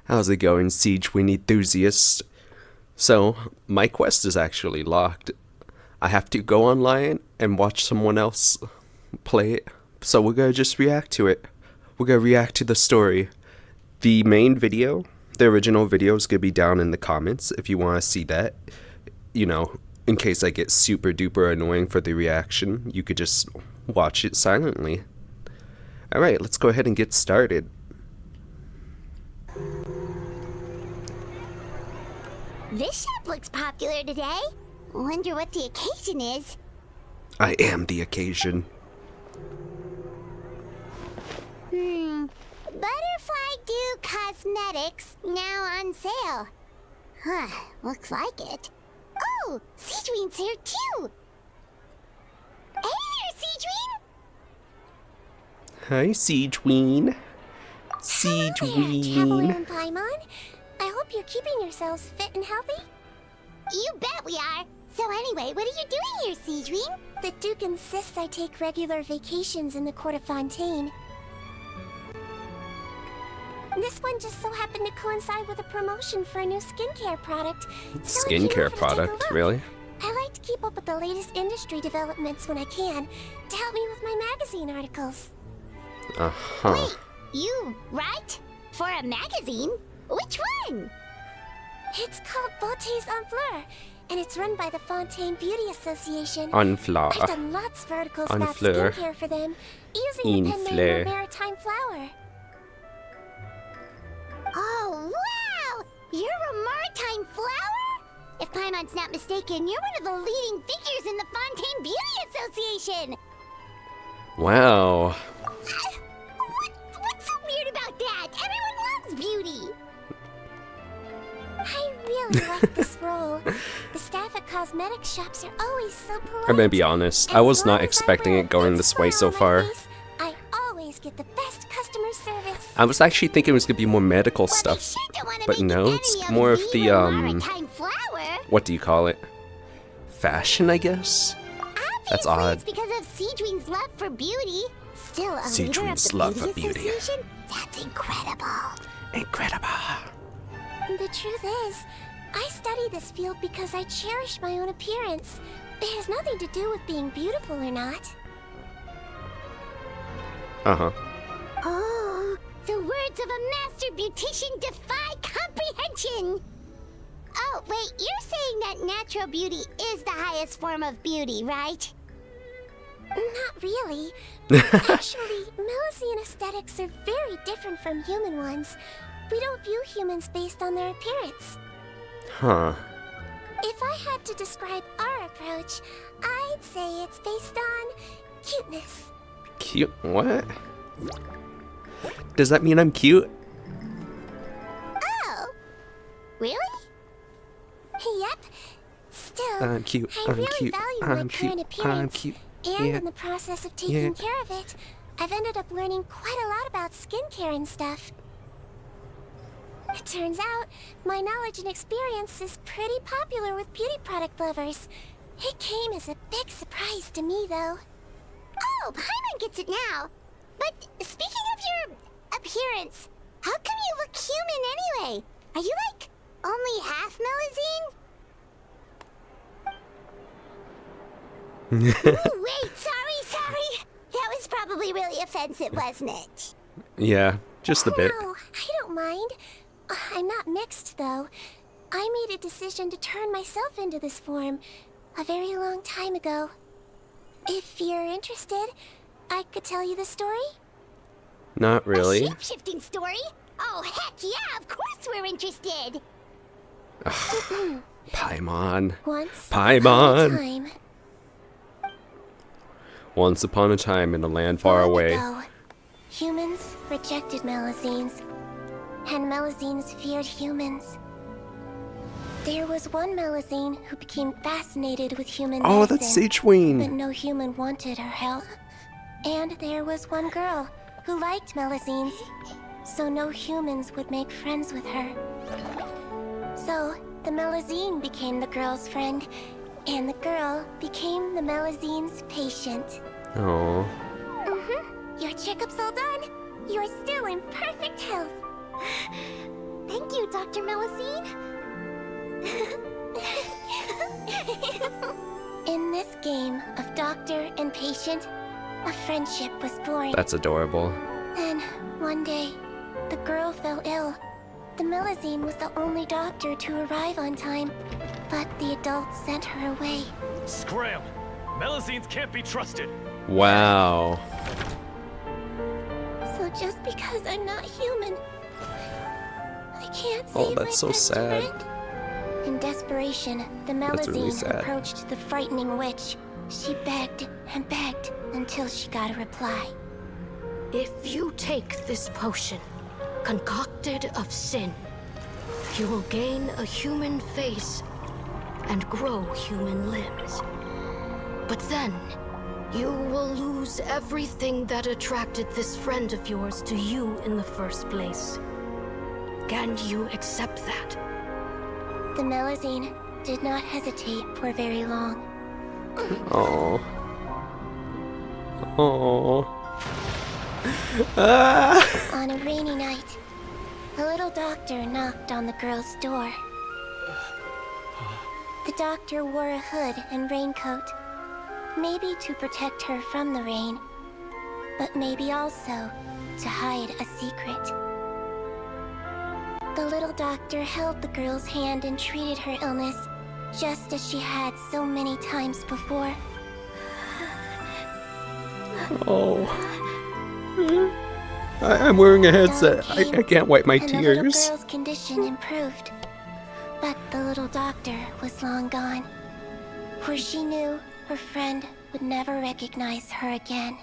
How's it going, Sigewinne enthusiast? So, my quest is actually locked. I have to go online and watch someone else play it. So we're gonna just react to it. We're gonna react to the story. The main video, the original video, is gonna be down in the comments if you want to see that. You know, in case I get super duper annoying for the reaction, you could just watch it silently. Alright, let's go ahead and get started. This shop looks popular today. Wonder what the occasion is. I am the occasion. Butterfly Dew Cosmetics now on sale. Huh, looks like it. Oh, Sigewinne's here too. Hey there, Sigewinne. Hi, Sigewinne. Hello there, Traveler and Paimon. I hope you're keeping yourselves fit and healthy. You bet we are. So anyway, what are you doing here, Sigewinne? The Duke insists I take regular vacations in the court of Fontaine. This one just so happened to coincide with a promotion for a new skincare product. So Skincare product, really? I like to keep up with the latest industry developments when I can, to help me with my magazine articles. Uh-huh. Wait, you write? For a magazine? Which one? It's called Beautés en Fleur, and it's run by the Fontaine Beauty Association. En Fleur. I've done lots of articles En about Fleur. skincare for them, using the pen name of Maritime Flower. Oh, wow! You're a Maritime Flower? If Paimon's not mistaken, you're one of the leading figures in the Fontaine Beauty Association. Wow. What's so weird about that? Everyone loves beauty. I really like this role. The staff at cosmetic shops are always so polite. I'm gonna be honest, I was not expecting it going this way so far. I always get the best customer service. I was actually thinking it was gonna be more medical stuff, but no, it's more of the, what do you call it? Fashion, I guess? That's odd. It's because of Sigewinne's love for beauty. Still a Sigewinne's leader love of the for beauty. Association? That's incredible. Incredible. The truth is, I study this field because I cherish my own appearance. It has nothing to do with being beautiful or not. Uh-huh. Oh, the words of a master beautician defy comprehension! Oh, wait, you're saying that natural beauty is the highest form of beauty, right? Not really. Actually, Melusine aesthetics are very different from human ones. We don't view humans based on their appearance. Huh. If I had to describe our approach, I'd say it's based on cuteness. Cute? What? Does that mean I'm cute? Oh, really? Yep. Still, I'm cute. I I'm really cute. value I'm my cute. current appearance. I'm cute. And Yeah. in the process of taking care of it, I've ended up learning quite a lot about skincare and stuff. It turns out, my knowledge and experience is pretty popular with beauty product lovers. It came as a big surprise to me, though. Oh, Paimon gets it now. But speaking of your appearance, how come you look human anyway? Are you like only half Melusine? Ooh, wait, sorry. That was probably really offensive, wasn't it? Yeah, just a bit. No, I don't mind. I'm not mixed, though. I made a decision to turn myself into this form a very long time ago. If you're interested, I could tell you the story. Not really. A shape-shifting story? Oh, heck yeah, of course we're interested. Paimon. Once Paimon. upon a time. Once upon a time in a land far Long away. ago, humans rejected Melusines, and Melusines feared humans. There was one Melusine who became fascinated with human Oh, medicine, that's but Sigewinne. no human wanted her help. And there was one girl who liked Melusines, so no humans would make friends with her. So, the Melusine became the girl's friend, and the girl became the Melusine's patient. Oh. Your checkup's all done. You're still in perfect health. Thank Thank you, Dr. Melusine. In this game of doctor and patient, a friendship was born. That's adorable. Then, one day, the girl fell ill. The Melusine was the only doctor to arrive on time, but the adults sent her away. Scram! Melusines can't be trusted! Wow. So just because I'm not human, I can't Oh, save my that's so best sad. friend. In desperation, the That's really Melusine sad. approached the frightening witch. She begged and begged until she got a reply. If you take this potion, concocted of sin, you will gain a human face and grow human limbs. But then, you will lose everything that attracted this friend of yours to you in the first place. Can you accept that? The Melusine did not hesitate for very long. Oh. Oh. Ah. On a rainy night, a little doctor knocked on the girl's door. The doctor wore a hood and raincoat, maybe to protect her from the rain, but maybe also to hide a secret. The little doctor held the girl's hand and treated her illness, just as she had so many times before. Oh. I'm wearing a headset. I can't wipe my And the little tears. girl's condition improved. But the little doctor was long gone, for she knew her friend would never recognize her again.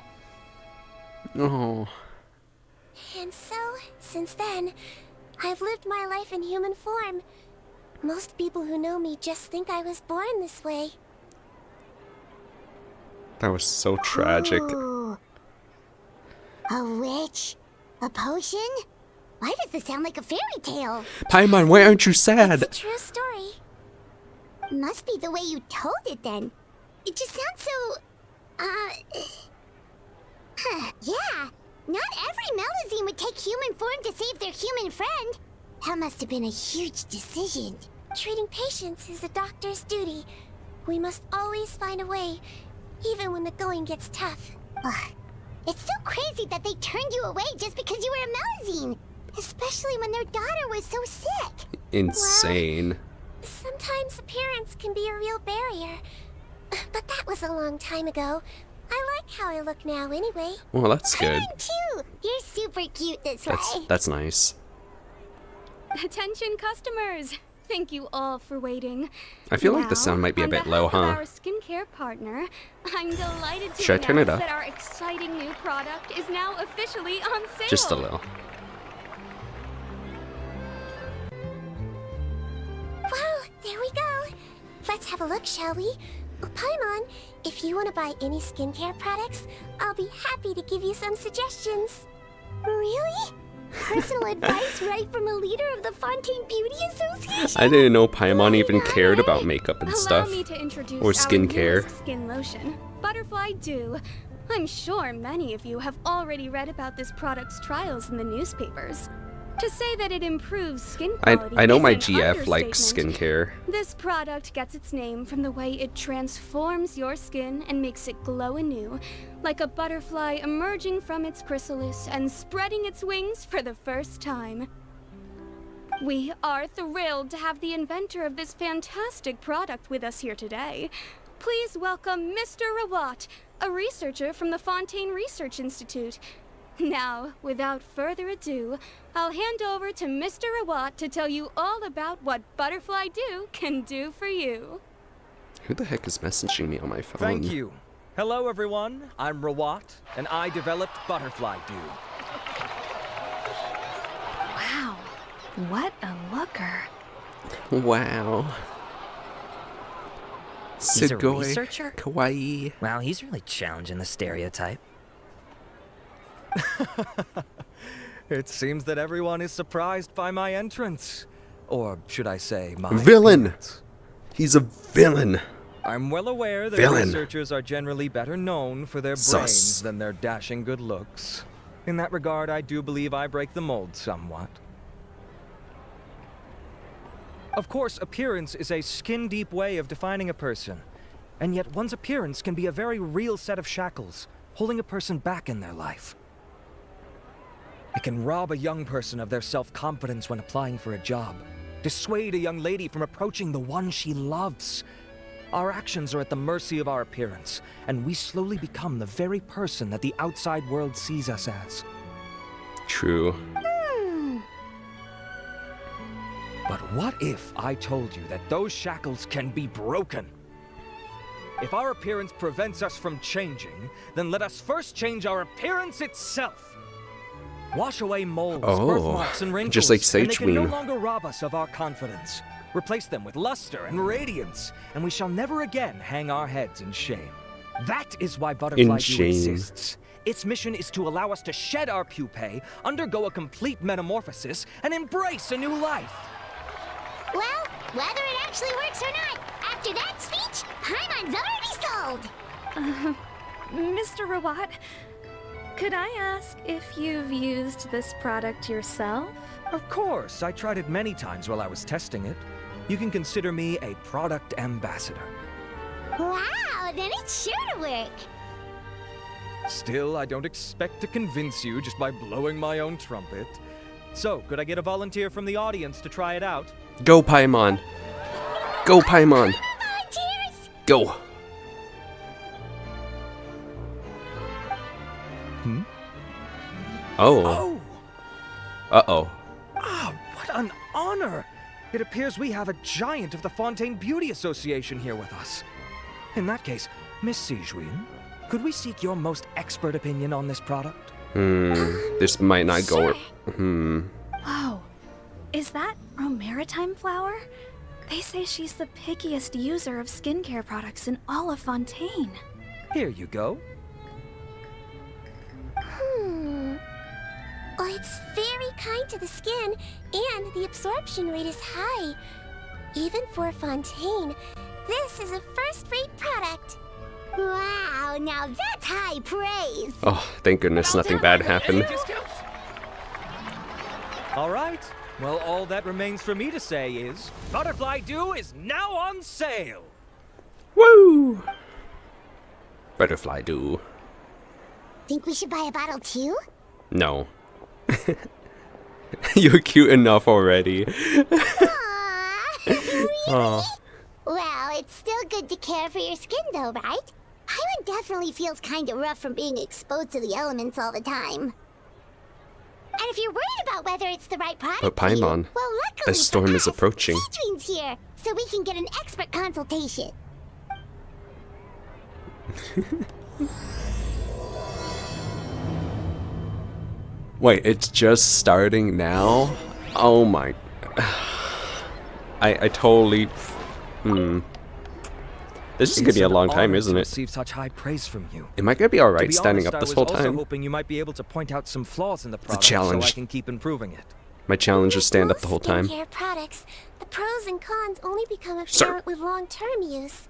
Oh. And so, since then, I've lived my life in human form. Most people who know me just think I was born this way. That was so tragic. Ooh. A witch? A potion? Why does this sound like a fairy tale? Paimon, why aren't you sad? It's a true story. Must be the way you told it then. It just sounds so... Yeah, not every Melusine would take human form to save their human friend. That must have been a huge decision. Treating patients is a doctor's duty. We must always find a way, even when the going gets tough. Ugh. It's so crazy that they turned you away just because you were a Melusine. Especially when their daughter was so sick. Insane. Sometimes appearance can be a real barrier. But that was a long time ago. I like how I look now anyway. Well, that's good. Mine too. You're super cute this way. That's nice. Attention customers! Thank you all for waiting. I feel like the sound might be a bit low, On behalf huh? of our skincare partner, I'm delighted to Should I turn it announce up? that our exciting new product is now officially on sale. Just a little. Well, there we go. Let's have a look, shall we? Oh, Paimon, if you want to buy any skincare products, I'll be happy to give you some suggestions. Really? Personal advice right from a leader of the Fontaine Beauty Association? I didn't know Paimon even cared about makeup and Allow stuff. me to introduce Or our skincare. newest skin lotion, Butterfly Dew. I'm sure many of you have already read about this product's trials in the newspapers. To say that it improves skin quality I know is my an GF likes understatement. skincare. This product gets its name from the way it transforms your skin and makes it glow anew, like a butterfly emerging from its chrysalis and spreading its wings for the first time. We are thrilled to have the inventor of this fantastic product with us here today. Please welcome Mr. Rawat, a researcher from the Fontaine Research Institute. Now, without further ado, I'll hand over to Mr. Rawat to tell you all about what Butterfly Dew can do for you. Who the heck is messaging me on my phone? Thank you. Hello, everyone. I'm Rawat, and I developed Butterfly Dew. Wow, what a looker. Wow. He's a Sugoi. researcher? Kawaii. Wow, he's really challenging the stereotype. It seems that everyone is surprised by my entrance. Or should I say, my Villain! appearance. He's a villain. I'm well aware that Villain. researchers are generally better known for their Sus. brains than their dashing good looks. In that regard, I do believe I break the mold somewhat. Of course, appearance is a skin-deep way of defining a person. And yet one's appearance can be a very real set of shackles, holding a person back in their life. It can rob a young person of their self-confidence when applying for a job, dissuade a young lady from approaching the one she loves. Our actions are at the mercy of our appearance, and we slowly become the very person that the outside world sees us as. True. But what if I told you that those shackles can be broken? If our appearance prevents us from changing, then let us first change our appearance itself. Wash away moles, birthmarks, and wrinkles, just like and they can no Sigewinne. longer rob us of our confidence. Replace them with luster and radiance, and we shall never again hang our heads in shame. That is why Butterfly Dew exists. Its mission is to allow us to shed our pupae, undergo a complete metamorphosis, and embrace a new life. Well, whether it actually works or not, after that speech, Paimon's already sold. Mr. Rawat, could I ask if you've used this product yourself? Of course, I tried it many times while I was testing it. You can consider me a product ambassador. Wow, then it's sure to work. Still, I don't expect to convince you just by blowing my own trumpet. So, could I get a volunteer from the audience to try it out? Go, Paimon. Go, Paimon. Volunteers! Go. Oh. Oh! Uh-oh. Ah, what an honor! It appears we have a giant of the Fontaine Beauty Association here with us. In that case, Miss Sigewinne, could we seek your most expert opinion on this product? This might not go. Whoa, is that Romaritime flower? They say she's the pickiest user of skincare products in all of Fontaine. Here you go. Oh, it's very kind to the skin, and the absorption rate is high. Even for Fontaine, this is a first-rate product. Wow, now that's high praise. Oh, thank goodness nothing bad happened. All right. Well, all that remains for me to say is, Butterfly Dew is now on sale. Woo! Butterfly Dew. Think we should buy a bottle too? No. You're cute enough already. Aww, really? Aw. Well, it's still good to care for your skin though, right? Paimon definitely feels kinda rough from being exposed to the elements all the time. And if you're worried about whether it's the right product But for you, Paimon, well, luckily the storm for is us, approaching. Sigewinne's here, so we can get an expert consultation. Wait, it's just starting now? Oh my. I totally. This is gonna be a long time, isn't it? Receive such high praise from you. Am I gonna be To alright be standing honest, up this I whole was also time? hoping you might be able to point out some flaws in the product challenge. so I can keep improving it. My challenge is stand up the whole time. Skincare products, the pros and cons only become Sir. apparent with long-term use.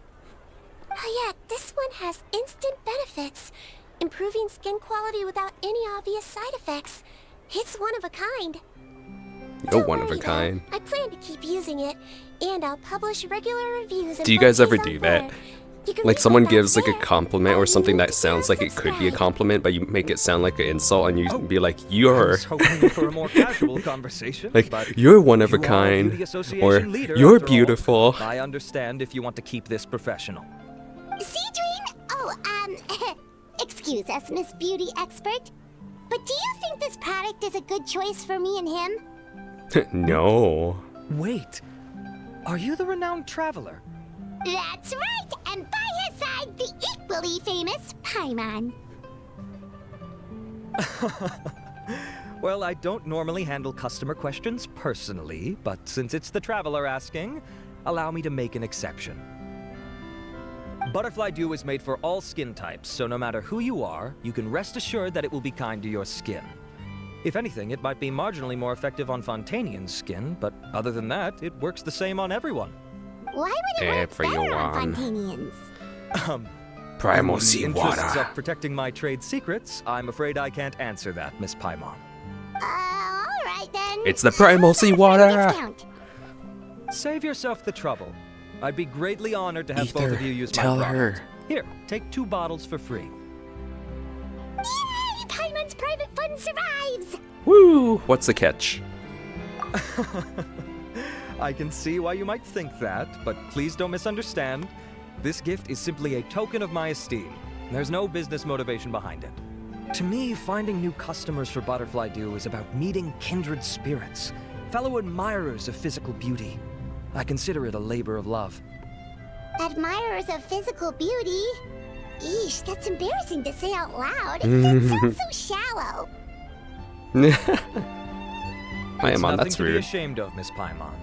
Oh yeah, this one has instant benefits, improving skin quality without any obvious side effects. It's one of a kind. You're Don't one of a worry, though. kind. I plan to keep using it, and I'll publish regular reviews. and Do you guys ever photos do on that? Twitter. You can Like read someone about gives like a there. compliment or I'll something link that to sounds like it could be a subscribe. compliment, but you make it sound like an insult, and you Oh, be like, I "You're was hoping for a more casual conversation. like but you're one of a you are kind," Beauty Association or leader, "You're after all. beautiful." I understand if you want to keep this professional. Sigewinne? Oh, excuse us, Miss Beauty Expert. But do you think this product is a good choice for me and him? No. Wait, are you the renowned traveler? That's right, and by his side, the equally famous Paimon. Well, I don't normally handle customer questions personally, but since it's the traveler asking, allow me to make an exception. Butterfly Dew is made for all skin types, so no matter who you are, you can rest assured that it will be kind to your skin. If anything, it might be marginally more effective on Fontainian skin, but other than that, it works the same on everyone. Why would it work better on Fontainians? Primal In the sea interests water. of protecting my trade secrets, I'm afraid I can't answer that, Miss Paimon. Alright then. It's the primal sea water. Discount. Save yourself the trouble. I'd be greatly honored to have both Ether, of you use tell my her. product. Here, take 2 bottles for free. Yay! Paimon's private fund survives! Woo! What's the catch? I can see why you might think that, but please don't misunderstand. This gift is simply a token of my esteem. There's no business motivation behind it. To me, finding new customers for Butterfly Dew is about meeting kindred spirits, fellow admirers of physical beauty. I consider it a labor of love. Admirers of physical beauty? Eesh, that's embarrassing to say out loud. It sounds so shallow. Paimon, that's nothing to be rude. ashamed of, Miss Paimon.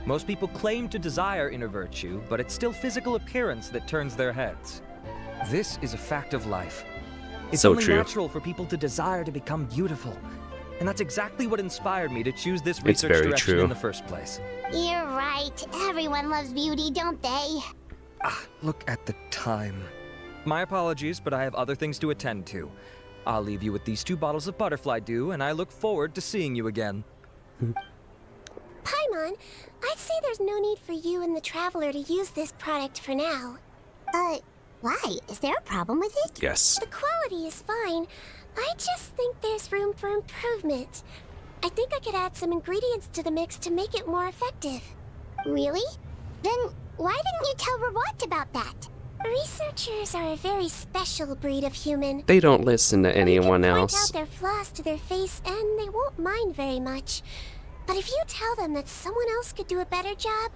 Most people claim to desire inner virtue, but it's still physical appearance that turns their heads. This is a fact of life. It's So only true. natural for people to desire to become beautiful. And that's exactly what inspired me to choose this It's research very direction true. in the first place. You're right. Everyone loves beauty, don't they? Look at the time. My apologies, but I have other things to attend to. I'll leave you with these 2 bottles of Butterfly Dew, and I look forward to seeing you again. Paimon, I'd say there's no need for you and the Traveler to use this product for now. Why? Is there a problem with it? Yes. The quality is fine. I just think there's room for improvement. I think I could add some ingredients to the mix to make it more effective. Really? Then why didn't you tell Rawat about that? Researchers are a very special breed of human. They don't listen to anyone You can else. point out their flaws to their face and they won't mind very much. But if you tell them that someone else could do a better job,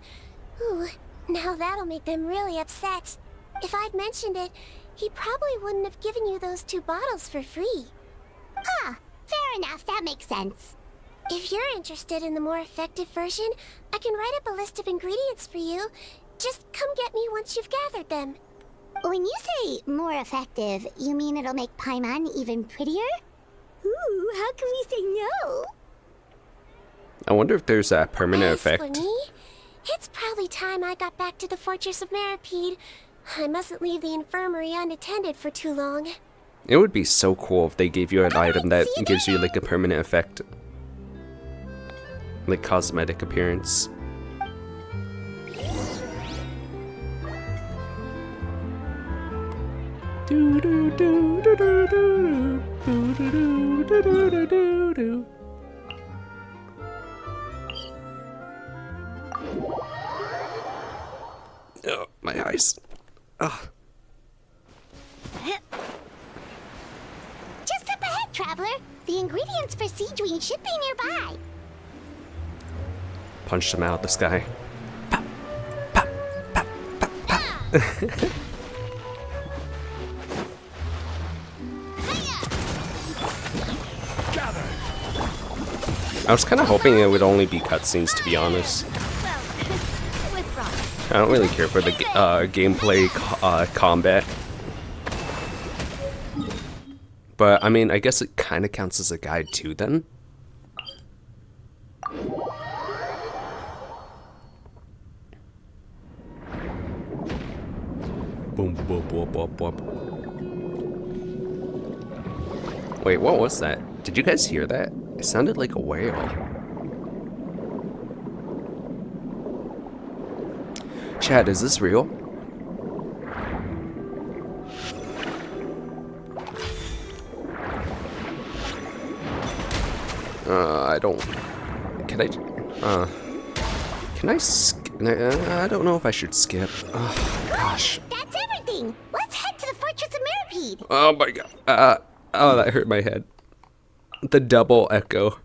ooh, now that'll make them really upset. If I'd mentioned it, he probably wouldn't have given you those 2 bottles for free. Huh. Fair enough, that makes sense. If you're interested in the more effective version, I can write up a list of ingredients for you. Just come get me once you've gathered them. When you say more effective, you mean it'll make Paimon even prettier? Ooh, how can we say no? I wonder if there's a permanent As for effect. me, it's probably time I got back to the Fortress of Maripede. I mustn't leave the infirmary unattended for too long. It would be so cool if they gave you an item that gives you like a permanent effect. Like cosmetic appearance. Oh, my eyes. Ugh. Just up ahead, Traveler. The ingredients for Sigewinne should be nearby. Punch them out of the sky. Pop, pop, pop, pop, pop. I was kind of hoping it would only be cutscenes, to be honest. I don't really care for the gameplay combat. But, I mean, I guess it kind of counts as a guide too, then. Boom, boom, boom, boom, boom. Wait, what was that? Did you guys hear that? It sounded like a whale. Chad, is this real? I don't... Can I... Can I I don't know if I should skip. Oh, gosh. That's everything. Let's head to the Fortress of Maripede. Oh my god. Oh, that hurt my head. The double echo.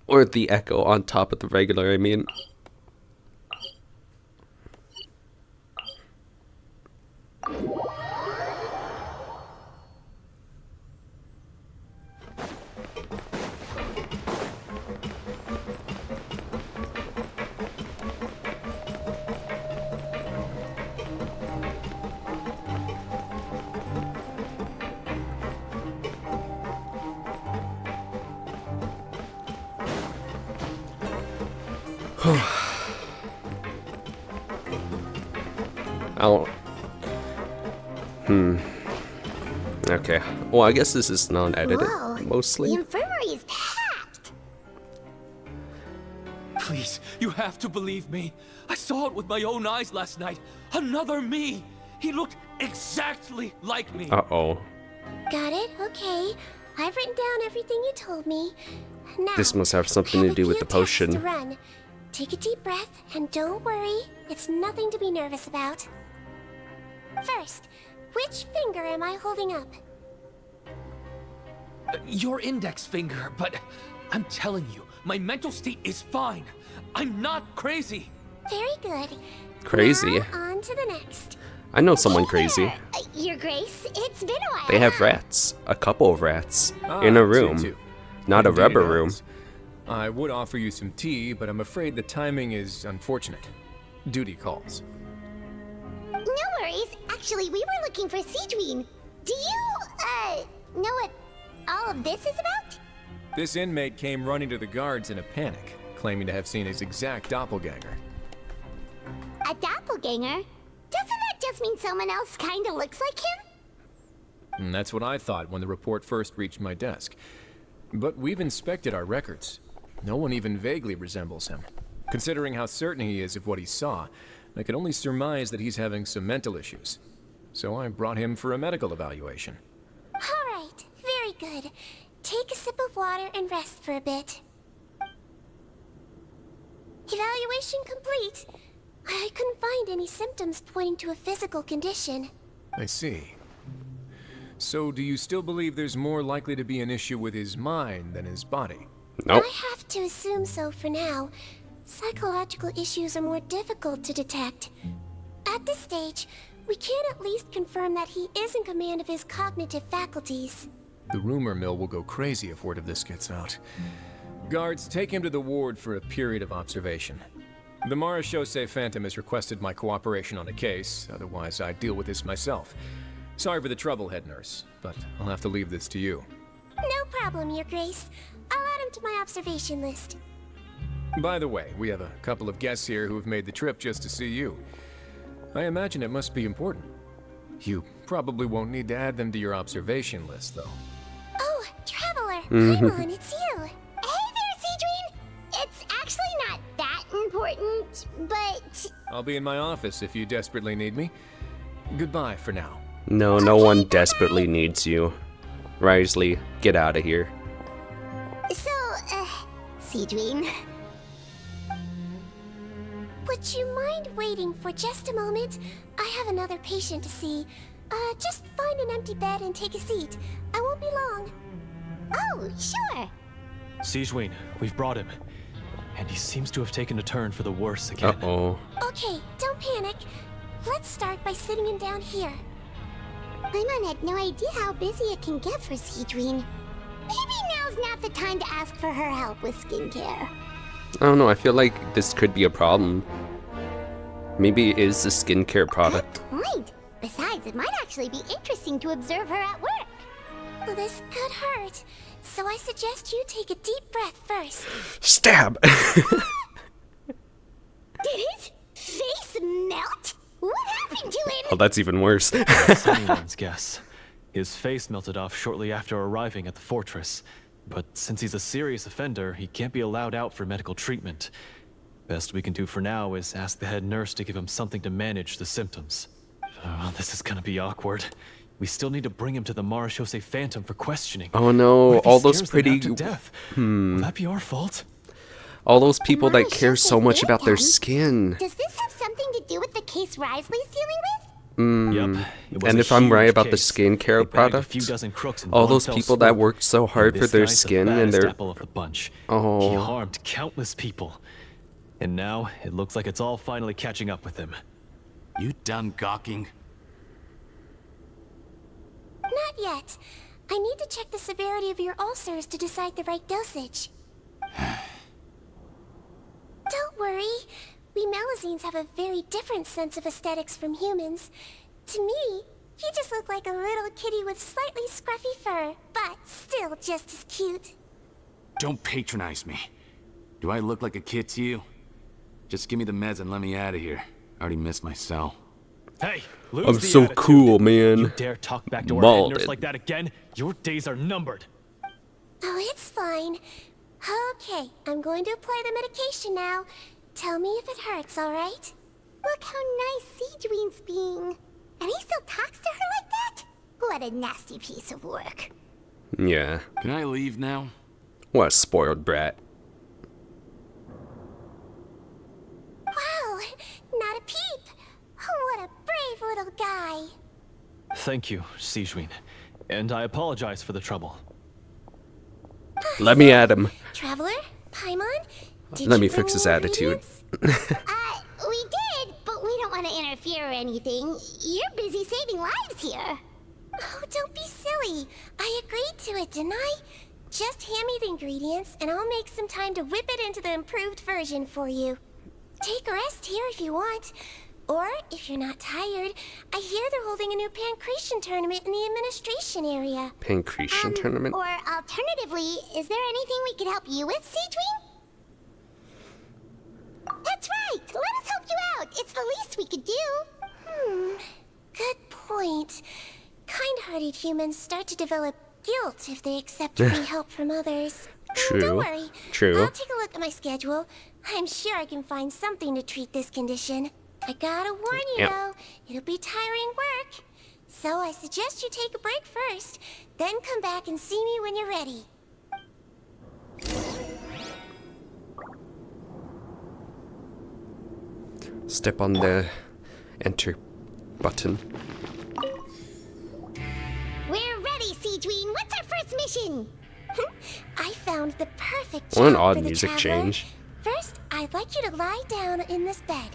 Or the echo on top of the regular, I mean. I'll... Okay. Well, I guess this is non-edited, Whoa, mostly. The infirmary is packed. Please, you have to believe me. I saw it with my own eyes last night. Another me. He looked exactly like me. Uh-oh. Got it? Okay. I've written down everything you told me. Now, This must have something to do with the potion. To run. Take a deep breath and don't worry. It's nothing to be nervous about. First, which finger am I holding up? Your index finger, but I'm telling you, my mental state is fine. I'm not crazy. Very good. Crazy? Now on to the next. I know someone crazy. Your Grace, it's been a while. They have rats. A couple of rats. Ah, In a tea room. too. Not a Indeed rubber it room. is. I would offer you some tea, but I'm afraid the timing is unfortunate. Duty calls. No worries. Actually, we were looking for Sigewinne. Do you, know what all of this is about? This inmate came running to the guards in a panic, claiming to have seen his exact doppelganger. A doppelganger? Doesn't that just mean someone else kinda looks like him? And that's what I thought when the report first reached my desk. But we've inspected our records. No one even vaguely resembles him. Considering how certain he is of what he saw, I can only surmise that he's having some mental issues. So I brought him for a medical evaluation. All right. Very good. Take a sip of water and rest for a bit. Evaluation complete. I couldn't find any symptoms pointing to a physical condition. I see. So do you still believe there's more likely to be an issue with his mind than his body? Nope. I have to assume so for now. Psychological issues are more difficult to detect. At this stage, we can at least confirm that he is in command of his cognitive faculties. The rumor mill will go crazy if word of this gets out. Guards, take him to the ward for a period of observation. The Marechaussee Phantom has requested my cooperation on a case, otherwise I'd deal with this myself. Sorry for the trouble, head nurse, but I'll have to leave this to you. No problem, Your Grace. I'll add him to my observation list. By the way, we have a couple of guests here who have made the trip just to see you. I imagine it must be important. You probably won't need to add them to your observation list, though. Oh, Traveler! Paimon, it's you! Hey there, Sigewinne! It's actually not that important, but... I'll be in my office if you desperately need me. Goodbye for now. No, no one desperately needs you. Risley, get out of here. So, Sigewinne... Would you mind waiting for just a moment? I have another patient to see. Just find an empty bed and take a seat. I won't be long. Oh, sure. Sigewinne, we've brought him. And he seems to have taken a turn for the worse again. Uh-oh. Okay, don't panic. Let's start by sitting him down here. Paimon had no idea how busy it can get for Sigewinne. Maybe now's not the time to ask for her help with skincare. I don't know, I feel like this could be a problem. Maybe it is a skincare product. Good point. Besides, it might actually be interesting to observe her at work. Well, this could hurt, so I suggest you take a deep breath first. Stab! Did his face melt? What happened to him? Oh, that's even worse. That's anyone's guess. His face melted off shortly after arriving at the fortress. But since he's a serious offender, he can't be allowed out for medical treatment. Best we can do for now is ask the head nurse to give him something to manage the symptoms. Oh, this is gonna be awkward. We still need to bring him to the Marechaussee Phantom for questioning. Oh no, What if he all those scares them pretty... half to death? Will that be our fault? All those people that care so Marechaussee much about their Phantom? skin. Does this have something to do with the case Risley's dealing with? Yep. It was And a if I'm right huge about the case. skincare They bagged a product, few dozen crooks in all one those fell people that swoop. worked so hard for This their guy's the skin and baddest their... apple of the bunch. Oh. He harmed countless people. And now it looks like it's all finally catching up with him. You done gawking? Not yet. I need to check the severity of your ulcers to decide the right dosage. Don't worry. We Melazines have a very different sense of aesthetics from humans. To me, you just look like a little kitty with slightly scruffy fur, but still just as cute. Don't patronize me. Do I look like a kid to you? Just give me the meds and let me out of here. I already missed my cell. Hey, lose I'm the so attitude. cool, man. You dare talk back to our head Mauled nurse it. like that again? Your days are numbered. Oh, it's fine. Okay, I'm going to apply the medication now. Tell me if it hurts, alright? Look how nice Sigewinne's being. And he still talks to her like that? What a nasty piece of work. Yeah. Can I leave now? What a spoiled brat. Wow, not a peep. What a brave little guy. Thank you, Sigewinne. And I apologize for the trouble. Let me at him. Traveler? Paimon? Did Let you me bring fix his the attitude. ingredients? We did, but we don't want to interfere or anything. You're busy saving lives here. Oh, don't be silly. I agreed to it, didn't I? Just hand me the ingredients, and I'll make some time to whip it into the improved version for you. Take a rest here if you want. Or, if you're not tired, I hear they're holding a new pancreation tournament in the administration area. Pancreation tournament? Or alternatively, is there anything we could help you with, Sigewinne? That's right! Let us help you out! It's the least we could do! Good point. Kind-hearted humans start to develop guilt if they accept free help from others. True. Don't worry. True. I'll take a look at my schedule. I'm sure I can find something to treat this condition. I gotta warn you, Yep. though, it'll be tiring work. So I suggest you take a break first, then come back and see me when you're ready. Step on the enter button. We're ready, Sigewinne! What's our first mission? I found the perfect What an job odd for the music traveler. change. First, I'd like you to lie down in this bed.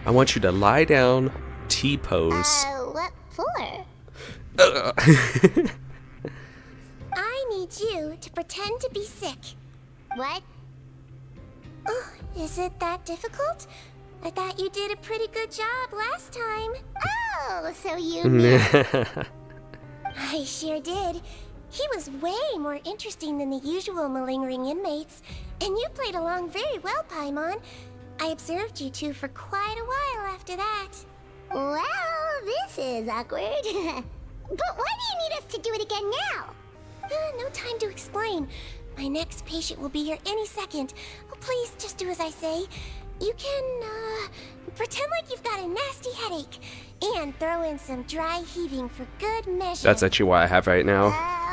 I want you to lie down, T-pose. What for? I need you to pretend to be sick. What? Oh, is it that difficult? I thought you did a pretty good job last time. Oh, so you mean... I sure did. He was way more interesting than the usual malingering inmates, and you played along very well, Paimon. I observed you two for quite a while after that. Well, this is awkward. But why do you need us to do it again now? No time to explain. My next patient will be here any second. Oh, please, just do as I say. You can, pretend like you've got a nasty headache, and throw in some dry heaving for good measure. That's actually what I have right now.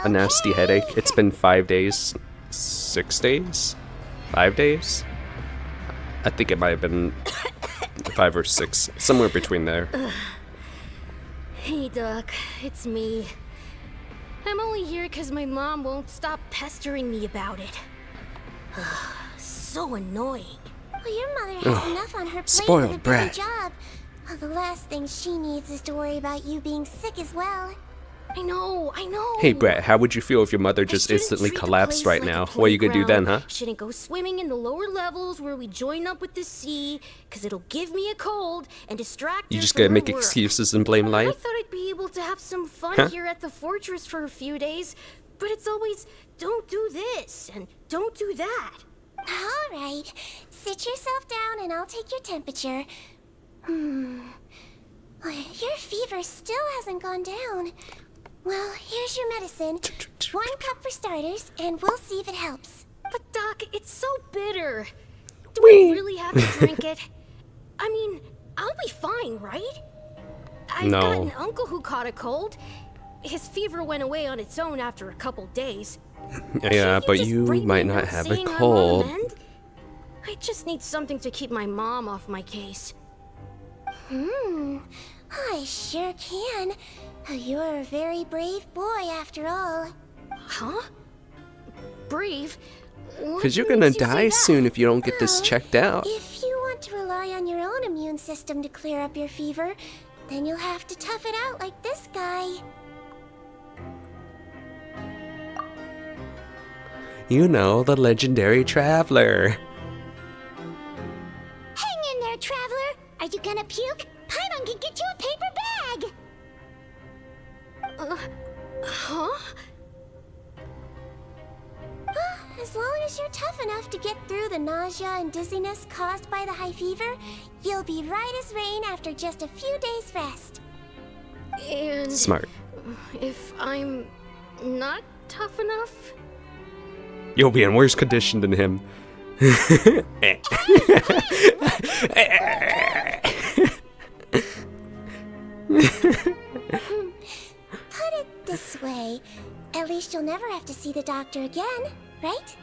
A nasty headache. It's been 5 days. 6 days? 5 days? I think it might have been 5 or 6. Somewhere between there. Hey, Doc. It's me. I'm only here because my mom won't stop pestering me about it. So annoying. Well, your mother has enough on her plate spoiled with a brat. busy job. Well, the last thing she needs is to worry about you being sick as well. I know. Hey, Brett, how would you feel if your mother just shouldn't instantly treat the collapsed place right like a now? What are you gonna do then, huh? playground. Shouldn't go swimming in the lower levels where we join up with the sea, because it'll give me a cold and distract You her just from gonna her make work. excuses and blame I life? thought I'd be able to have some fun Huh? here at the fortress for a few days, but it's always, don't do this and don't do that. All right, sit yourself down and I'll take your temperature. Your fever still hasn't gone down. Well, here's your medicine. 1 cup for starters, and we'll see if it helps. But Doc, it's so bitter. Do I really have to drink it? I mean, I'll be fine, right? I've No. got an uncle who caught a cold. His fever went away on its own after a couple days. Yeah, Can't but just you bring me might not out have a saying I'm on the cold. mend? I just need something to keep my mom off my case. I sure can. You're a very brave boy, after all. Huh? Brave? Because you're gonna die soon if you don't get this checked out. If you want to rely on your own immune system to clear up your fever, then you'll have to tough it out like this guy. You know, the legendary traveler. Hang in there, traveler. Are you gonna puke? Paimon can get you a paper bag. Huh? As long as you're tough enough to get through the nausea and dizziness caused by the high fever, you'll be right as rain after just a few days' rest. And Smart. if I'm not tough enough? You'll be in worse condition than him. Put it this way, at least you'll never have to see the doctor again, right?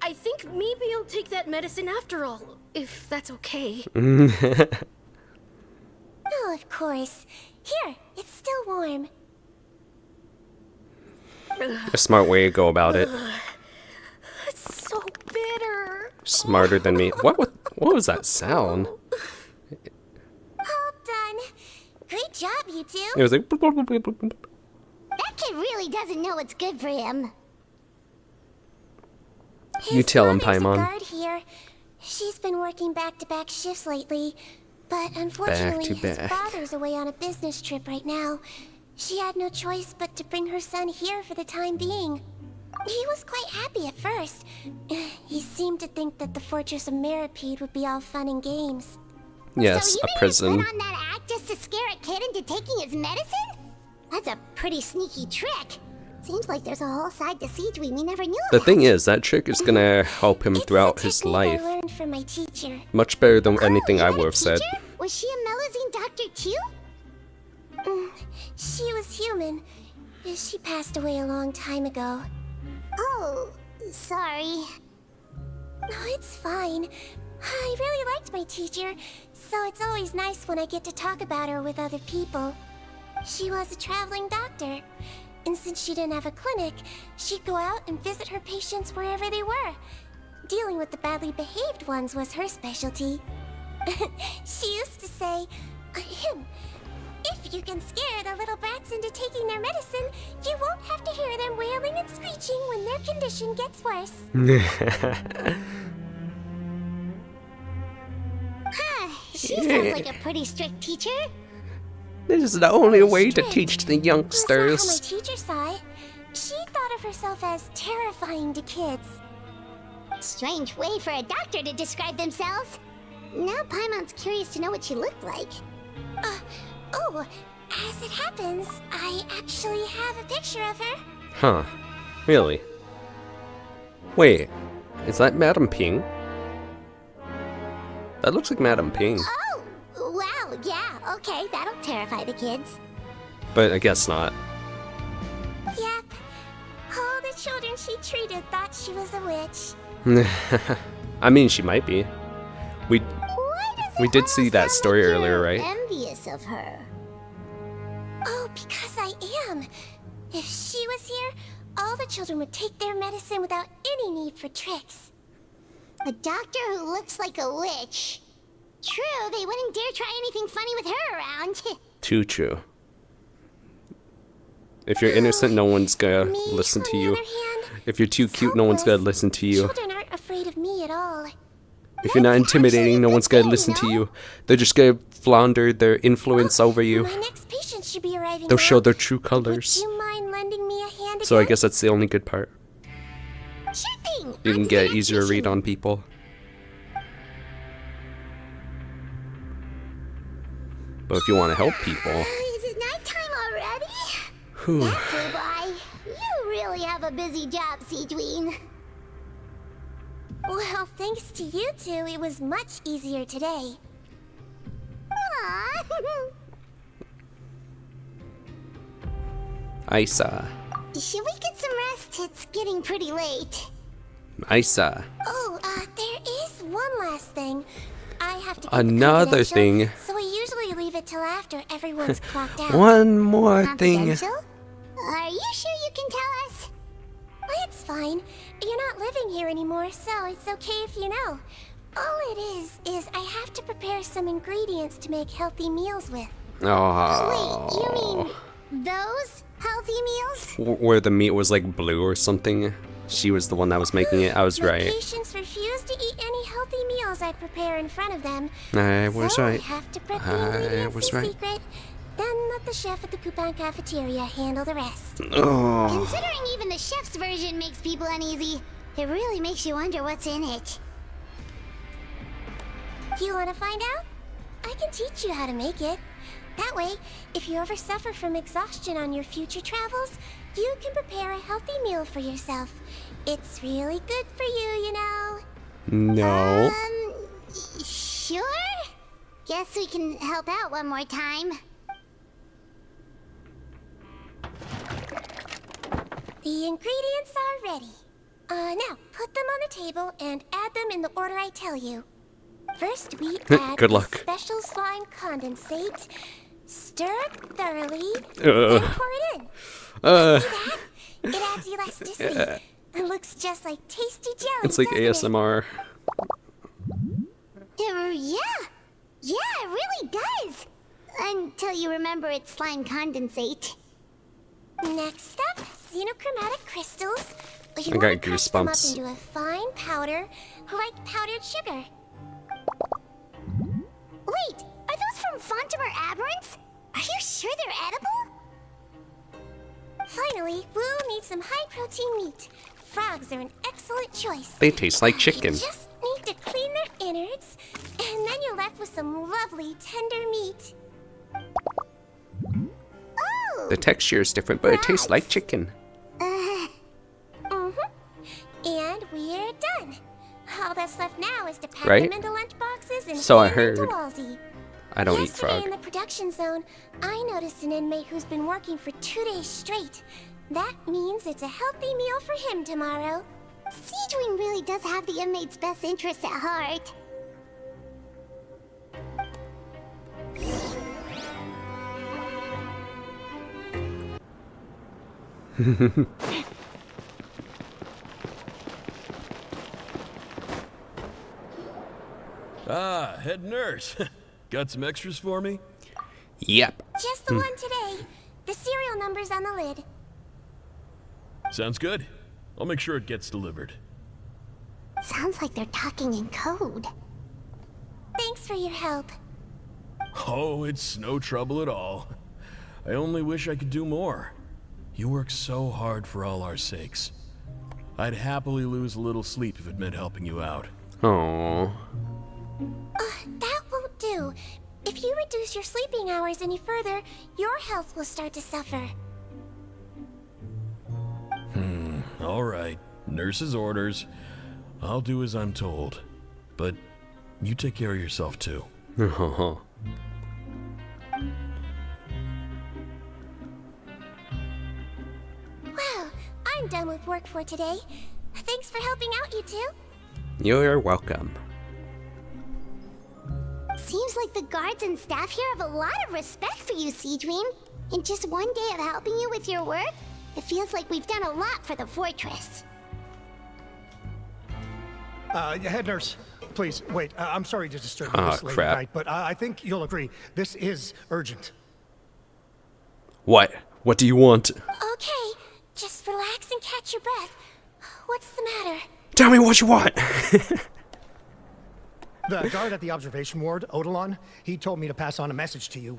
I think maybe I'll take that medicine after all, if that's okay. Oh, of course. Here, it's still warm. A smart way to go about it. It's so bitter. Smarter than me. What was that sound? All done. Great job, you two. It was like... That kid really doesn't know what's good for him. You tell him, His mother's a Paimon. guard here. She's been working back-to-back shifts lately, but unfortunately his Back-to-back. father's away on a business trip right now. She had no choice but to bring her son here for the time being. He was quite happy at first. He seemed to think that the Fortress of Meripede would be all fun and games. Yes, So you a made prison. him put on that act just to scare a kid into taking his medicine? That's a pretty sneaky trick. Seems like there's a whole side to Sigewinne we never knew The about. thing is, that trick is gonna help him It's throughout a his technique life. I learned from my teacher. Much better than Oh, anything you I had a would have said. teacher? Was she a Melazine doctor too? She was human. She passed away a long time ago. Oh, sorry. No, it's fine. I really liked my teacher, so it's always nice when I get to talk about her with other people. She was a traveling doctor, and since she didn't have a clinic, she'd go out and visit her patients wherever they were. Dealing with the badly behaved ones was her specialty. She used to say, if you can scare the little brats into taking their medicine, you won't have to hear them wailing and screeching when their condition gets worse. She sounds like a pretty strict teacher. This is the only way to Strict. teach the That's not how my youngsters. teacher saw it. She thought of herself as terrifying to kids. Strange way for a doctor to describe themselves. Now Paimon's curious to know what she looked like. Oh, as it happens, I actually have a picture of her. Huh. Really? Wait, is that Madame Ping? That looks like Madame Ping, Oh, wow, yeah, okay, that'll terrify the kids. but I guess not. Yep. All the children she treated thought she was a witch. I mean, she might be. We Why does We it did see almost that sound story like earlier, you're right? Envious of her. Oh, because I am. If she was here, all the children would take their medicine without any need for tricks. A doctor who looks like a witch. True, they wouldn't dare try anything funny with her around. Too true. If you're innocent, no one's gonna Me, listen on to the you. other hand, If you're too cute, no one's gonna helpless. listen to you. Children aren't afraid of me at all. If you're not That's intimidating, no actually a one's good gonna thing, listen to no? you. They're just gonna flounder their influence over you. My next patient should be arriving. They'll now. show their true Would colors. you mind lending me a hand So I again? guess that's the only good part. Sure thing. You on can to get the next easier to read mission. on people. But if you want to help people, Is it nighttime already? whew, That flew by. You really have a busy job, Sigewinne. Well, thanks to you two, it was much easier today. Aww. Isa, Should we get some rest? It's getting pretty late. Isa. Oh, there is one last thing. I have to keep it Another confidential, thing. So I usually leave it till after everyone's clocked out. One more thing. Confidential? Are you sure you can tell us? It's fine. You're not living here anymore, so it's okay if you know. All it is I have to prepare some ingredients to make healthy meals with. Oh, Wait, you mean those healthy meals? where the meat was like blue or something. She was the one that was making it. I was My right. patients refuse to eat any healthy meals I prepare in front of them. I was so right. I have to prep the I ingredients was in right. secret, then let the chef at the coupon cafeteria handle the rest. Oh, Considering even the chef's version makes people uneasy, it really makes you wonder what's in it. You want to find out? I can teach you how to make it. That way, if you ever suffer from exhaustion on your future travels, you can prepare a healthy meal for yourself. It's really good for you, you know. No. Sure? Guess we can help out one more time. The ingredients are ready. Now, put them on the table and add them in the order I tell you. First, we add Good luck. special slime condensate. Stir it thoroughly, then pour it in. See that? It adds elasticity. It looks just like tasty jelly. It's like ASMR. Yeah, it really does. Until you remember it's slime condensate. Next up, xenochromatic crystals. You I want got to crush them up goosebumps. into a fine powder, like powdered sugar. Wait, are those from Fontimer Aberrants? Are you sure they're edible? Finally, we'll need some high-protein meat. Frogs are an excellent choice. They taste like chicken. You just need to clean their innards, and then you're left with some lovely, tender meat. Oh! The texture is different, but it tastes like chicken. And we're done. All that's left now is to pack Right? them into lunch boxes and So I hand them heard. to Walsey. I don't eat Yesterday frog. in the production zone, I noticed an inmate who's been working for 2 days straight. That means it's a healthy meal for him tomorrow. Sigewinne really does have the inmate's best interests at heart. Ah, head nurse. Got some extras for me? Yep. Just the one today. The serial number's on the lid. Sounds good. I'll make sure it gets delivered. Sounds like they're talking in code. Thanks for your help. Oh, it's no trouble at all. I only wish I could do more. You work so hard for all our sakes. I'd happily lose a little sleep if it meant helping you out. Oh. That won't do. If you reduce your sleeping hours any further, your health will start to suffer. All right. Nurse's orders. I'll do as I'm told. But you take care of yourself too. Oh. Well, I'm done with work for today. Thanks for helping out, you two. You're welcome. Seems like the guards and staff here have a lot of respect for you, Sigewinne. In just one day of helping you with your work, it feels like we've done a lot for the fortress. Head nurse, please, wait. I'm sorry to disturb you Ah, this late crap. at night, but I think you'll agree. This is urgent. What? What do you want? Okay, just relax and catch your breath. What's the matter? Tell me what you want. The guard at the observation ward, Odilon, he told me to pass on a message to you.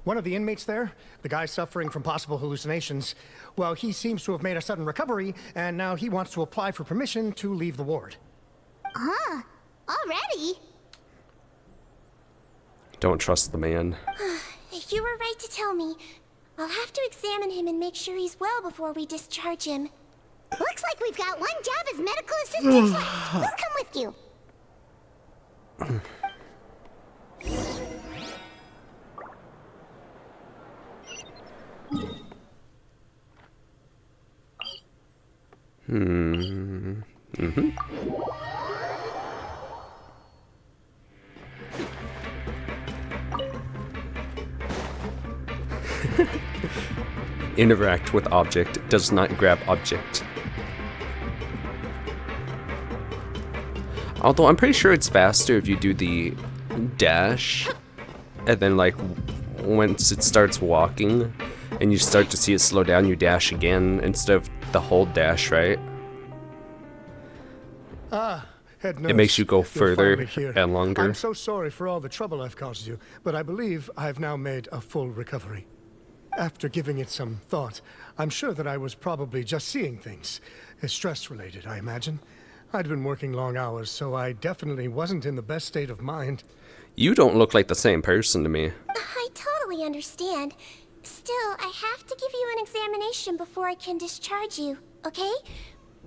One of the inmates there, the guy suffering from possible hallucinations, well, he seems to have made a sudden recovery, and now he wants to apply for permission to leave the ward. Huh? Already? Don't trust the man. You were right to tell me. I'll have to examine him and make sure he's well before we discharge him. Looks like we've got one job as medical assistants left. We'll come with you. Interact with object, does not grab object. Although I'm pretty sure it's faster if you do the dash, and then like once it starts walking and you start to see it slow down, you dash again instead of the hold dash, right? Head nurse, It makes you go you're further finally here. and longer. I'm so sorry for all the trouble I've caused you, but I believe I've now made a full recovery. After giving it some thought, I'm sure that I was probably just seeing things. Stress-related, I imagine. I'd been working long hours, so I definitely wasn't in the best state of mind. You don't look like the same person to me. I totally totally understand. Still, I have to give you an examination before I can discharge you, okay?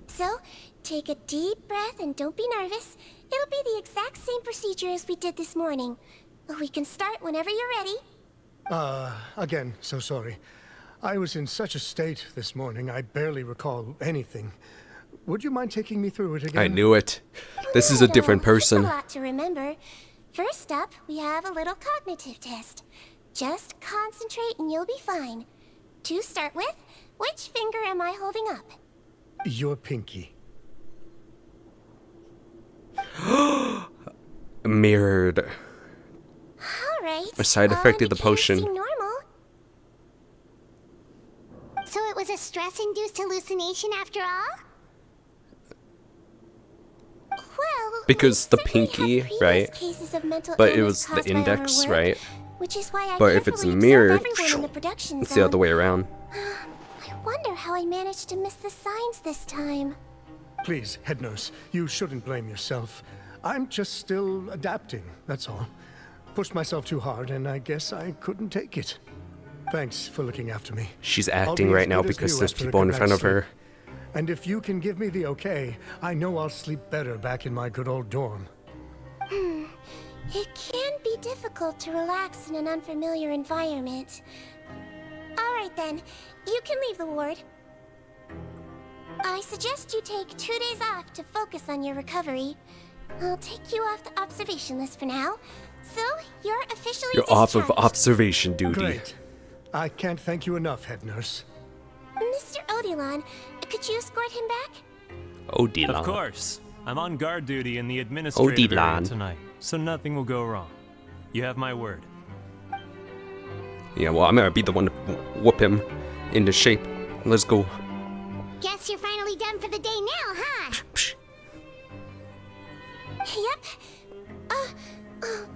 So, take a deep breath and don't be nervous. It'll be the exact same procedure as we did this morning. We can start whenever you're ready. Again, so sorry. I was in such a state this morning, I barely recall anything. Would you mind taking me through it again? I knew it. This is a different person. There's a lot to remember. First up, we have a little cognitive test. Just concentrate and you'll be fine. To start with, which finger am I holding up? Your pinky. Mirrored. Alright. A side effect of the potion. Normal. So it was a stress-induced hallucination after all? Well, because the pinky, right? But it was the index, work, right? Which is why I but if it's mirrored, it's the other way around. I wonder how I managed to miss the signs this time. Please, head nurse, you shouldn't blame yourself. I'm just still adapting, that's all. Pushed myself too hard, and I guess I couldn't take it. Thanks for looking after me. She's acting right now because there's people in front of her. And if you can give me the okay, I know I'll sleep better back in my good old dorm. It can be difficult to relax in an unfamiliar environment. Alright then, you can leave the ward. I suggest you take 2 days off to focus on your recovery. I'll take you off the observation list for now. So, you're officially You're off of observation duty. Great. I can't thank you enough, head nurse. Mr. Odilon, could you escort him back? Odilon. Of course. I'm on guard duty in the administrative area tonight, so nothing will go wrong. You have my word. Yeah, well, I'm gonna be the one to whoop him into shape. Let's go. Guess you're finally done for the day now, huh? Yep.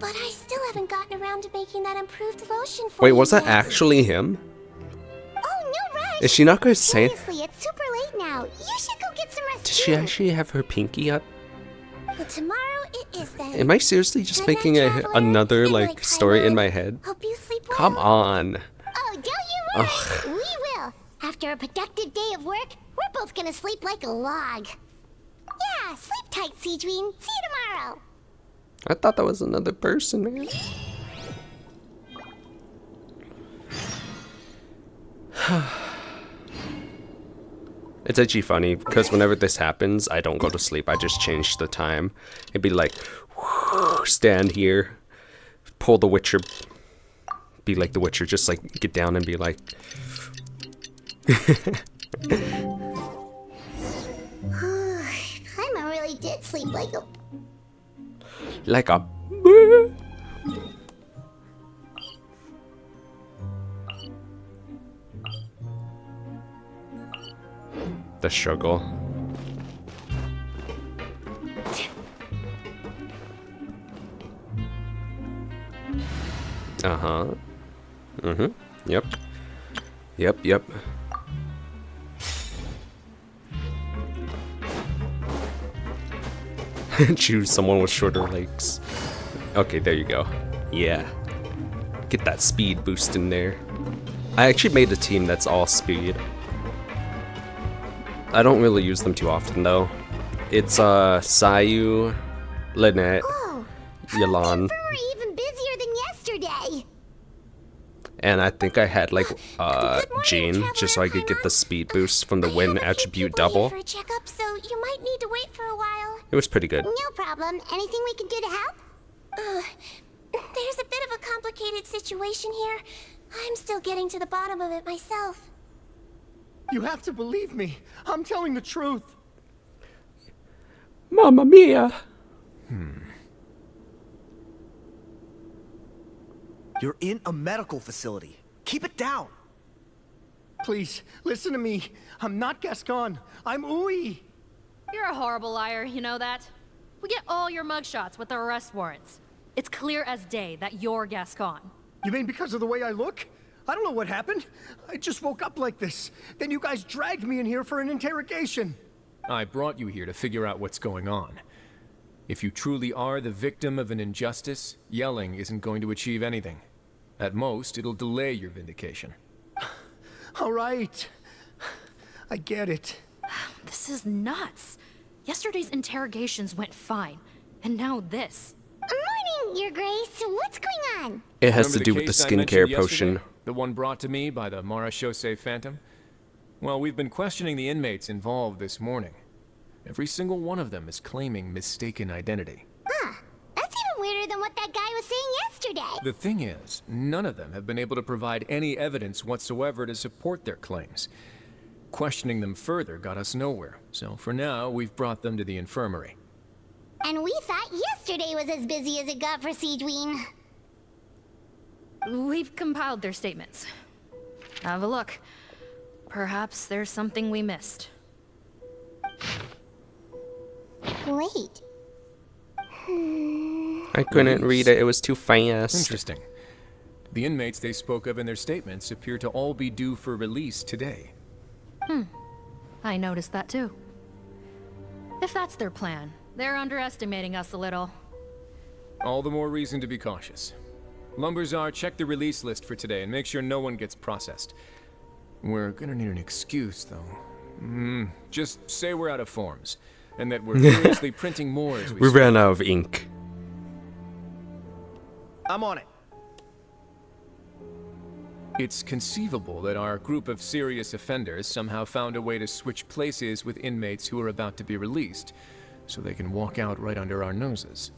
But I still haven't gotten around to making that improved lotion for Wait, you was that yet. actually him? Oh, no rush. Is she not gonna say? Seriously, it's super late now. You should go get some rest. Does she actually have her pinky up? Well, tomorrow it is then. Am I seriously just making another like story in my head? Hope you sleep well. Come on. Oh, don't you worry. We will. After a productive day of work, we're both gonna sleep like a log. Yeah, sleep tight, Sigewinne. See you tomorrow. I thought that was another person, man. It's actually funny because whenever this happens, I don't go to sleep. I just change the time. It'd be like, stand here, pull the Witcher, be like the Witcher, just like get down and be like. Paimon really did sleep like a. Like a. The struggle. Uh-huh. Mm-hmm. Yep. Yep. Choose someone with shorter legs. Okay, there you go. Yeah. Get that speed boost in there. I actually made a team that's all speed. I don't really use them too often though. It's Sayu, Lynette, Yelan. We're even busier than yesterday. And I think I had like Jean, just so I could get the speed boost from the win attribute double. For a checkup, so you might need to wait for a while. It was pretty good. No problem. Anything we can do to help? There's a bit of a complicated situation here. I'm still getting to the bottom of it myself. You have to believe me. I'm telling the truth. Mamma mia. You're in a medical facility. Keep it down. Please, listen to me. I'm not Gascon. I'm Uy. You're a horrible liar, you know that? We get all your mugshots with the arrest warrants. It's clear as day that you're Gascon. You mean because of the way I look? I don't know what happened. I just woke up like this. Then you guys dragged me in here for an interrogation. I brought you here to figure out what's going on. If you truly are the victim of an injustice, yelling isn't going to achieve anything. At most, it'll delay your vindication. All right. I get it. This is nuts. Yesterday's interrogations went fine, and now this. Morning, Your Grace. What's going on? It has to Remember do with the case I mentioned skincare yesterday? potion. The one brought to me by the Marachose Phantom? Well, we've been questioning the inmates involved this morning. Every single one of them is claiming mistaken identity. Huh. That's even weirder than what that guy was saying yesterday. The thing is, none of them have been able to provide any evidence whatsoever to support their claims. Questioning them further got us nowhere, so for now, we've brought them to the infirmary. And we thought yesterday was as busy as it got for Sigewinne. We've compiled their statements. Have a look. Perhaps there's something we missed. Wait. I couldn't read it, it was too fast. Interesting. The inmates they spoke of in their statements appear to all be due for release today. I noticed that too. If that's their plan, they're underestimating us a little. All the more reason to be cautious. Lumberzar, check the release list for today and make sure no one gets processed. We're gonna need an excuse, though. Just say we're out of forms, and that we're furiously printing more as we We speak. ran out of ink. I'm on it. It's conceivable that our group of serious offenders somehow found a way to switch places with inmates who are about to be released, so they can walk out right under our noses.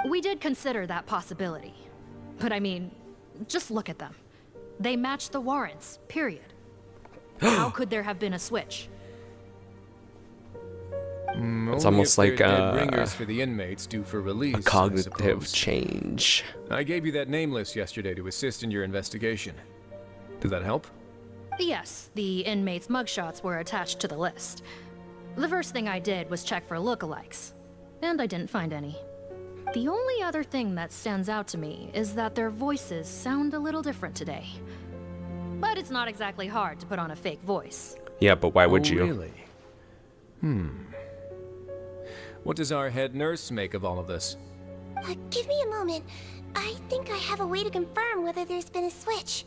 We did consider that possibility. But I mean, just look at them. They match the warrants, period. How could there have been a switch? It's Only almost if like they're dead ringers for the inmates due for release, a cognitive change. I gave you that name list yesterday to assist in your investigation. Does that help? Yes, the inmates' mugshots were attached to the list. The first thing I did was check for lookalikes, and I didn't find any. The only other thing that stands out to me is that their voices sound a little different today. But it's not exactly hard to put on a fake voice. Yeah, but why would you? Really? What does our head nurse make of all of this? Give me a moment. I think I have a way to confirm whether there's been a switch.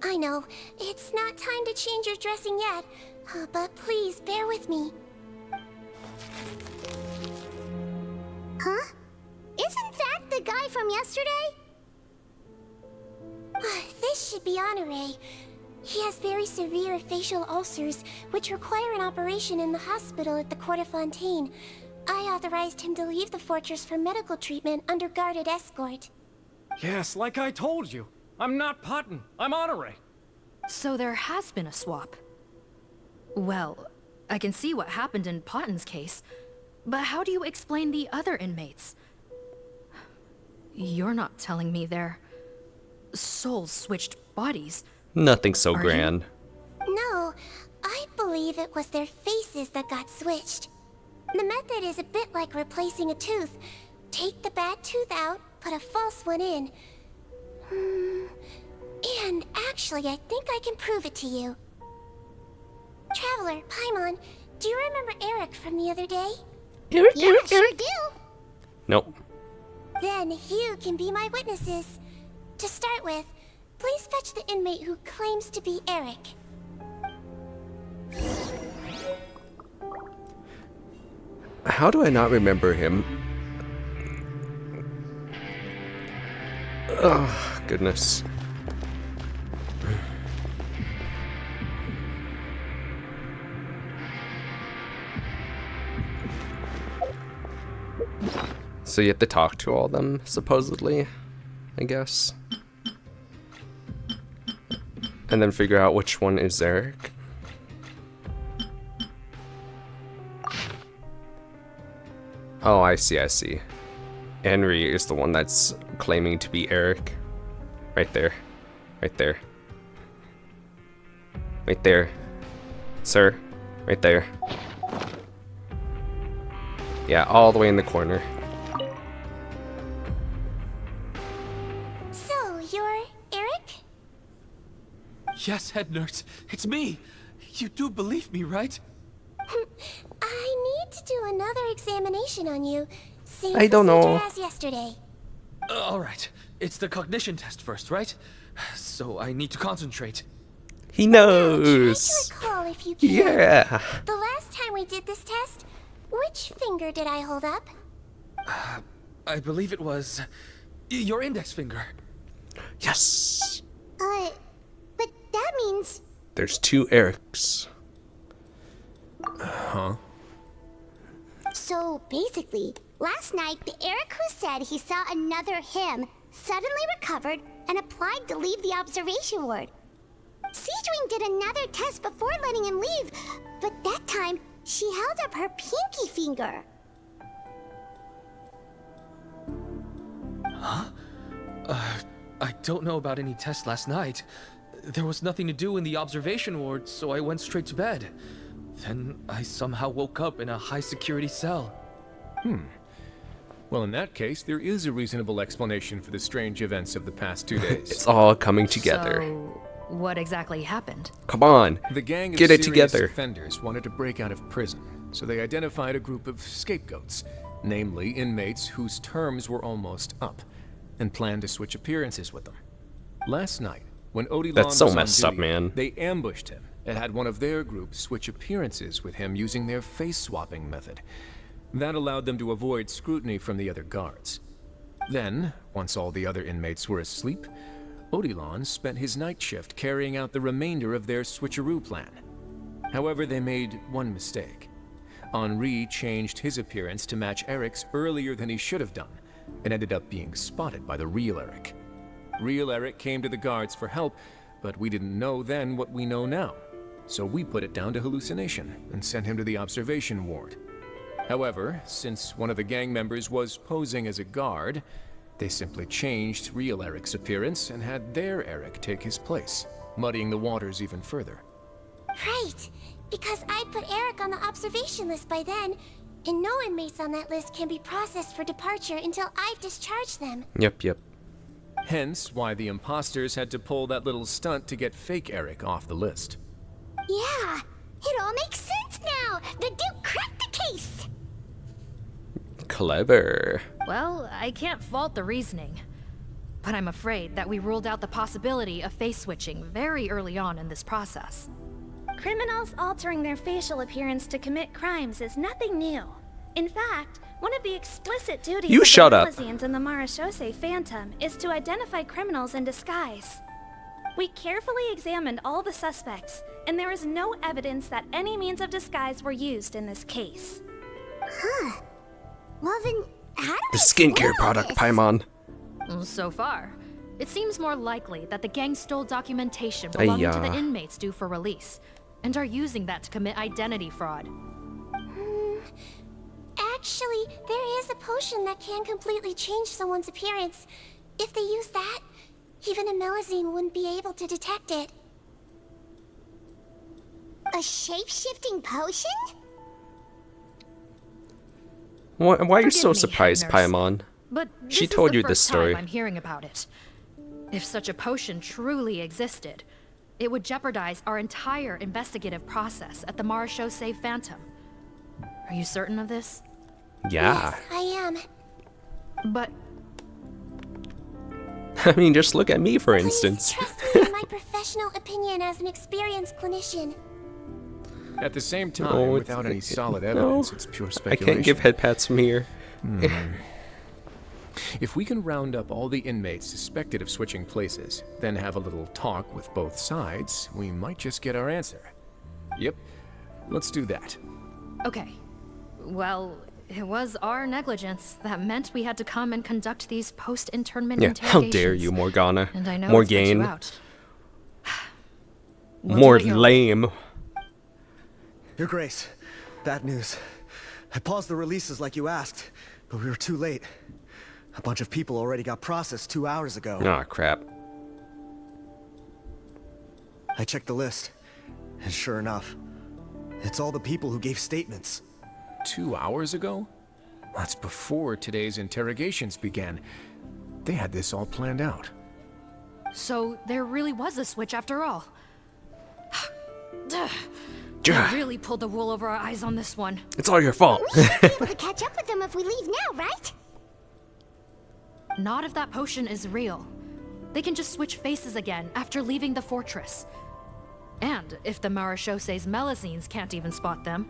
I know, it's not time to change your dressing yet, but please bear with me. Huh? Isn't that the guy from yesterday? This should be Honore. He has very severe facial ulcers, which require an operation in the hospital at the Court of Fontaine. I authorized him to leave the fortress for medical treatment under guarded escort. Yes, like I told you. I'm not Putton. I'm Honore. So there has been a swap. Well, I can see what happened in Potton's case, but how do you explain the other inmates? You're not telling me their souls switched bodies. Nothing so Are grand. No, I believe it was their faces that got switched. The method is a bit like replacing a tooth. Take the bad tooth out, put a false one in. And actually, I think I can prove it to you. Traveler, Paimon, do you remember Eric from the other day? Yeah, sure do. Nope. Then you can be my witnesses. To start with, please fetch the inmate who claims to be Eric. How do I not remember him? Oh, goodness. So you have to talk to all of them, supposedly, I guess. And then figure out which one is Eric. Oh, I see, I see. Henry is the one that's claiming to be Eric. Right there. Right there. Right there. Sir. Right there. Yeah, all the way in the corner. So, you're Eric? Yes, head nurse. It's me. You do believe me, right? I need to do another examination on you. Same I don't know. procedure as yesterday. Alright, it's the cognition test first, right? So I need to concentrate. He knows. Try to recall if you can. Yeah. The last time we did this test, which finger did I hold up? I believe it was your index finger. Yes. But that means... There's 2 Erics. Huh? So, basically, last night, the Eric who said he saw another him suddenly recovered and applied to leave the observation ward. Sigewinne did another test before letting him leave, but that time, she held up her pinky finger. Huh? I don't know about any tests last night. There was nothing to do in the observation ward, so I went straight to bed. Then I somehow woke up in a high-security cell. Well, in that case, there is a reasonable explanation for the strange events of the past 2 days. It's all coming together. So, what exactly happened? Come on. The gang of Get it serious together. offenders wanted to break out of prison, so they identified a group of scapegoats, namely inmates whose terms were almost up, and planned to switch appearances with them. Last night, when Odilon That's so was on messed up, duty, man. they ambushed him and had one of their groups switch appearances with him using their face-swapping method. That allowed them to avoid scrutiny from the other guards. Then, once all the other inmates were asleep, Odilon spent his night shift carrying out the remainder of their switcheroo plan. However, they made one mistake. Henri changed his appearance to match Eric's earlier than he should have done, and ended up being spotted by the real Eric. Real Eric came to the guards for help, but we didn't know then what we know now. So we put it down to hallucination and sent him to the observation ward. However, since one of the gang members was posing as a guard, they simply changed real Eric's appearance and had their Eric take his place, muddying the waters even further. Right, because I put Eric on the observation list by then, and no inmates on that list can be processed for departure until I've discharged them. Yep. Hence why the imposters had to pull that little stunt to get fake Eric off the list. Yeah, it all makes sense now. The Duke cracked the case. Clever. Well, I can't fault the reasoning. But I'm afraid that we ruled out the possibility of face switching very early on in this process. Criminals altering their facial appearance to commit crimes is nothing new. In fact, one of the explicit duties You of shut the up. Melusines in the Marechaussee Phantom is to identify criminals in disguise. We carefully examined all the suspects, and there is no evidence that any means of disguise were used in this case. Huh. Well then, how do The we skincare explain product, this? Paimon. So far, it seems more likely that the gang stole documentation belonging to the Ayya. inmates due for release, and are using that to commit identity fraud. Actually, there is a potion that can completely change someone's appearance. If they use that, even a Melusine wouldn't be able to detect it. A shape-shifting potion? Why are you Forgive so me, surprised, nurse, Paimon? But She this is told the you this first time story. I'm hearing about it. If such a potion truly existed, it would jeopardize our entire investigative process at the Marechaussee Phantom. Are you certain of this? Yeah. Yes, I am. But I mean, just look at me, for instance. Trust me in my professional opinion as an experienced clinician. At the same time, No, without any solid no. evidence, it's pure I speculation. can't give head pats from here. If we can round up all the inmates suspected of switching places, then have a little talk with both sides, we might just get our answer. Yep, let's do that. okay. Well, it was our negligence that meant we had to come and conduct these post-internment Yeah, how interrogations. dare you, Morgana. And I know it's put you Morgane. out. We'll More do it your way. lame. Your Grace, bad news. I paused the releases like you asked, but we were too late. A bunch of people already got processed 2 hours ago. Aw, crap. I checked the list, and sure enough, it's all the people who gave statements. 2 hours ago? That's before today's interrogations began. They had this all planned out. So there really was a switch after all. Duh. Duh. I really pulled the wool over our eyes on this one. It's all your fault. We should be able to catch up with them if we leave now, right? Not if that potion is real. They can just switch faces again after leaving the fortress. And if the Maréchaussee's Melusines can't even spot them,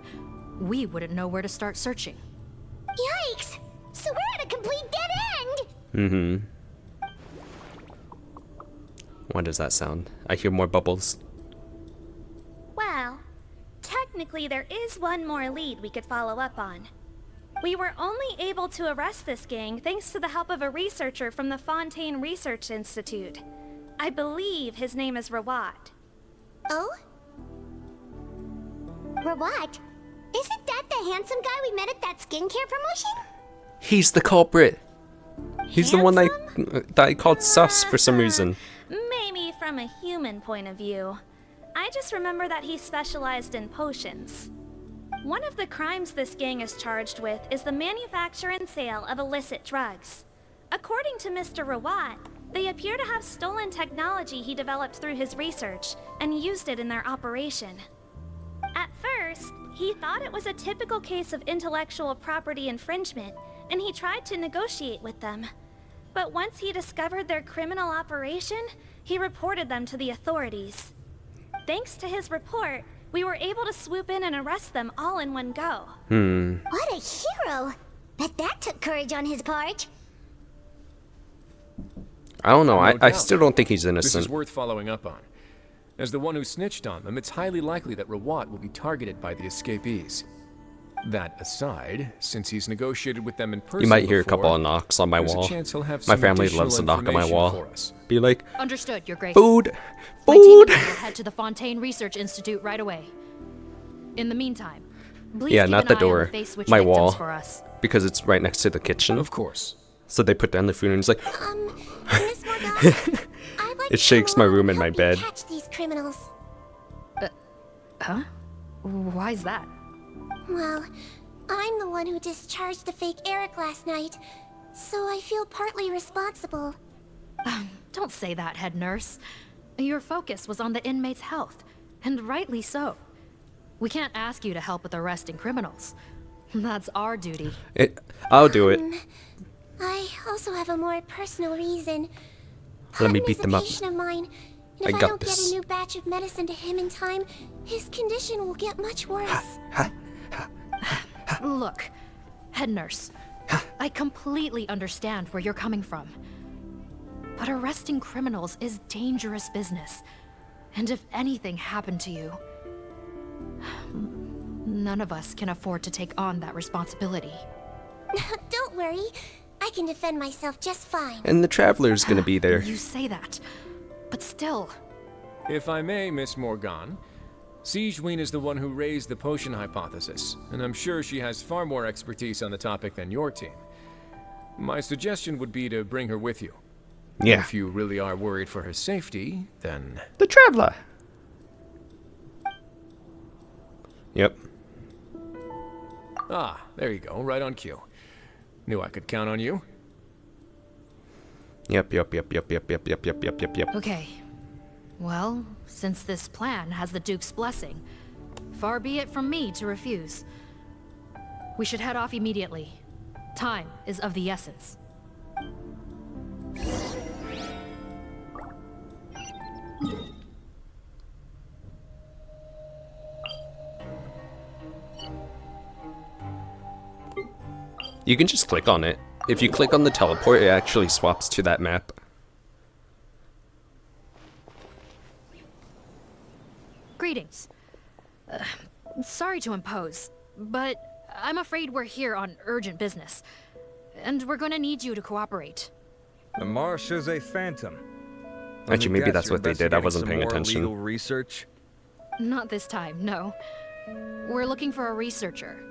we wouldn't know where to start searching. Yikes! So we're at a complete dead end! Mm-hmm. What does that sound? I hear more bubbles. Well, technically there is one more lead we could follow up on. We were only able to arrest this gang thanks to the help of a researcher from the Fontaine Research Institute. I believe his name is Rawat. Oh? Rawat? Isn't that the handsome guy we met at that skincare promotion? He's the culprit. He's the one that I called sus for some reason. Maybe from a human point of view. I just remember that he specialized in potions. One of the crimes this gang is charged with is the manufacture and sale of illicit drugs. According to Mr. Rawat, they appear to have stolen technology he developed through his research and used it in their operation. At first, he thought it was a typical case of intellectual property infringement, and he tried to negotiate with them. But once he discovered their criminal operation, he reported them to the authorities. Thanks to his report, we were able to swoop in and arrest them all in one go. What a hero! Bet that took courage on his part. I don't know. No I doubt. still don't think he's This innocent. is worth following up on. As the one who snitched on them, it's highly likely that Rawat will be targeted by the escapees. That aside, since he's negotiated with them in person You might hear a before, couple of knocks on my there's a wall. chance he'll have My some family additional loves to knock on my information wall. for us. Be like, Understood, Your Grace. food! My team Food! and I will head to the Fontaine Research Institute right away. In the meantime, please Yeah, keep not an the eye on door. the face switch My victims wall. for us. Because it's right next to the kitchen. Of course. So they put down the food and it's like, Miss Morgana, I'd like it to shakes come my along room and in my help you bed. catch these criminals. Huh? Why's that? Well, I'm the one who discharged the fake Eric last night, so I feel partly responsible. Don't say that, head nurse. Your focus was on the inmate's health, and rightly so. We can't ask you to help with arresting criminals. That's our duty. I'll do it. I also have a more personal reason. Let me Adam beat is them a up. patient of mine, and I if I got don't this. get a new batch of medicine to him in time, his condition will get much worse. Look, head nurse, I completely understand where you're coming from. But arresting criminals is dangerous business. And if anything happened to you, none of us can afford to take on that responsibility. Don't worry, I can defend myself just fine. And the Traveler's gonna be there. You say that, but still. If I may, Miss Morgane, Sigewinne is the one who raised the potion hypothesis, and I'm sure she has far more expertise on the topic than your team. My suggestion would be to bring her with you. Yeah. If you really are worried for her safety, then... The Traveler! Yep. Ah, there you go, right on cue. Knew I could count on you. Yep. Okay. Well, since this plan has the Duke's blessing, far be it from me to refuse. We should head off immediately. Time is of the essence. You can just click on it. If you click on the teleport, it actually swaps to that map. Greetings. Sorry to impose, but I'm afraid we're here on urgent business. And we're gonna need you to cooperate. The Maréchaussee Phantom. Actually, maybe that's what they did. I wasn't paying attention. Legal research? Not this time, no. We're looking for a researcher.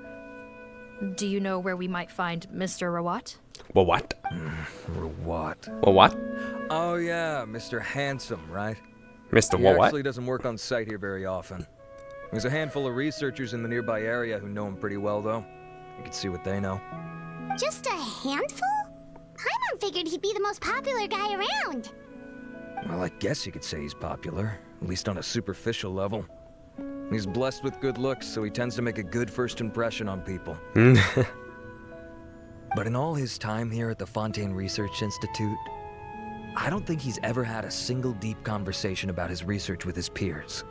Do you know where we might find Mr. Rawat? Well, what? Rawat. Well, what? Oh yeah, Mr. Handsome, right? Mr. He What? actually doesn't work on site here very often. There's a handful of researchers in the nearby area who know him pretty well, though. You can see what they know. Just a handful? Paimon figured he'd be the most popular guy around. Well, I guess you could say he's popular, at least on a superficial level. He's blessed with good looks, so he tends to make a good first impression on people. But in all his time here at the Fontaine Research Institute, I don't think he's ever had a single deep conversation about his research with his peers.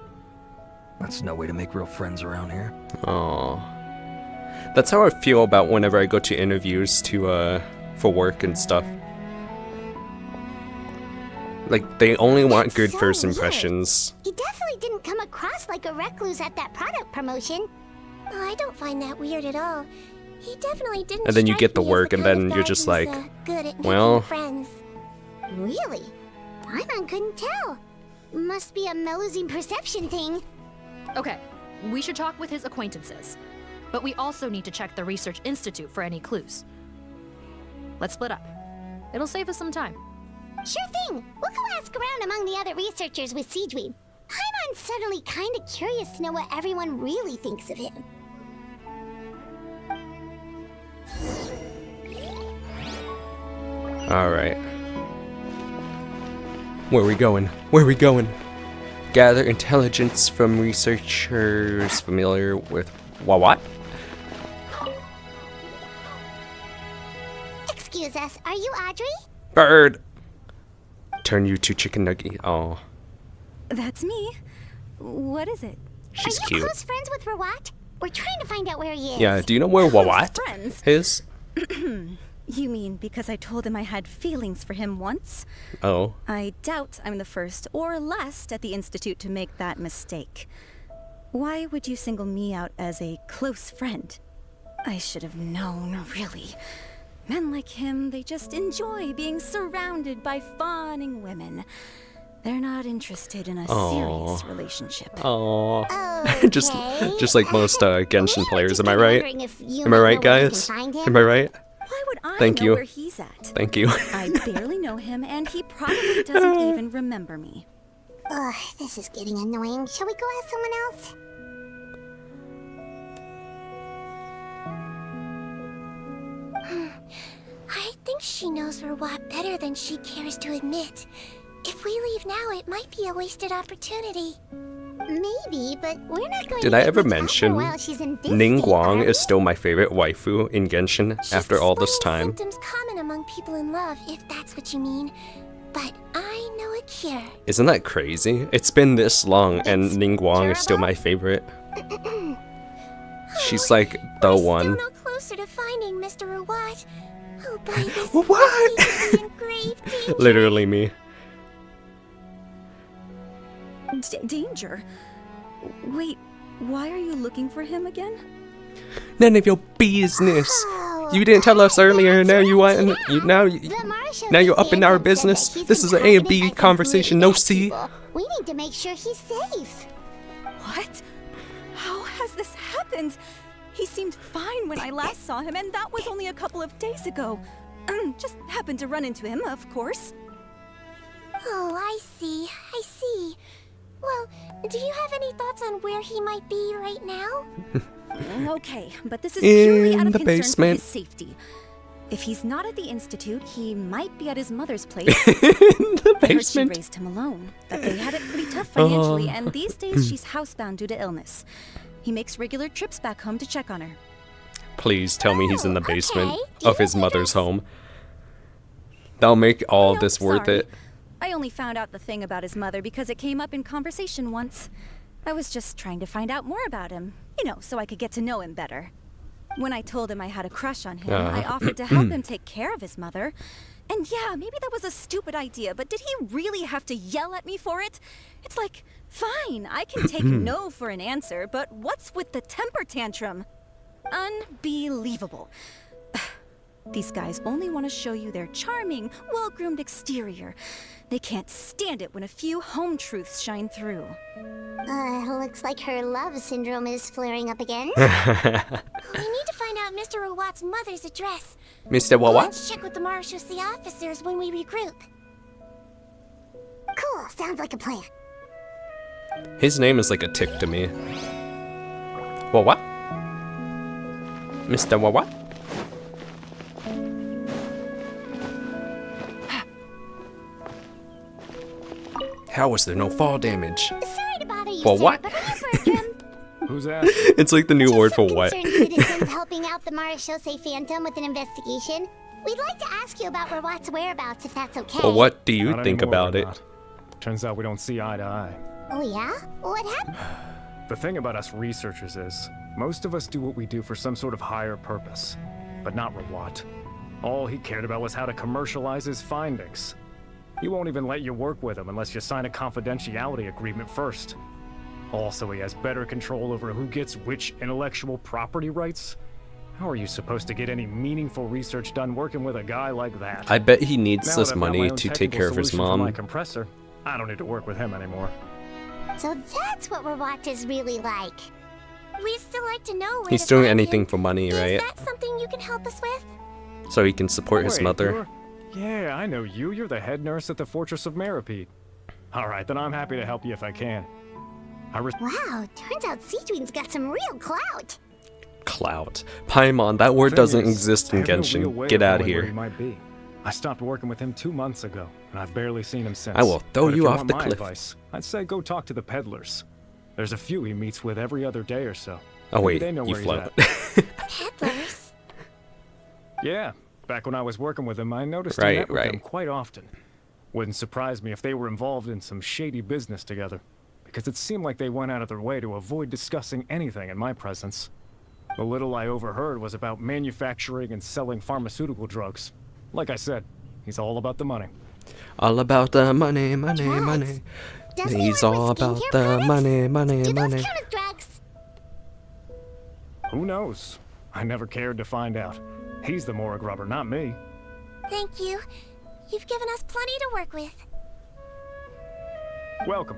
That's no way to make real friends around here. Aww. That's how I feel about whenever I go to interviews for work and stuff. Like, they only want good first impressions. He definitely didn't come across like a recluse at that product promotion. Oh, I don't find that weird at all. He definitely didn't. And then you get the strike me as work, and kind then of you're guy just who's, like, good at making well, friends. Really? Paimon couldn't tell. Must be a Melusine perception thing. Okay, we should talk with his acquaintances. But we also need to check the Research Institute for any clues. Let's split up. It'll save us some time. Sure thing. We'll go ask around among the other researchers with Sigewinne. Paimon's suddenly kind of curious to know what everyone really thinks of him. Alright. Where are we going? Where are we going? Gather intelligence from researchers familiar with what? Excuse us, are you Audrey? Bird! Turn you to chicken nugget. Oh, That's me. What is it? she's Are you cute. close friends with Rawat? We're trying to find out where he is. Yeah, do you know where Wawat friends? is? You mean because I told him I had feelings for him once? Oh. I doubt I'm the first or last at the Institute to make that mistake. Why would you single me out as a close friend? I should have known, really. Men like him, they just enjoy being surrounded by fawning women. They're not interested in a serious relationship. Oh. Okay. just like most Genshin players, am I right? wondering if you Am I might right, know where we guys? can find him. Am I right? Why would I Thank know you. where he's at? Thank you. I barely know him, and he probably doesn't even remember me. Ugh, this is getting annoying. Shall we go ask someone else? I think she knows Rawat better than she cares to admit. If we leave now, it might be a wasted opportunity. Maybe, but we're not going Did to I get ever much help mention while she's in this Ning state, Guang are we? is still my favorite waifu in Genshin after all this time? Symptoms common among people in love, if that's what you mean. But I know a cure. Isn't that crazy? It's been this long and Ning Guang is still my favorite. She's like the one. Still no closer to finding Mr. Rawat. Oh boy, this What? is in grave danger. Literally me. Danger? Wait, why are you looking for him again? None of your business. You didn't tell us earlier. Now you want. Now you're up in our business. This is an A and B conversation. No C. We need to make sure he's safe. What? How has this happened? He seemed fine when I last saw him, and that was only a couple of days ago. Just happened to run into him, of course. Oh, I see. I see. Well, do you have any thoughts on where he might be right now? Okay, but this is purely In out of the concern basement. for his safety. If he's not at the Institute, he might be at his mother's place. In the I heard she basement. raised him alone, that they had it pretty tough financially, Oh. and these days she's housebound due to illness. He makes regular trips back home to check on her. Please tell me he's in the basement okay. Do of his mother's home. That'll make all this worth Sorry. it. I only found out the thing about his mother because it came up in conversation once. I was just trying to find out more about him, you know, so I could get to know him better. When I told him I had a crush on him, I offered to help him take care of his mother. And yeah, maybe that was a stupid idea, but did he really have to yell at me for it? It's like, fine, I can take no for an answer, but what's with the temper tantrum? Unbelievable. These guys only want to show you their charming, well-groomed exterior. They can't stand it when a few home truths shine through. Looks like her love syndrome is flaring up again. We need to find out Mr. Rawat's mother's address. Mr. Wawa? Let's check with the Marechaussee officers when we regroup. Cool, sounds like a plan. His name is like a tick to me. Wawa? Mr. Wawa? How was there no fall damage? Sorry to bother you, For sir, what? but I offer a trim. Who's that? It's like the new word for what? Concerned citizens helping out the Marechaussee Phantom with an investigation. We'd like to ask you about Rawat's whereabouts, if that's okay. Well, what do you Not think anymore, about it? Renat. Turns out we don't see eye to eye. Oh yeah? What happened? The thing about us researchers is, most of us do what we do for some sort of higher purpose. But not Rawat. All he cared about was how to commercialize his findings. He won't even let you work with him unless you sign a confidentiality agreement first. Also, he has better control over who gets which intellectual property rights. How are you supposed to get any meaningful research done working with a guy like that? I bet he needs Now this that I've got my money own to take technical care of his solution for my mom. compressor, I don't need to work with him anymore. So that's what Rawat is really like. We'd still like to know where He's to doing find anything him. for money, right? Is that something you can help us with? So he can support his Wait, mother. Yeah, I know you. You're the head nurse at the Fortress of Meripede. All right, then I'm happy to help you if I can. Wow, turns out Sigewinne's got some real clout. Clout. Paimon, that word Thing doesn't is, exist I in have no real way Genshin. Get out of knowing where here. he might be. I stopped working with him 2 months ago, and I've barely seen him since. I will throw But if you off want the my cliff. Advice, I'd say go talk to the peddlers. There's a few he meets with every other day or so. Oh Maybe wait, they know you where he's float. at. Peddlers? Yeah, back when I was working with him, I noticed Right, he met with right. them quite often. Wouldn't surprise me if they were involved in some shady business together, because it seemed like they went out of their way to avoid discussing anything in my presence. The little I overheard was about manufacturing and selling pharmaceutical drugs. Like I said, he's all about the money. All about the money, money, money. Doesn't He's he work all with about skincare the products? money, money, Do those money. count as drugs? Who knows? I never cared to find out. He's the Morag rubber, not me. Thank you. You've given us plenty to work with. Welcome.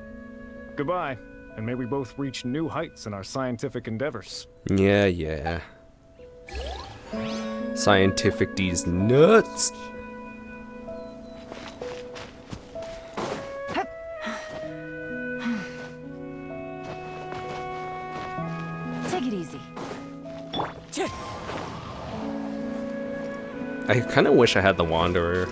Goodbye, and may we both reach new heights in our scientific endeavors. Yeah, yeah. Scientific these nuts. Take it easy. I kind of wish I had the Wanderer.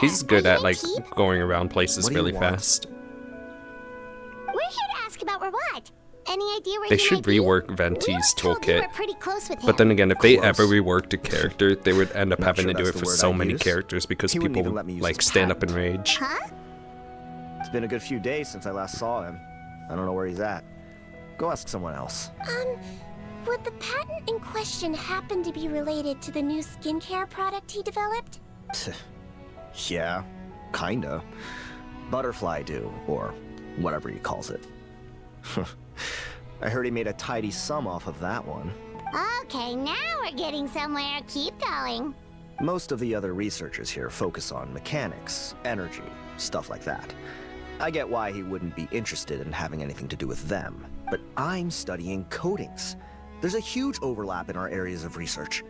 He's good at like going around places What do you really want? fast. We're here to ask about Rawat. Any idea where They he should might be? rework Venti's Told you toolkit. we're pretty close with him. But then again, if they Close. ever reworked a character, they would end up Not having sure to do that's it the for word so I'd many use. characters because He wouldn't people even let me use like his stand up in patent. rage. Huh? It's been a good few days since I last saw him. I don't know where he's at. Go ask someone else. Would the patent in question happen to be related to the new skincare product he developed? Yeah, kinda. Butterfly do, or whatever he calls it. I heard he made a tidy sum off of that one. Okay, now we're getting somewhere. Keep going. Most of the other researchers here focus on mechanics, energy, stuff like that. I get why he wouldn't be interested in having anything to do with them, but I'm studying coatings. There's a huge overlap in our areas of research.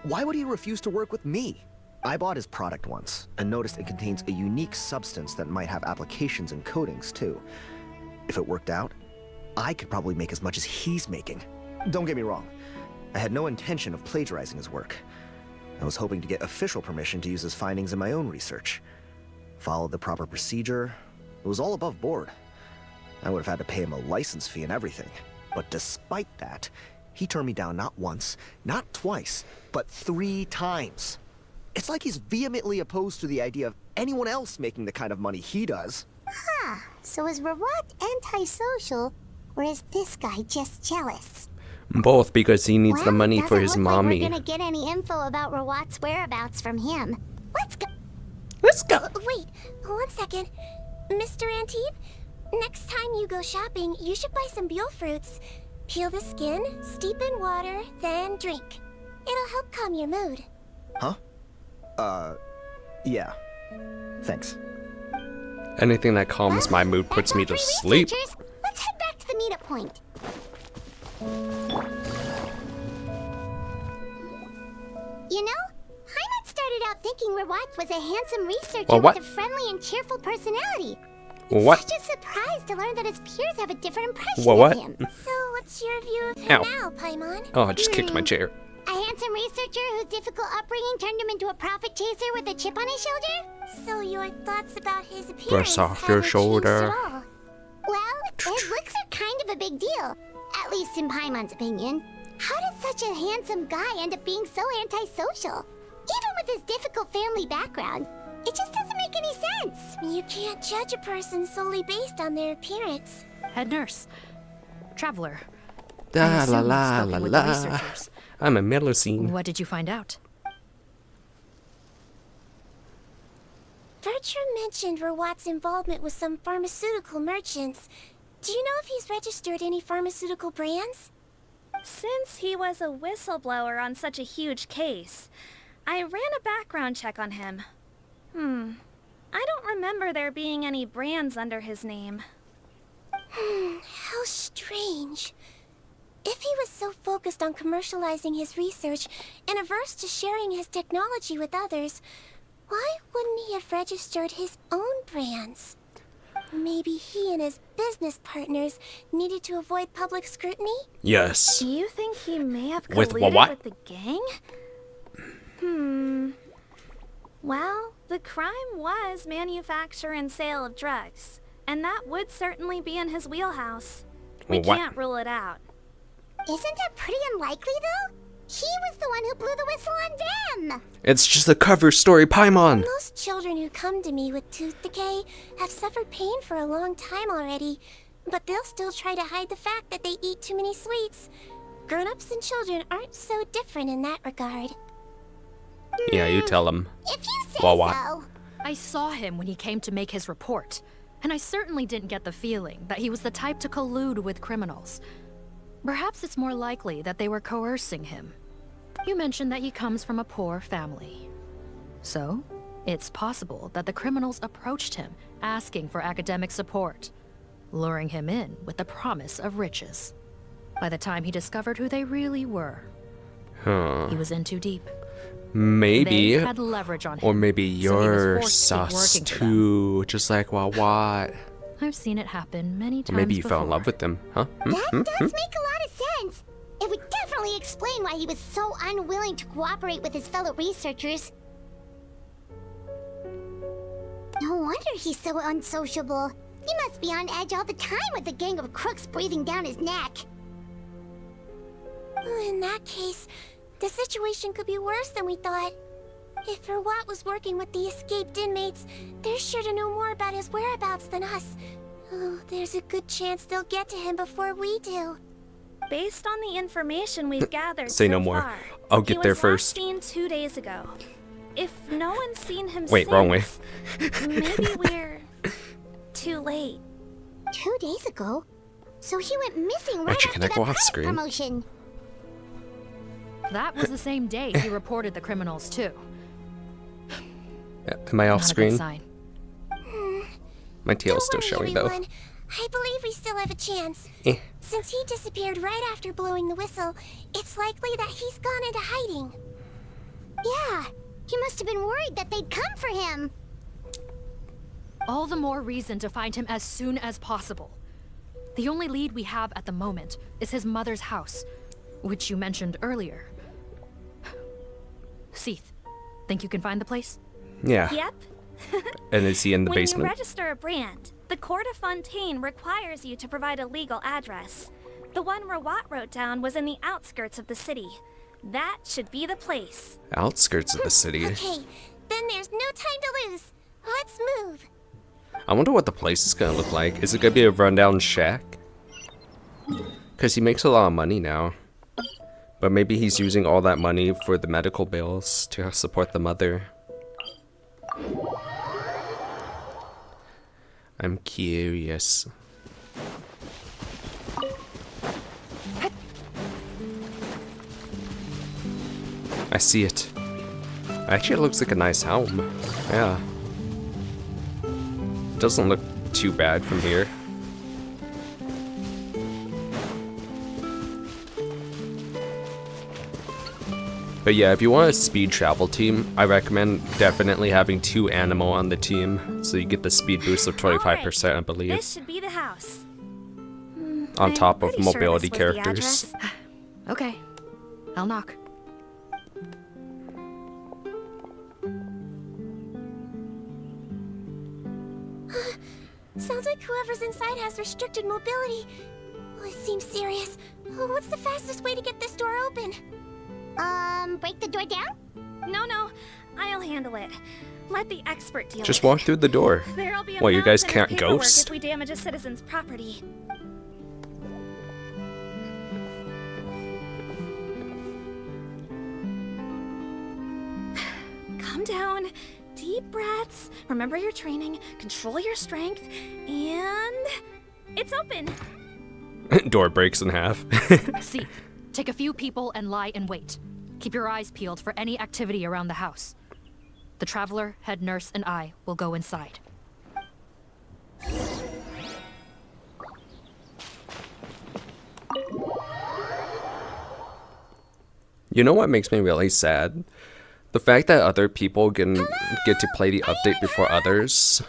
Why would he refuse to work with me? I bought his product once and noticed it contains a unique substance that might have applications in coatings too. If it worked out, I could probably make as much as he's making. Don't get me wrong, I had no intention of plagiarizing his work. I was hoping to get official permission to use his findings in my own research. Followed the proper procedure. It was all above board. I would have had to pay him a license fee and everything. But despite that, he turned me down not once, not twice, but 3 times. It's like he's vehemently opposed to the idea of anyone else making the kind of money he does. Huh. So is Rawat antisocial, or is this guy just jealous? Both, because he needs the Well, money for doesn't his look like mommy. we're gonna get any info about Rawat's whereabouts from him. Let's go. Let's go. Wait, 1 second. Mr. Antibes, next time you go shopping, you should buy some Buell fruits. Peel the skin, steep in water, then drink. It'll help calm your mood. Huh? Yeah. Thanks. Anything that calms my mood puts me to sleep. Researchers, let's head back to the meetup point. You know, Hyman started out thinking Rawat was a handsome researcher Well, what? with a friendly and cheerful personality. Well, what? Such a surprise to learn that his peers have a different impression Well, what? of him. So what's your view of him Ow. now, Paimon? Oh, I just kicked my chair. A handsome researcher whose difficult upbringing turned him into a profit chaser with a chip on his shoulder? So your thoughts about his appearance Brush off haven't your changed shoulder. at all? Well, his looks are in Paimon's opinion? How did such a handsome guy end up being so antisocial? Even with his difficult family background, it just doesn't make any sense. You can't judge a person solely based on their appearance. Head nurse. Traveler. La la la la la. I'm a Melusine. What did you find out? Bertram mentioned Rawat's involvement with some pharmaceutical merchants. Do you know if he's registered any pharmaceutical brands? Since he was a whistleblower on such a huge case, I ran a background check on him. I don't remember there being any brands under his name. How strange. If he was so focused on commercializing his research and averse to sharing his technology with others, why wouldn't he have registered his own brands? Maybe he and his business partners needed to avoid public scrutiny? Yes. Do you think he may have With colluded what? with the gang? Well, the crime was manufacture and sale of drugs, and that would certainly be in his wheelhouse. We What? can't rule it out. Isn't that pretty unlikely, though? He was the one who blew the whistle on them! It's just a cover story, Paimon. Most children who come to me with tooth decay have suffered pain for a long time already, but they'll still try to hide the fact that they eat too many sweets. Grown-ups and children aren't so different in that regard. Yeah, you tell him. If you say Wawa. so. I saw him when he came to make his report, and I certainly didn't get the feeling that he was the type to collude with criminals. Perhaps it's more likely that they were coercing him. You mentioned that he comes from a poor family. So, it's possible that the criminals approached him, asking for academic support, luring him in with the promise of riches. By the time he discovered who they really were, he was in too deep. Maybe. They had leverage on him, Or maybe so he was you're forced to keep sus working for them. too, just like Wawa. I've seen it happen many Or times maybe you before. fell in love with them, huh? That does make a lot of sense. It would definitely explain why he was so unwilling to cooperate with his fellow researchers. No wonder he's so unsociable. He must be on edge all the time with a gang of crooks breathing down his neck. In that case, the situation could be worse than we thought. If Rawat was working with the escaped inmates, they're sure to know more about his whereabouts than us. Oh, there's a good chance they'll get to him before we do. Based on the information we've gathered Say so no more. far, I'll get there he was first. last seen 2 days ago. If no one's seen him Wait, since, wrong way. maybe we're too late. 2 days ago? So he went missing right Actually, after can I that go off pilot screen? promotion. That was the same day he reported the criminals too. Am I off Not a good screen? sign. My tail's still showing though. Everyone, I believe we still have a chance. Eh. Since he disappeared right after blowing the whistle, it's likely that he's gone into hiding. Yeah, he must have been worried that they'd come for him. All the more reason to find him as soon as possible. The only lead we have at the moment is his mother's house, which you mentioned earlier. Seath, think you can find the place? Yeah. Yep. And is he in the When basement? you register a brand, the Court of Fontaine requires you to provide a legal address. The one Rawat wrote down was in the outskirts of the city. That should be the place. Outskirts of the city. Okay, then there's no time to lose. Let's move. I wonder what the place is gonna look like. Is it gonna be a rundown shack? Because he makes a lot of money now. But maybe he's using all that money for the medical bills to support the mother. I'm curious. I see it. Actually, it looks like a nice home. Yeah. It doesn't look too bad from here. But yeah, if you want a speed travel team, I recommend definitely having 2 animal on the team, so you get the speed boost of 25%, I believe, This should be the house. on top of pretty sure mobility this was the characters. address. Okay, I'll knock. Sounds like whoever's inside has restricted mobility. Oh, it seems serious. Oh, what's the fastest way to get this door open? Break the door down? No, I'll handle it. Let the expert deal Just with walk through the door. it. There'll be a What, you guys mountain of can't paperwork ghost? if we damage a citizen's property. Calm down. Deep breaths. Remember your training. Control your strength. And... it's open. Door breaks in half. See, take a few people and lie in wait. Keep your eyes peeled for any activity around the house. The Traveler, head nurse, and I will go inside. You know what makes me really sad? The fact that other people get to play the update before others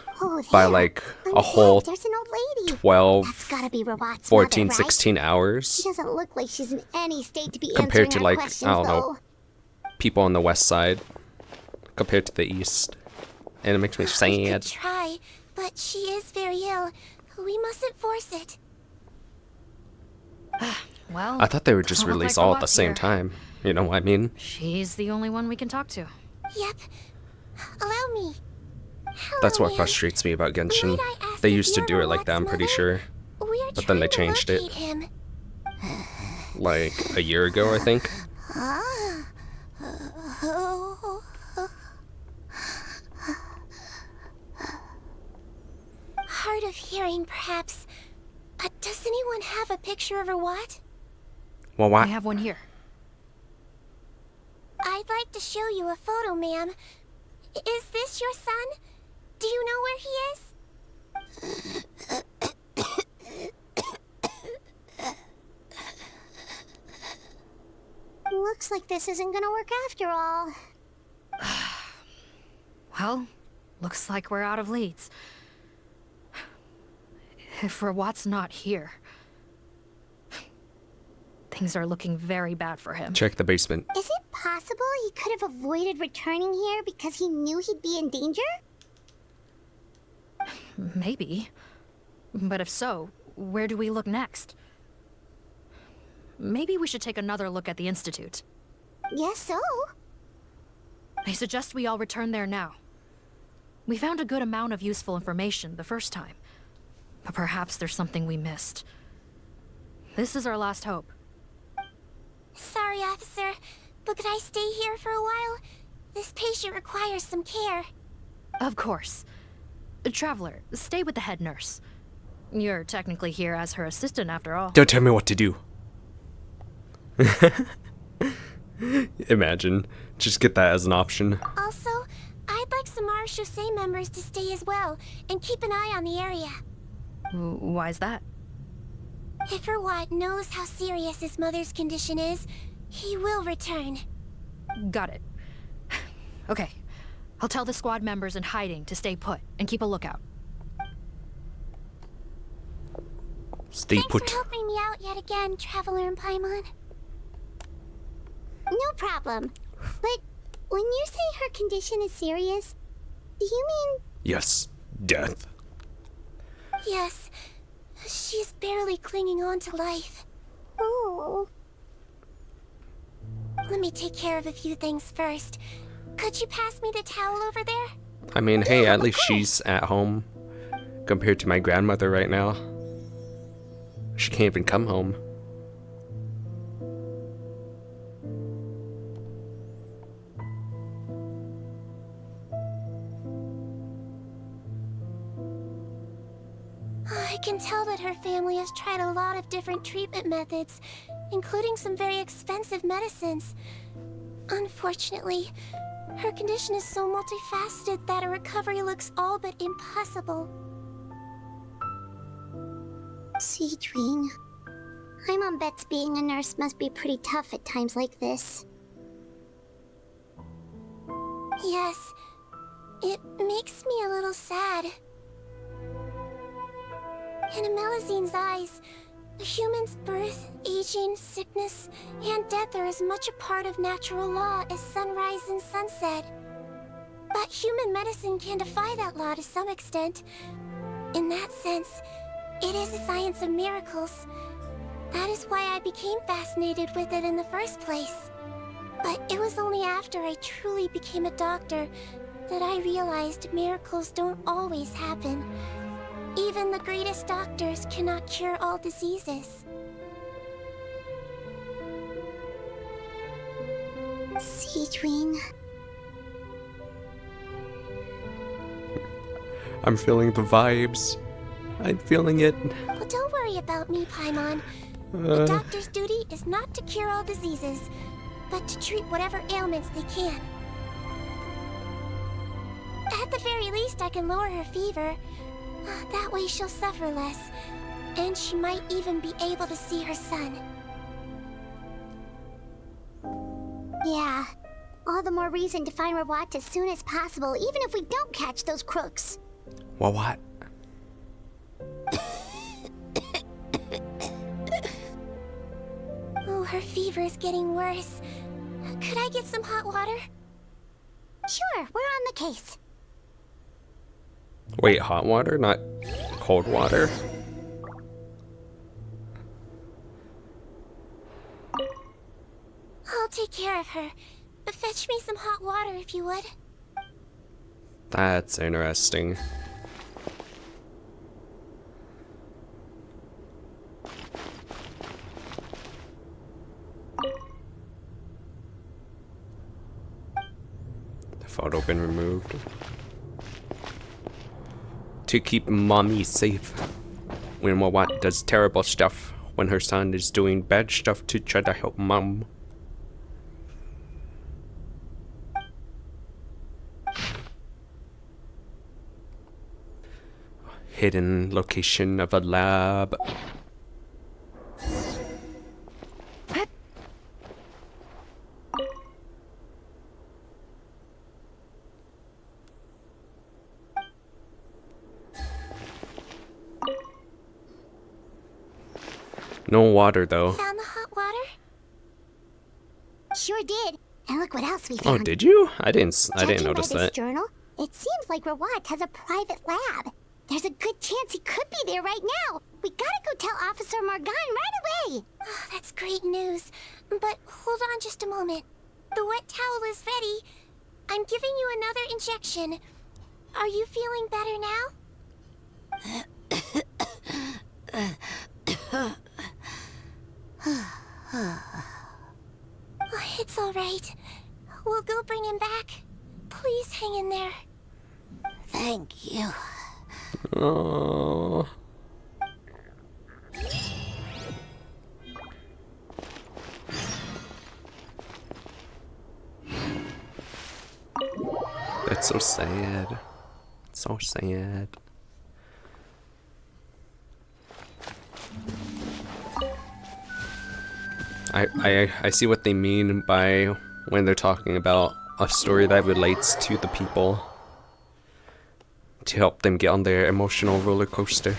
by like a whole There's an old lady. 12, That's gotta be Robot's 14, mother, right? 16 hours She doesn't look like she's in any state to be compared answering to our like, questions, I don't though. know, people on the west side compared to the east. And it makes me We sad. could try, but she is very ill. We mustn't force it. Well, I thought they would just don't look release like all at the robots same here. time. You know what I mean? She's the only one we can talk to. Yep. Allow me. That's what frustrates me about Genshin. They used to do it like that, I'm pretty sure. But then they changed it. Him. Like a year ago, I think. Hard of hearing, perhaps. Does anyone have a picture of her what? Well, why? I have one here. I'd like to show you a photo, ma'am. Is this your son? Do you know where he is? Looks like this isn't gonna work after all. Well, looks like we're out of leads. If Rawat's not here, things are looking very bad for him. Check the basement. Is it possible he could have avoided returning here because he knew he'd be in danger? Maybe. But if so, where do we look next? Maybe we should take another look at the Institute. Yes, so. I suggest we all return there now. We found a good amount of useful information the first time, but perhaps there's something we missed. This is our last hope. Sorry, officer, but could I stay here for a while? This patient requires some care. Of course. Traveler, stay with the head nurse. You're technically here as her assistant after all. Don't tell me what to do. Imagine. Just get that as an option. Also, I'd like some Marechaussee members to stay as well, and keep an eye on the area. Why's that? If Rawat knows how serious his mother's condition is, he will return. Got it. Okay. I'll tell the squad members in hiding to stay put and keep a lookout. Stay Thanks put. for helping me out yet again, Traveler and Paimon. No problem. But when you say her condition is serious, do you mean... Yes. Death. Yes. She's barely clinging on to life. Oh. Let me take care of a few things first. Could you pass me the towel over there? I mean, hey, at least she's at home. Compared to my grandmother right now. She can't even come home. I can tell that her family has tried a lot of different treatment methods, including some very expensive medicines. Unfortunately, her condition is so multifaceted that a recovery looks all but impossible. Sigewinne. I'm on bets being a nurse must be pretty tough at times like this. Yes, it makes me a little sad. In a Melizine's eyes, a human's birth, aging, sickness, and death are as much a part of natural law as sunrise and sunset. But human medicine can defy that law to some extent. In that sense, it is a science of miracles. That is why I became fascinated with it in the first place. But it was only after I truly became a doctor that I realized miracles don't always happen. Even the greatest doctors cannot cure all diseases. Sigewinne. I'm feeling the vibes. I'm feeling it. Well, don't worry about me, Paimon. A doctor's duty is not to cure all diseases, but to treat whatever ailments they can. At the very least, I can lower her fever. That way she'll suffer less, and she might even be able to see her son. Yeah. All the more reason to find Rawat as soon as possible, even if we don't catch those crooks. Well, what? Oh, her fever is getting worse. Could I get some hot water? Sure, we're on the case. Wait, hot water, not cold water? I'll take care of her. Fetch me some hot water if you would. That's interesting. The photo been removed. To keep mommy safe. When Rawat does terrible stuff. When her son is doing bad stuff to try to help mom. Hidden location of a lab. No water though. Found the hot water? Sure did. And look what else we found. Oh, did you? I didn't notice by this that. journal, it seems like Rawat has a private lab. There's a good chance he could be there right now. We gotta go tell Officer Morgan right away. Oh, that's great news. But hold on just a moment. The wet towel is ready. I'm giving you another injection. Are you feeling better now? Oh, it's all right. We'll go bring him back. Please hang in there. Thank you. Oh. That's so sad. So sad. I see what they mean by when they're talking about a story that relates to the people to help them get on their emotional roller coaster.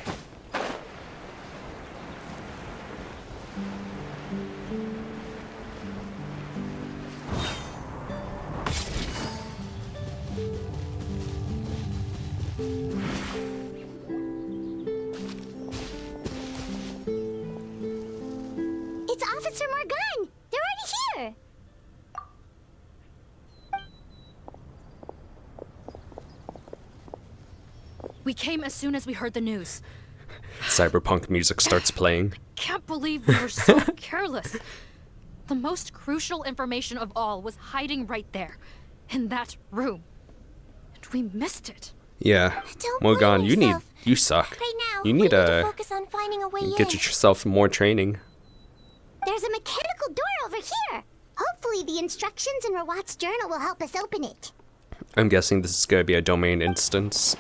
It's Officer Morgan! They're already here! We came as soon as we heard the news. Cyberpunk music starts playing. Can't believe we were so careless. The most crucial information of all was hiding right there, in that room. And we missed it. Yeah. Morgan, you suck. Right now, You we need to focus on finding a way get in. yourself more training. There's a mechanical door over here. Hopefully the instructions in Rawat's journal will help us open it. I'm guessing this is gonna be a domain instance.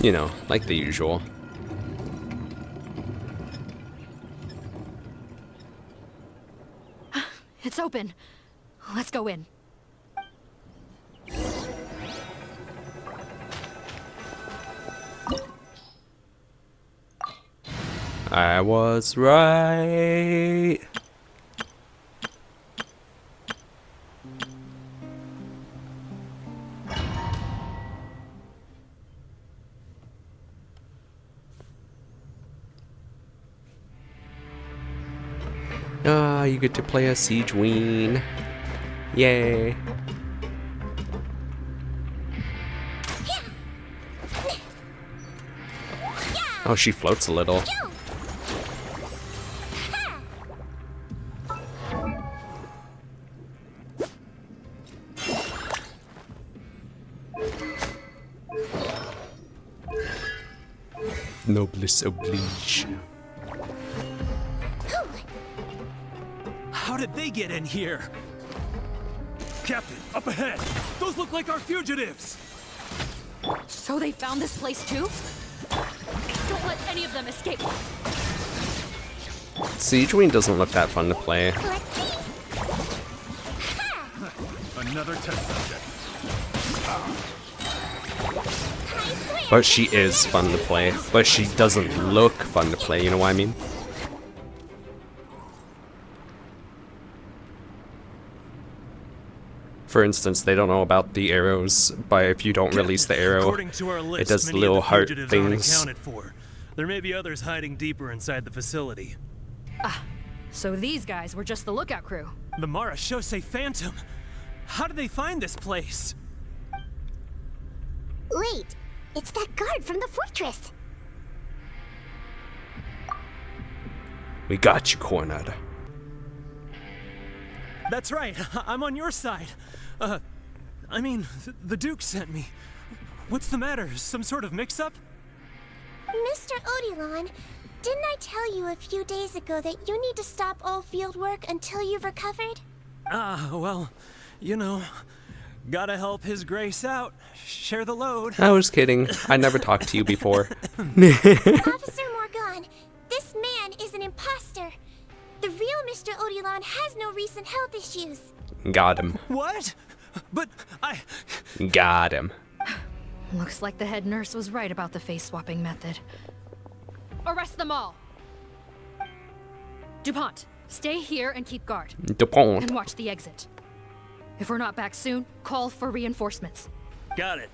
You know, like the usual. It's open. Let's go in. I was right. Ah, you get to play a Sigewinne. Yay. Oh, she floats a little. Noblesse oblige. How did they get in here? Captain, up ahead! Those look like our fugitives! So they found this place too? Don't let any of them escape. Sigewinne doesn't look that fun to play. Another test subject. But she is fun to play. But she doesn't look fun to play, you know what I mean? For instance, they don't know about the arrows, but if you don't release the arrow, it does the little heart things. For. There may be others hiding deeper inside the facility. Ah, so these guys were just the lookout crew. The Marashose Phantom. How did they find this place? Wait, it's that guard from the fortress. We got you cornered. That's right, I'm on your side. I mean, the Duke sent me. What's the matter? Some sort of mix-up? Mr. Odilon, didn't I tell you a few days ago that you need to stop all field work until you've recovered? Ah, well, you know, gotta help His Grace out. Share the load. I was kidding. I never talked to you before. Officer Morgan, this man is an imposter. The real Mr. Odilon has no recent health issues. Got him. What? But Got him. Looks like the head nurse was right about the face-swapping method. Arrest them all! DuPont, stay here and keep guard. DuPont. And watch the exit. If we're not back soon, call for reinforcements. Got it.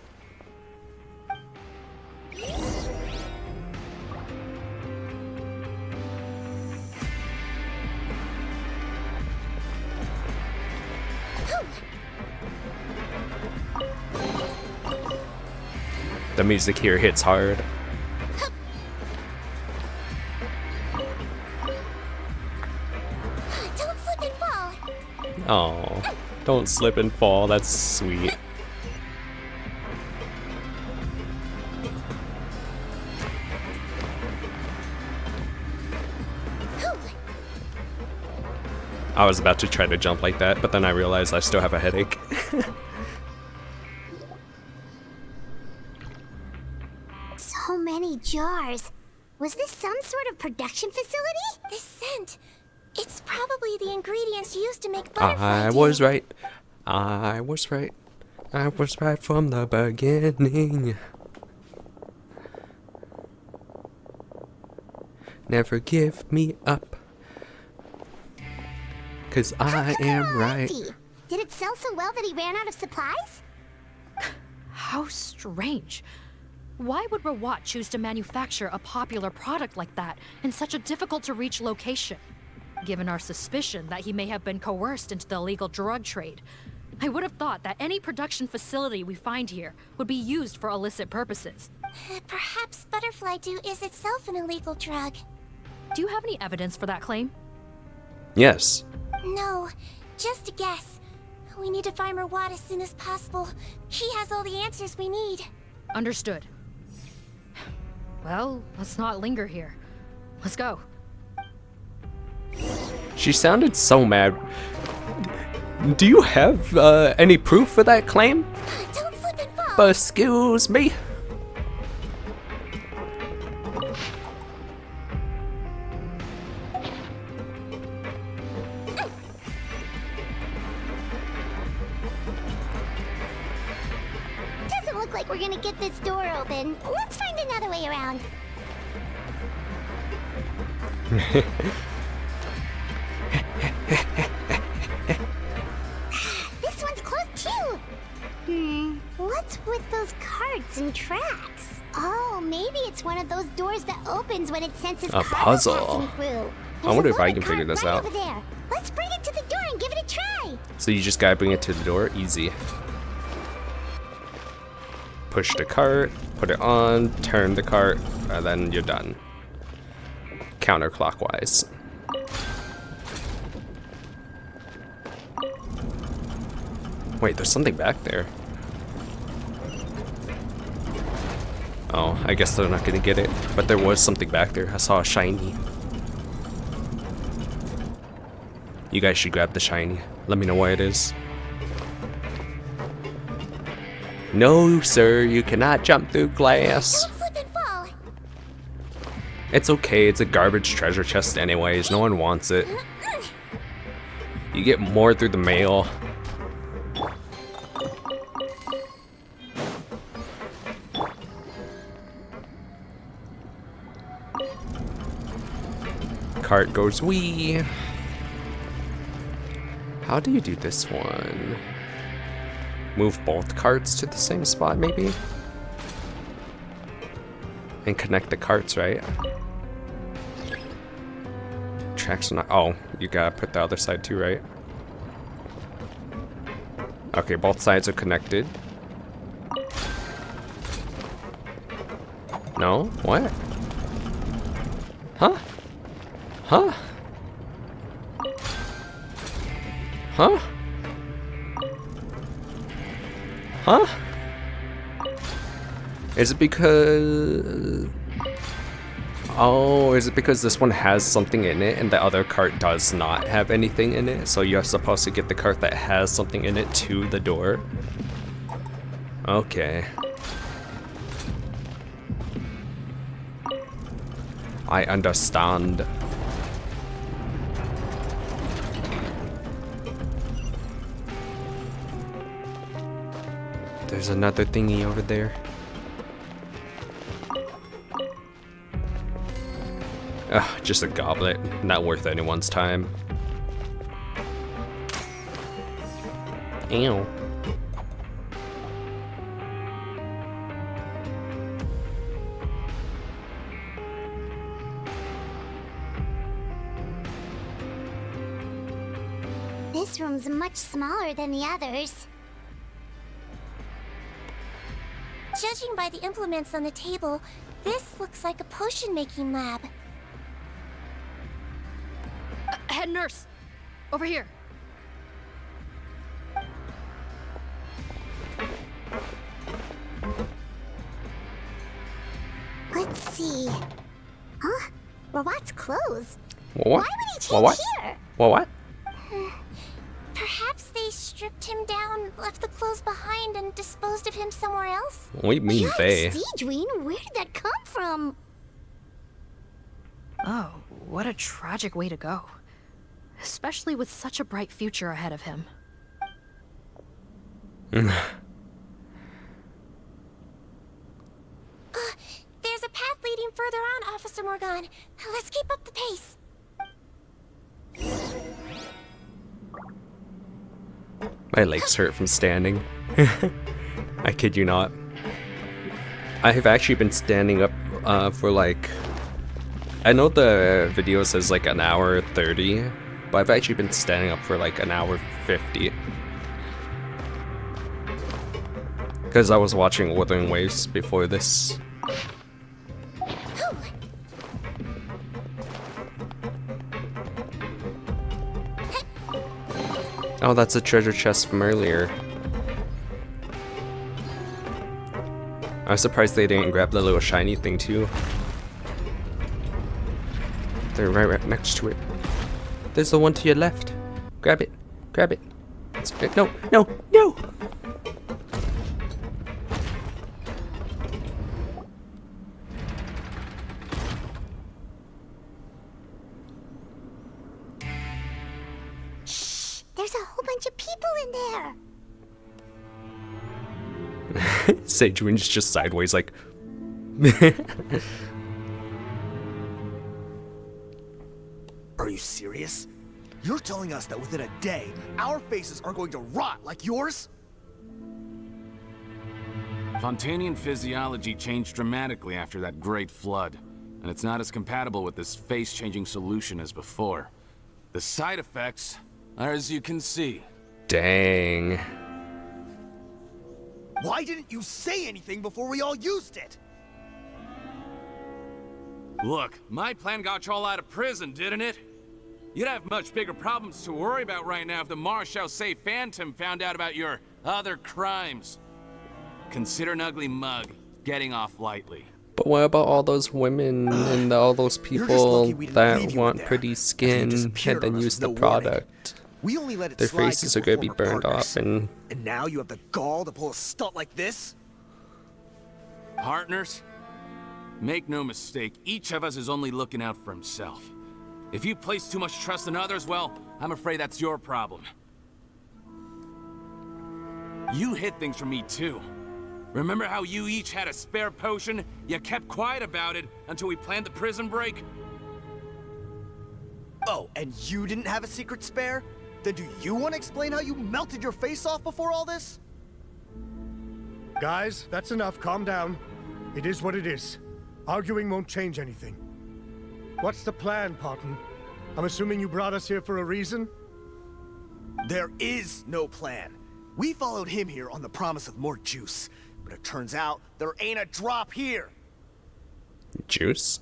The music here hits hard. Don't slip and fall. Oh, don't slip and fall. That's sweet. I was about to try to jump like that, but then I realized I still have a headache. So many jars. Was this some sort of production facility? This scent. It's probably the ingredients used to make butterfly I was right. I was right. I was right from the beginning. Never give me up. 'Cause I am right. Did it sell so well that he ran out of supplies? How strange. Why would Rawat choose to manufacture a popular product like that in such a difficult-to-reach location? Given our suspicion that he may have been coerced into the illegal drug trade, I would have thought that any production facility we find here would be used for illicit purposes. Perhaps butterfly dew is itself an illegal drug. Do you have any evidence for that claim? Yes. No, just a guess. We need to find Rawat as soon as possible. He has all the answers we need. Understood. Well, let's not linger here. Let's go. She sounded so mad. Do you have any proof for that claim? Don't slip and fall. But excuse me. Doesn't look like we're gonna get this door open. Let's find another way around. This one's closed too. What's with those carts and tracks? Oh, maybe it's one of those doors that opens when it senses A cargo puzzle. passing through. I There's wonder a if I loaded can figure cart this right out. over there. Let's bring it to the door and give it a try. So you just gotta bring it to the door? Easy. Push the cart, put it on, turn the cart, and then you're done. Counterclockwise. Wait, there's something back there. Oh, I guess they're not gonna get it. But there was something back there. I saw a shiny. You guys should grab the shiny. Let me know what it is. No, sir, you cannot jump through glass. Don't slip and fall. It's okay, it's a garbage treasure chest anyways. No one wants it. You get more through the mail. Cart goes wee. How do you do this one? Move both carts to the same spot, maybe? And connect the carts, right? Tracks are not. Oh, you gotta put the other side too, right? Okay, both sides are connected. No? What? Huh? Huh? Huh? Huh? Is it because... Oh, is it because this one has something in it and the other cart does not have anything in it? So you're supposed to get the cart that has something in it to the door? Okay. I understand. There's another thingy over there. Ugh, just a goblet. Not worth anyone's time. Ew. This room's much smaller than the others. Judging by the implements on the table, this looks like a potion-making lab. Head nurse, over here. Let's see. Huh? Robot's clothes. What? Why would he change What? here? What? Perhaps they stripped him down, left the clothes behind, and disposed of him somewhere else? What do you mean they? Sigewinne, where did that come from? Oh, what a tragic way to go. Especially with such a bright future ahead of him. There's a path leading further on, Officer Morgan. Let's keep up the pace. My legs hurt from standing. I kid you not. I have actually been standing up for like... I know the video says like an hour 30, but I've actually been standing up for like an hour 50. Because I was watching Wuthering Waves before this. Oh, that's a treasure chest from earlier. I was surprised they didn't grab the little shiny thing too. They're right next to it. There's the one to your left. Grab it. Grab it. No, no, no! There's a whole bunch of people in there. Sigewinne's just sideways like... Are you serious? You're telling us that within a day, our faces are going to rot like yours? Fontanian physiology changed dramatically after that great flood, and it's not as compatible with this face-changing solution as before. The side effects are as you can see. Dang. Why didn't you say anything before we all used it? Look, my plan got you all out of prison, didn't it? You'd have much bigger problems to worry about right now if the Marshal Say Phantom found out about your other crimes. Consider an ugly mug getting off lightly. But what about all those women and all those people that want pretty skin and then use the product? We only let it Their slide faces 'cause are we're gonna be former burned partners. off and... And now you have the gall to pull a stunt like this? Partners? Make no mistake, each of us is only looking out for himself. If you place too much trust in others, well, I'm afraid that's your problem. You hid things from me too. Remember how you each had a spare potion? You kept quiet about it until we planned the prison break? Oh, and you didn't have a secret spare? Then do you want to explain how you melted your face off before all this? Guys, that's enough. Calm down. It is what it is. Arguing won't change anything. What's the plan, Parton? I'm assuming you brought us here for a reason? There is no plan. We followed him here on the promise of more juice. But it turns out there ain't a drop here. Juice?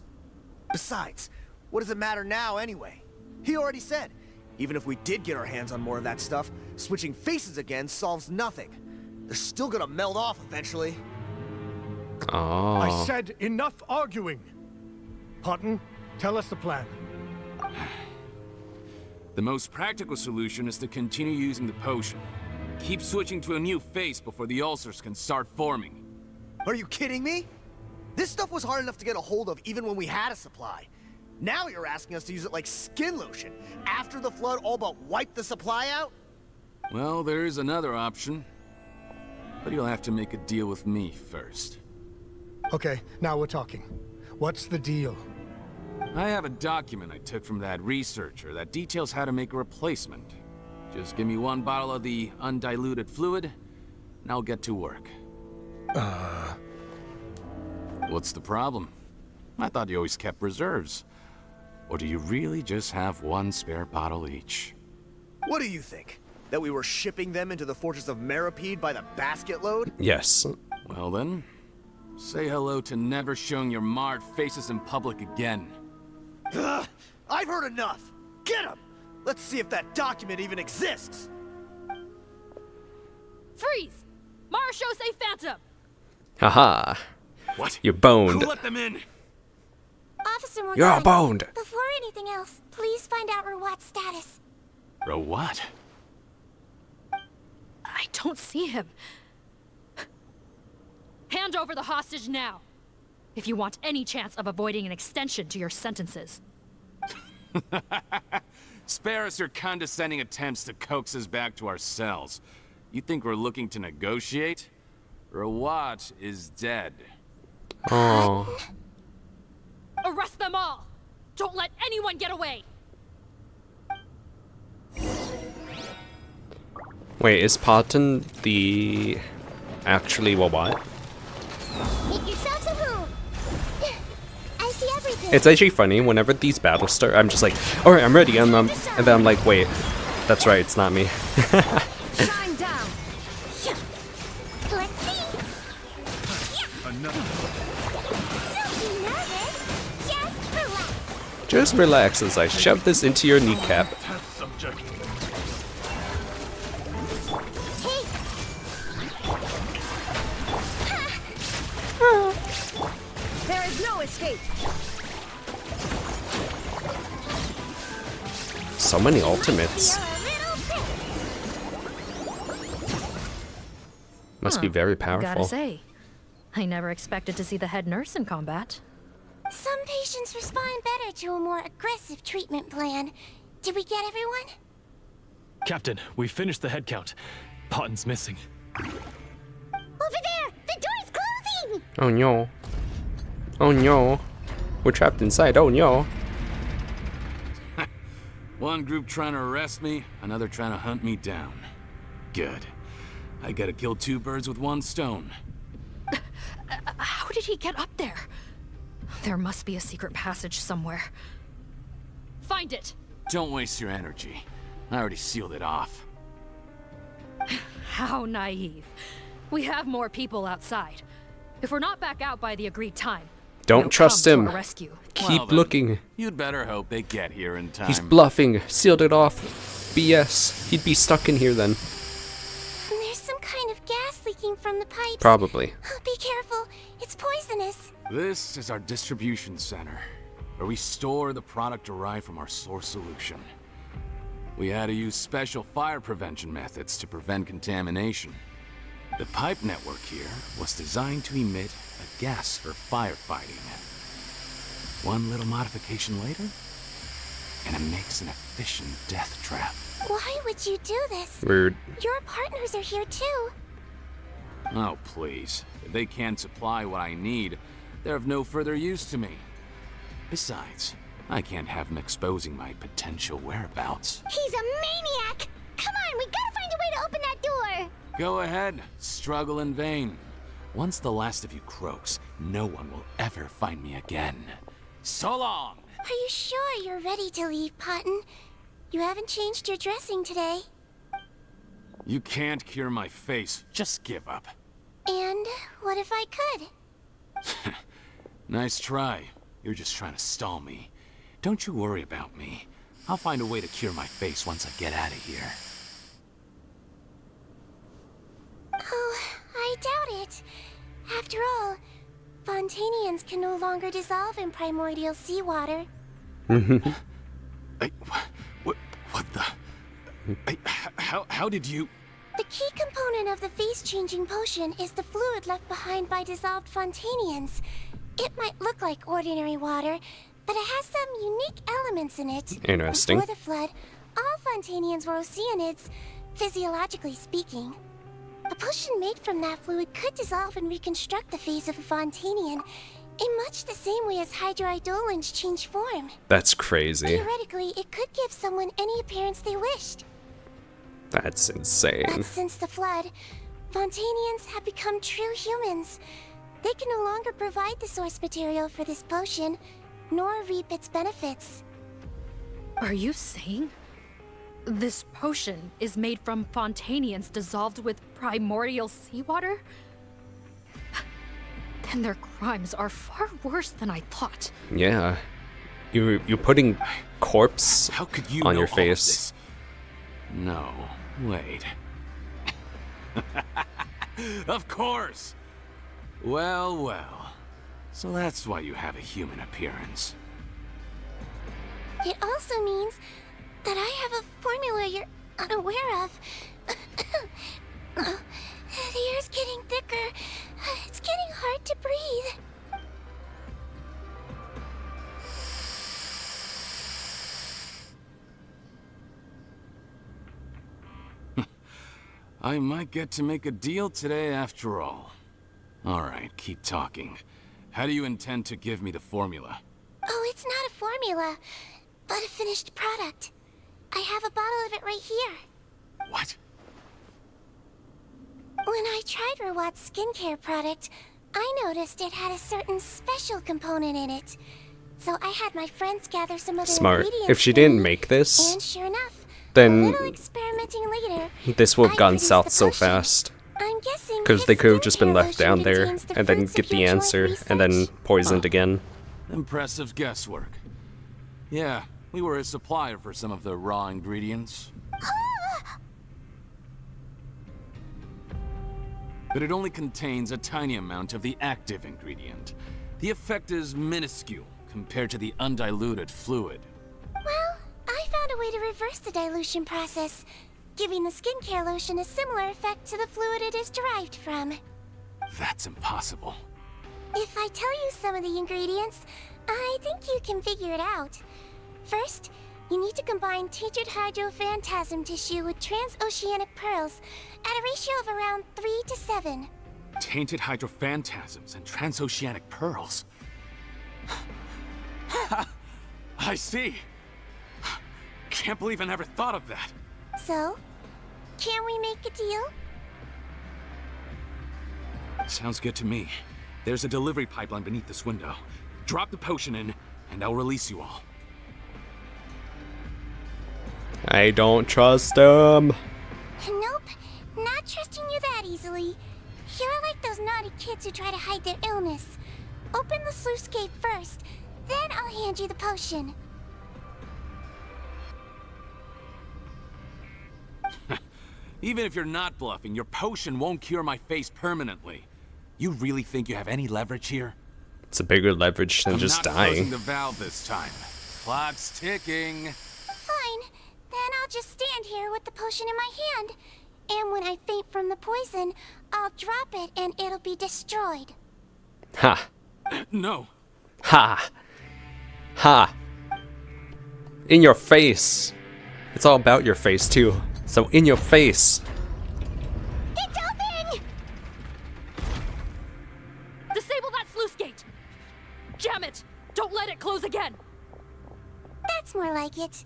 Besides, what does it matter now anyway? He already said, even if we did get our hands on more of that stuff, switching faces again solves nothing. They're still gonna meld off eventually. Oh. I said enough arguing. Parton, tell us the plan. The most practical solution is to continue using the potion. Keep switching to a new face before the ulcers can start forming. Are you kidding me? This stuff was hard enough to get a hold of even when we had a supply. Now you're asking us to use it like skin lotion, after the flood all but wiped the supply out? Well, there is another option. But you'll have to make a deal with me first. Okay, now we're talking. What's the deal? I have a document I took from that researcher that details how to make a replacement. Just give me one bottle of the undiluted fluid, and I'll get to work. What's the problem? I thought you always kept reserves. Or do you really just have one spare bottle each? What do you think? That we were shipping them into the fortress of Meripede by the basket load? Yes. Well then, say hello to never showing your marred faces in public again. Ugh, I've heard enough! Get him! Let's see if that document even exists! Freeze! Marshal Say Phantom! Haha. What? You're boned. Who let them in? Officer Morgan, You're boned. Before anything else, please find out Rawat's status. Rawat? I don't see him. Hand over the hostage now, if you want any chance of avoiding an extension to your sentences. Spare us your condescending attempts to coax us back to our cells. You think we're looking to negotiate? Rawat is dead. Oh. Arrest them all! Don't let anyone get away! Wait, is Parton the... actually, well, what? Make yourselves a room. I see everything. It's actually funny, whenever these battles start, I'm just like, alright, I'm ready, and then I'm like, wait, that's right, it's not me. Shine down. Let's see. Don't be nervous. Just relax. Just relax as I shove this into your kneecap. There is no escape. So many ultimates. Must be very powerful. Gotta say, I never expected to see the head nurse in combat. Some patients respond better to a more aggressive treatment plan. Did we get everyone? Captain, we finished the head count. Potton's missing. Over there! The door's closing! Oh no. Oh no. We're trapped inside, oh no. One group trying to arrest me, another trying to hunt me down. Good. I gotta kill two birds with one stone. How did he get up there? There must be a secret passage somewhere. Find it! Don't waste your energy. I already sealed it off. How naive. We have more people outside. If we're not back out by the agreed time, don't trust come to him. our rescue. Keep Well, then, looking. You'd better hope they get here in time. He's bluffing. Sealed it off. BS. He'd be stuck in here then. There's some kind of gas leaking from the pipes. Probably. Be careful. It's poisonous. This is our distribution center, where we store the product derived from our source solution. We had to use special fire prevention methods to prevent contamination. The pipe network here was designed to emit a gas for firefighting. One little modification later, and it makes an efficient death trap. Why would you do this? Rude. Your partners are here too. Oh, please. If they can't supply what I need, they're of no further use to me. Besides, I can't have him exposing my potential whereabouts. He's a maniac! Come on, we gotta find a way to open that door! Go ahead, struggle in vain. Once the last of you croaks, no one will ever find me again. So long! Are you sure you're ready to leave, Potton? You haven't changed your dressing today. You can't cure my face, just give up. And what if I could? Nice try. You're just trying to stall me. Don't you worry about me. I'll find a way to cure my face once I get out of here. Oh, I doubt it. After all, Fontanians can no longer dissolve in primordial seawater. What the? How did you? The key component of the face-changing potion is the fluid left behind by dissolved Fontanians. It might look like ordinary water, but it has some unique elements in it. Interesting. Before the flood, all Fontanians were oceanids, physiologically speaking. A potion made from that fluid could dissolve and reconstruct the face of a Fontanian in much the same way as hydroidolins change form. That's crazy. Theoretically, it could give someone any appearance they wished. That's insane. But since the flood, Fontanians have become true humans. They can no longer provide the source material for this potion, nor reap its benefits. Are you saying this potion is made from Fontanians dissolved with primordial seawater? Then their crimes are far worse than I thought. Yeah. You're putting corpse How could you on know your all of face. this? No, wait. Of course! Well, well. So that's why you have a human appearance. It also means that I have a formula you're unaware of. The air's getting thicker. It's getting hard to breathe. I might get to make a deal today after all. Alright, keep talking. How do you intend to give me the formula? Oh, it's not a formula, but a finished product. I have a bottle of it right here. What? When I tried Rawat's skincare product, I noticed it had a certain special component in it. So I had my friends gather some other Smart. ingredients. If she for didn't me, make this, and sure enough, then a little experimenting later, this would have I gone produced south the so potion. fast. I'm guessing Because they could have just been skincare left down lotion there contains the and then fruits get of the your joint answer and then research. poisoned again. Impressive guesswork. Yeah, we were a supplier for some of the raw ingredients. But it only contains a tiny amount of the active ingredient. The effect is minuscule compared to the undiluted fluid. Well, I found a way to reverse the dilution process, giving the skincare lotion a similar effect to the fluid it is derived from. That's impossible. If I tell you some of the ingredients, I think you can figure it out. First, you need to combine tainted hydrophantasm tissue with transoceanic pearls at a ratio of around 3 to 7. Tainted hydrophantasms and transoceanic pearls. I see. Can't believe I never thought of that. So, can we make a deal? Sounds good to me. There's a delivery pipeline beneath this window. Drop the potion in, and I'll release you all. I don't trust him. Nope, not trusting you that easily. You're like those naughty kids who try to hide their illness. Open the sluice gate first, then I'll hand you the potion. Even if you're not bluffing, your potion won't cure my face permanently. You really think you have any leverage here? It's a bigger leverage than just I'm not closing dying. the valve this time. Clock's ticking. Fine, then I'll just stand here with the potion in my hand. And when I faint from the poison, I'll drop it and it'll be destroyed. Ha. No. Ha. Ha. In your face. It's all about your face too. So in your face. It's open! Disable that sluice gate! Jam it! Don't let it close again! That's more like it.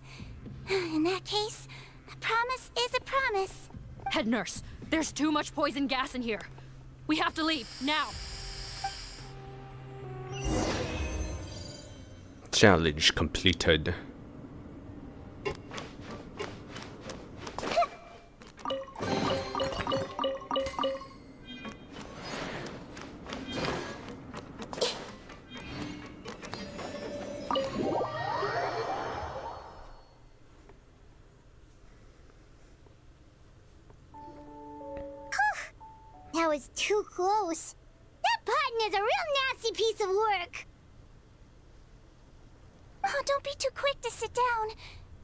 In that case, a promise is a promise. Head nurse, there's too much poison gas in here. We have to leave, now! Challenge completed. That was too close. That button is a real nasty piece of work. Oh, don't be too quick to sit down.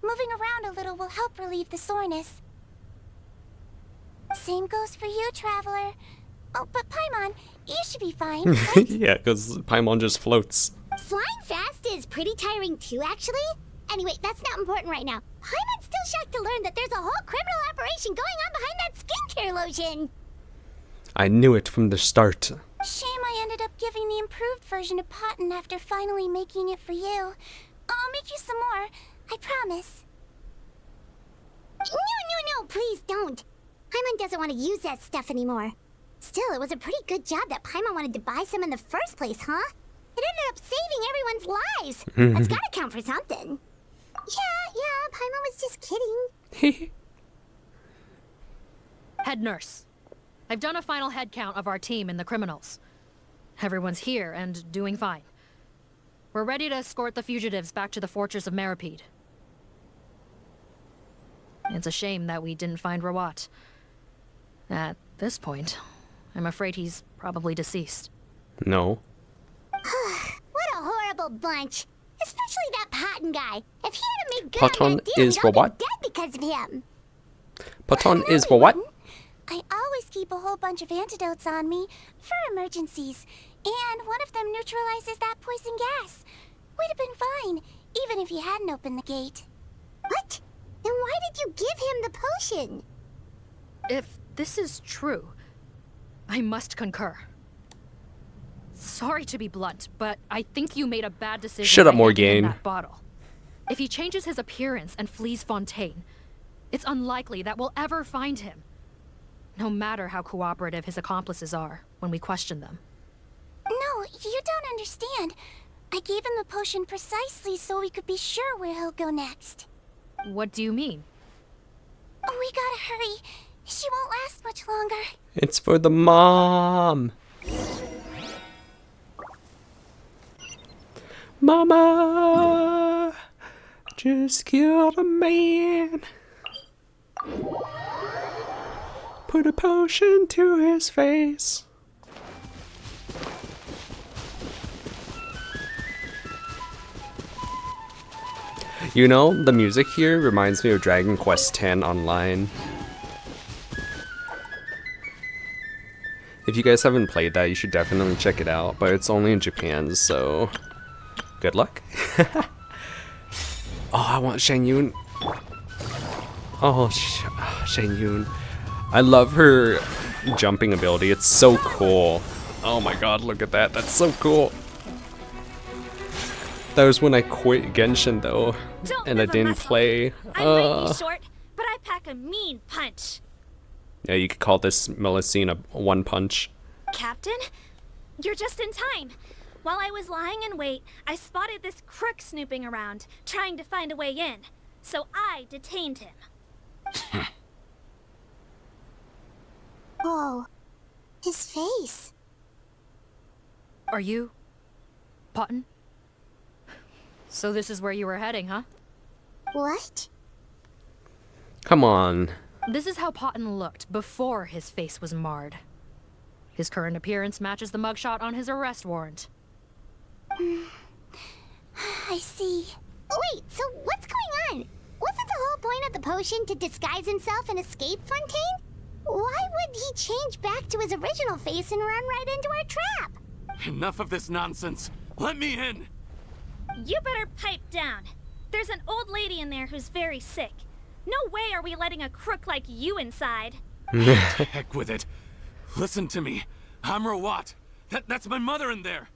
Moving around a little will help relieve the soreness. Same goes for you, Traveler. Oh, but Paimon, you should be fine, right? Yeah, because Paimon just floats. Flying fast is pretty tiring too, actually. Anyway, that's not important right now. Paimon's still shocked to learn that there's a whole criminal operation going on behind that skincare lotion. I knew it from the start. Shame I ended up giving the improved version to Potton after finally making it for you. I'll make you some more, I promise. No, please don't. Paimon doesn't want to use that stuff anymore. Still, it was a pretty good job that Paimon wanted to buy some in the first place, huh? It ended up saving everyone's lives. That's gotta count for something. Yeah, Paimon was just kidding. Head nurse, I've done a final head count of our team and the criminals. Everyone's here and doing fine. We're ready to escort the fugitives back to the fortress of Meripede. It's a shame that we didn't find Rawat. At this point, I'm afraid he's probably deceased. No. What a horrible bunch. Especially that Potton guy. If he had made good Potton on that deal, is we'd all Rawat? be dead because of him. Potton is for what? I always keep a whole bunch of antidotes on me for emergencies, and one of them neutralizes that poison gas. We'd have been fine, even if you hadn't opened the gate. What? Then why did you give him the potion? If this is true, I must concur. Sorry to be blunt, but I think you made a bad decision. Shut up, by handing him Morgane. that bottle. If he changes his appearance and flees Fontaine, it's unlikely that we'll ever find him. No matter how cooperative his accomplices are when we question them. No, you don't understand. I gave him the potion precisely so we could be sure where he'll go next. What do you mean? We gotta hurry. She won't last much longer. It's for the mom. Mama, just killed a man. Put a potion to his face. You know, the music here reminds me of Dragon Quest X Online. If you guys haven't played that, you should definitely check it out, but it's only in Japan, so good luck. Oh, I want Shen-Yun. Oh, Shen-Yun. I love her jumping ability. It's so cool. Oh my god, look at that. That's so cool. That was when I quit Genshin though, and I didn't play. I might be short, but I pack a mean punch. Yeah, you could call this Melusine a one punch. Captain? You're just in time. While I was lying in wait, I spotted this crook snooping around, trying to find a way in. so I detained him. Oh, his face. Are you... Potton? So this is where you were heading, huh? What? Come on. This is how Potton looked before his face was marred. His current appearance matches the mugshot on his arrest warrant. I see. Wait, so what's going on? Wasn't the whole point of the potion to disguise himself and escape Fontaine? Why would he change back to his original face and run right into our trap? Enough of this nonsense. Let me in. You better pipe down. There's an old lady in there who's very sick. No way are we letting a crook like you inside. Heck with it. Listen to me. I'm Rawat. That's my mother in there.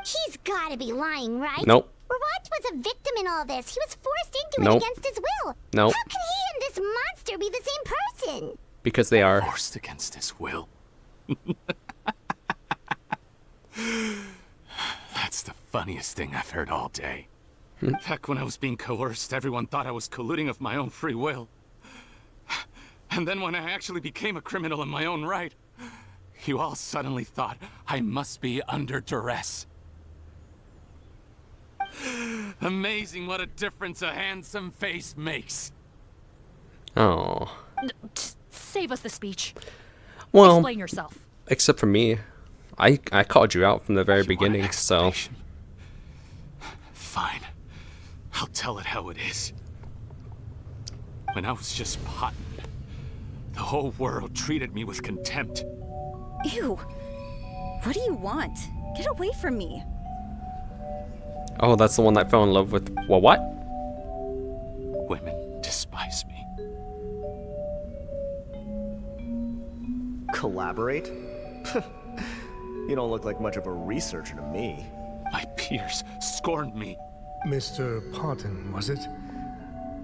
He's gotta be lying, right? Nope. Rawat was a victim in all this. He was forced into it against his will. Nope. How can he and this monster be the same person? Because they are. Forced against his will. That's the funniest thing I've heard all day. Back when I was being coerced, everyone thought I was colluding of my own free will. And then when I actually became a criminal in my own right, you all suddenly thought I must be under duress. Amazing what a difference a handsome face makes. Oh. Save us the speech. Well, explain yourself. Except for me. I called you out from the very beginning, so... Fine. I'll tell it how it is. When I was just Potton, the whole world treated me with contempt. Ew. What do you want? Get away from me. Oh, that's the one that fell in love with... Well, what? Women despise me. Collaborate? You don't look like much of a researcher to me. My peers scorned me. Mr. Potton, was it?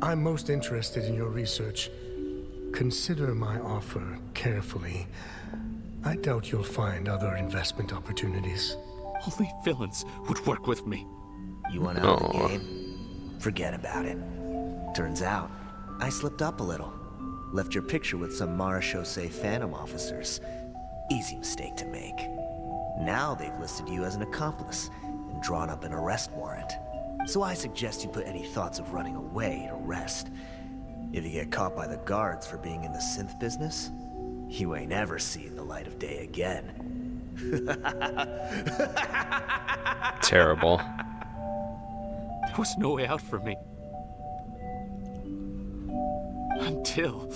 I'm most interested in your research. Consider my offer carefully. I doubt you'll find other investment opportunities. Only villains would work with me. You want out of the game? Forget about it. Turns out, I slipped up a little. Left your picture with some Marechaussee Phantom officers. Easy mistake to make. Now they've listed you as an accomplice and drawn up an arrest warrant. So I suggest you put any thoughts of running away to rest. If you get caught by the guards for being in the synth business, you ain't ever seen the light of day again. Terrible. There was no way out for me. Until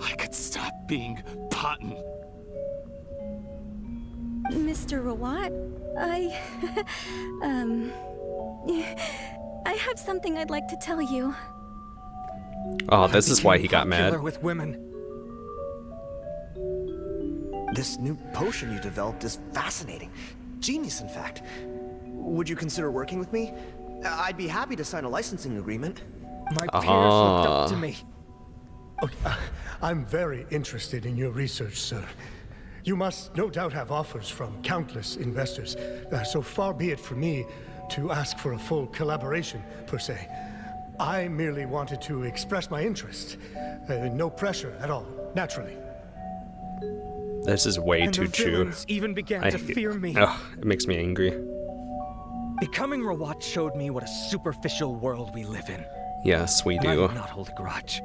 I could stop being Potton. Mr. Rawat, I have something I'd like to tell you. Oh, this is why he got mad. With women. This new potion you developed is fascinating. Genius, in fact. Would you consider working with me? I'd be happy to sign a licensing agreement. My peers looked up to me. Okay, I'm very interested in your research, sir. You must no doubt have offers from countless investors. So far be it from me to ask for a full collaboration, per se. I merely wanted to express my interest. No pressure at all, naturally. This is way and too the true. villains even began to fear me. Ugh, it makes me angry. Becoming Rawat showed me what a superficial world we live in. Yes, we And I do. did not hold a grudge.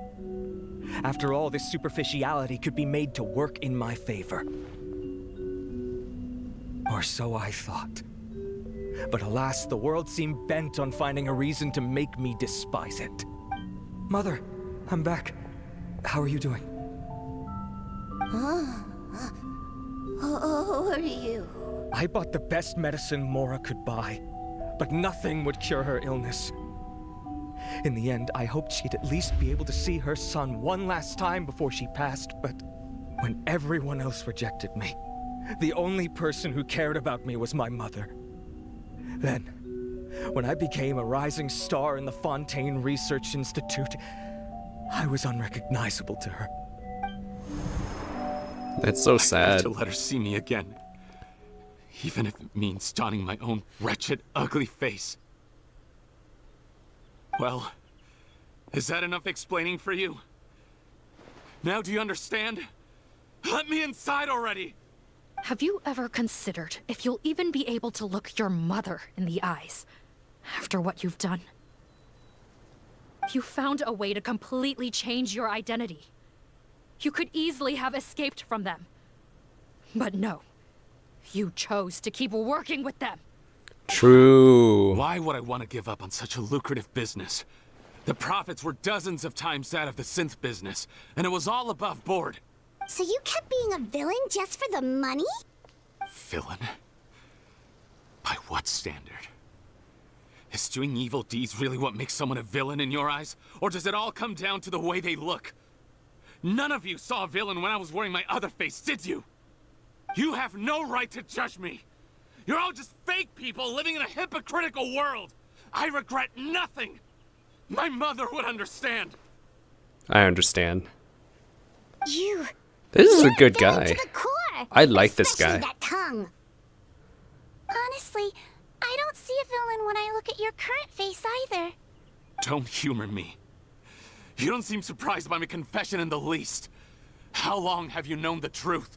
After all, this superficiality could be made to work in my favor. Or so I thought. But alas, the world seemed bent on finding a reason to make me despise it. Mother, I'm back. How are you doing? Who are you? I bought the best medicine Mora could buy, but nothing would cure her illness. In the end, I hoped she'd at least be able to see her son one last time before she passed, but when everyone else rejected me, the only person who cared about me was my mother. Then, when I became a rising star in the Fontaine Research Institute, I was unrecognizable to her. That's so I sad. have to let her see me again. Even if it means donning my own wretched, ugly face. Well, Is that enough explaining for you? Now do you understand? Let me inside already! Have you ever considered if you'll even be able to look your mother in the eyes after what you've done? You found a way to completely change your identity. You could easily have escaped from them. But no. You chose to keep working with them. True. Why would I want to give up on such a lucrative business? The profits were dozens of times that of the synth business, and it was all above board. So you kept being a villain just for the money? Villain? By what standard? Is doing evil deeds really what makes someone a villain in your eyes? Or does it all come down to the way they look? None of you saw a villain when I was wearing my other face, did you? You have no right to judge me. You're all just fake people living in a hypocritical world. I regret nothing. My mother would understand. I understand. You. This is You're a good villain guy. to the core, I like this especially guy. that tongue. Honestly, I don't see a villain when I look at your current face either. Don't humor me. You don't seem surprised by my confession in the least. How long have you known the truth?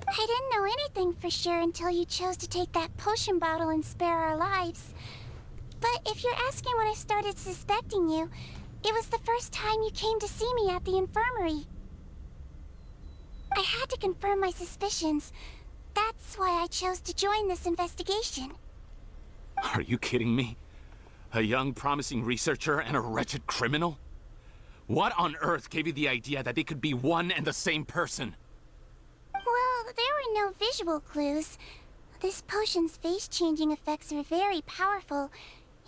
I didn't know anything for sure until you chose to take that potion bottle and spare our lives. But if you're asking when I started suspecting you, it was the first time you came to see me at the infirmary. I had to confirm my suspicions. That's why I chose to join this investigation. Are you kidding me? A young, promising researcher and a wretched criminal? What on earth gave you the idea that they could be one and the same person? Well, there were no visual clues. This potion's face-changing effects are very powerful.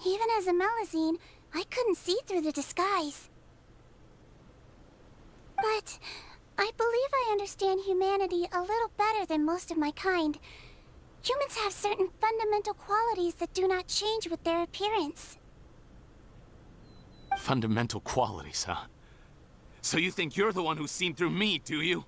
Even as a Melazine, I couldn't see through the disguise. But I believe I understand humanity a little better than most of my kind. Humans have certain fundamental qualities that do not change with their appearance. Fundamental qualities, huh? So you think you're the one who's seen through me, do you?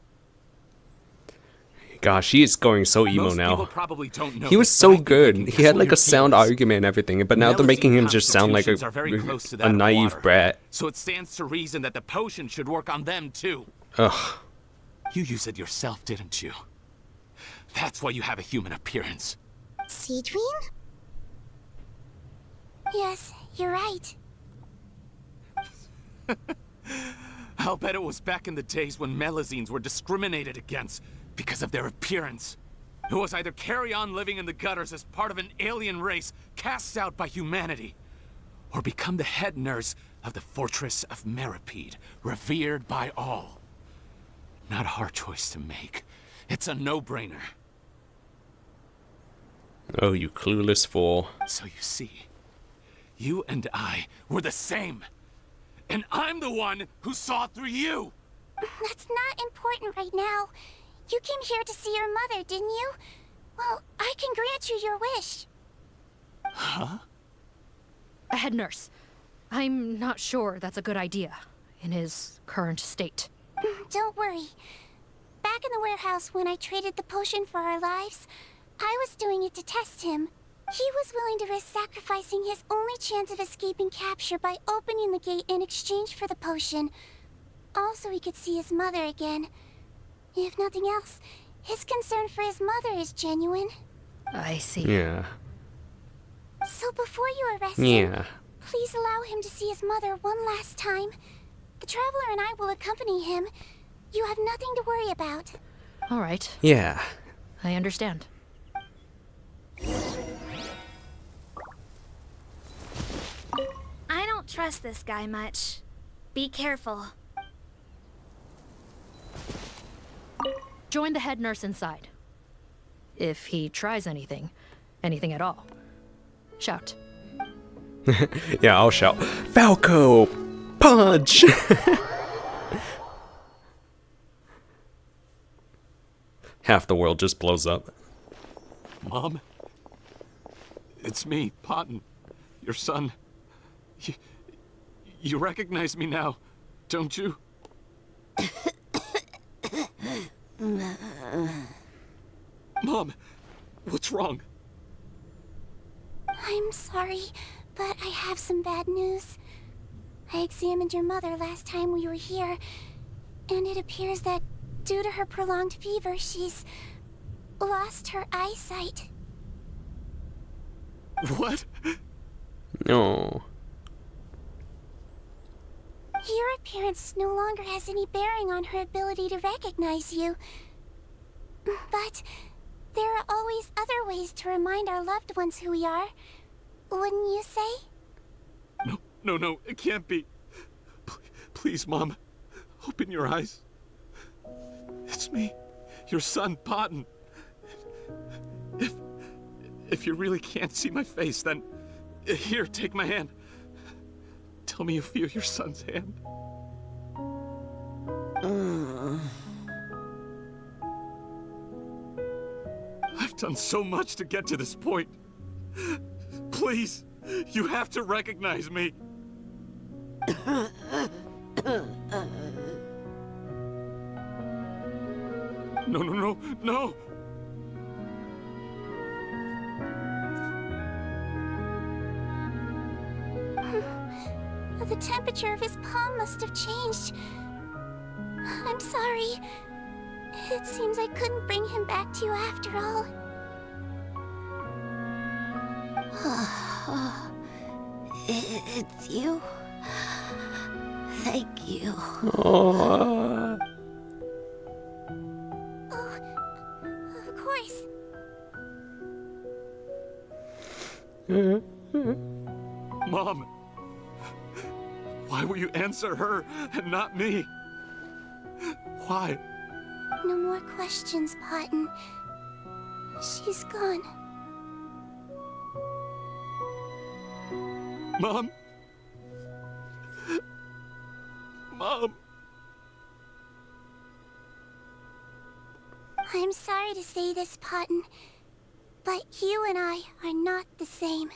Gosh, he is going so emo Most now. people probably don't know He was this, so but I think good. they can He guess had what like your a sound team is. argument and everything, but now they're making him just sound like Constitutions are very close to that a of naive water. brat. So it stands to reason that the potion should work on them too. Ugh. You used it yourself, didn't you? That's why you have a human appearance. Sigewinne? Yes, you're right. I'll bet it was back in the days when Melazines were discriminated against because of their appearance. It was either carry on living in the gutters as part of an alien race cast out by humanity, or become the head nurse of the fortress of Meripede, revered by all. Not a hard choice to make. It's a no-brainer. Oh, you clueless fool. So you see, you and I were the same. And I'm the one who saw through you! That's not important right now. You came here to see your mother, didn't you? Well, I can grant you your wish. Huh? A head nurse. I'm not sure that's a good idea in his current state. Don't worry. Back in the warehouse when I traded the potion for our lives, I was doing it to test him. He was willing to risk sacrificing his only chance of escaping capture by opening the gate in exchange for the potion. Also, he could see his mother again. If nothing else, his concern for his mother is genuine. I see. Yeah. So before you arrest Yeah. him, please allow him to see his mother one last time. The Traveler and I will accompany him. You have nothing to worry about. All right. Yeah. I understand. I don't trust this guy much. Be careful. Join the head nurse inside. If he tries anything at all, shout. Yeah, I'll shout, Falco! Punch! Half the world just blows up. Mom? It's me, Potton. Your son. You recognize me now, don't you? Mom, what's wrong? I'm sorry. But I have some bad news. I examined your mother last time we were here, and it appears that due to her prolonged fever, she's lost her eyesight. What? No. Your appearance no longer has any bearing on her ability to recognize you. But there are always other ways to remind our loved ones who we are. Wouldn't you say? No, it can't be. Please, Mom, open your eyes. It's me, your son, Potton. If you really can't see my face, then here, take my hand. Tell me you feel your son's hand. I've done so much to get to this point. Please, you have to recognize me. No. The temperature of his palm must have changed. I'm sorry. It seems I couldn't bring him back to you after all. It's you. Thank you. Oh. Of course. Mom, why will you answer her and not me? Why? No more questions, Potton. She's gone. Mom? Mom? I'm sorry to say this, Potton, but you and I are not the same.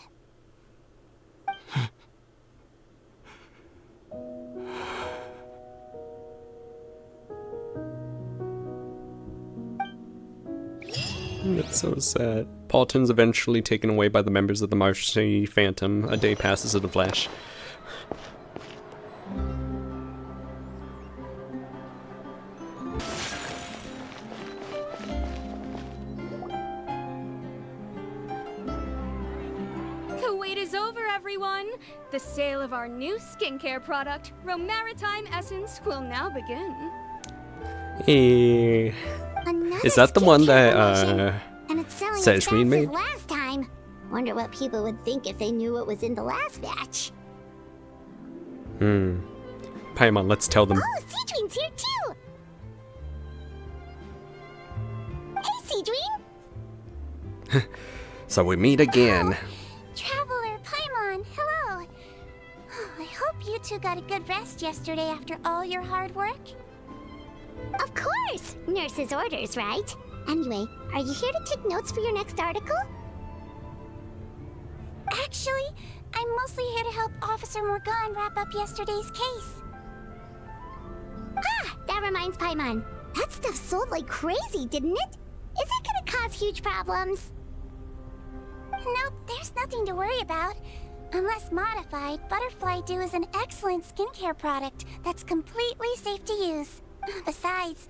That's so sad. Paulton's eventually taken away by the members of the Martian Phantom. A day passes in a flash. The wait is over, everyone! The sale of our new skincare product, Romaritime Essence, will now begin. Hey. Is that the one that and it's selling Sigewinne as made? fast as last time. Wonder what people would think if they knew what was in the last batch. Paimon, let's tell them. Oh, Sigewinne's here too. Hey, Sigewinne. So we meet again. Traveler Paimon, hello. I hope you two got a good rest yesterday after all your hard work. Of course! Nurse's orders, right? Anyway, are you here to take notes for your next article? Actually, I'm mostly here to help Officer Morgan wrap up yesterday's case. Ah, that reminds Paimon. That stuff sold like crazy, didn't it? Is it gonna cause huge problems? Nope, there's nothing to worry about. Unless modified, Butterfly Dew is an excellent skincare product that's completely safe to use. Besides,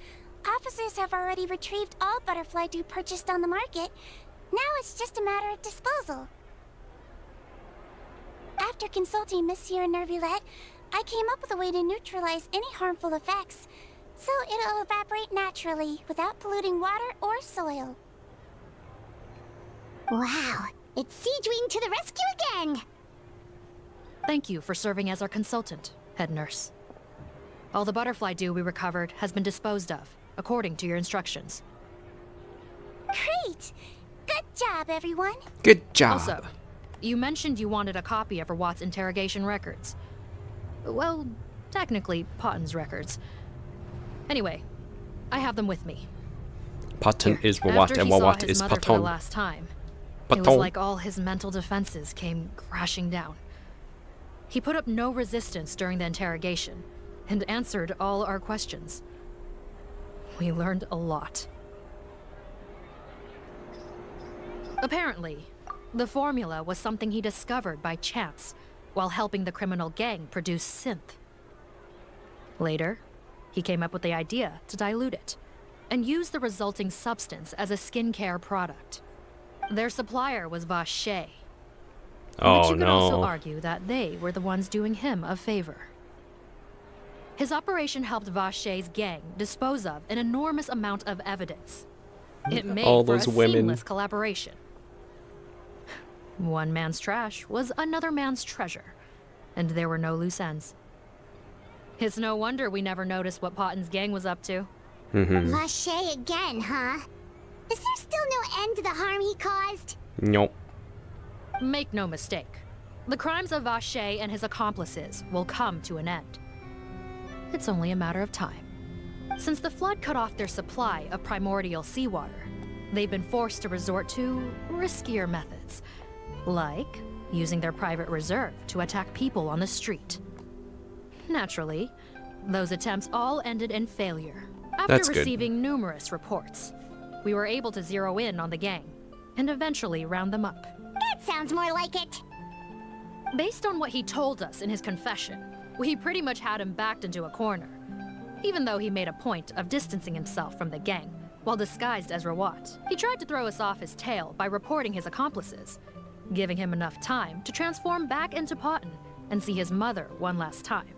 officers have already retrieved all Butterfly Dew purchased on the market. Now it's just a matter of disposal. After consulting Monsieur Nervulette, I came up with a way to neutralize any harmful effects, so it'll evaporate naturally without polluting water or soil. Wow, it's Sigewinne to the rescue again! Thank you for serving as our consultant, head nurse. All the butterfly dew we recovered has been disposed of, according to your instructions. Great! Good job, everyone! Good job! Also, you mentioned you wanted a copy of Rawat's interrogation records. Well, technically, Potton's records. Anyway, I have them with me. Potton is Rawat, and Rawat is For the Potton. last time, it was like all his mental defenses came crashing down. He put up no resistance during the interrogation, and answered all our questions. We learned a lot. Apparently, The formula was something he discovered by chance while helping the criminal gang produce synth. Later, he came up with the idea to dilute it and use the resulting substance as a skincare product. Their supplier was Vache. Oh, but you could also no. argue that they were the ones doing him a favor. His operation helped Vache's gang dispose of an enormous amount of evidence. It made All for those a women. seamless collaboration. One man's trash was another man's treasure, and there were no loose ends. It's no wonder we never noticed what Potten's gang was up to. Vache again, huh? Is there still no end to the harm he caused? Nope. Make no mistake, the crimes of Vache and his accomplices will come to an end. It's only a matter of time. Since the flood cut off their supply of primordial seawater, they've been forced to resort to riskier methods, like using their private reserve to attack people on the street. Naturally, those attempts all ended in failure. After That's good. receiving numerous reports, we were able to zero in on the gang and eventually round them up. That sounds more like it. Based on what he told us in his confession, we pretty much had him backed into a corner, even though he made a point of distancing himself from the gang while disguised as Rawat. He tried to throw us off his tail by reporting his accomplices, giving him enough time to transform back into Potten and see his mother one last time.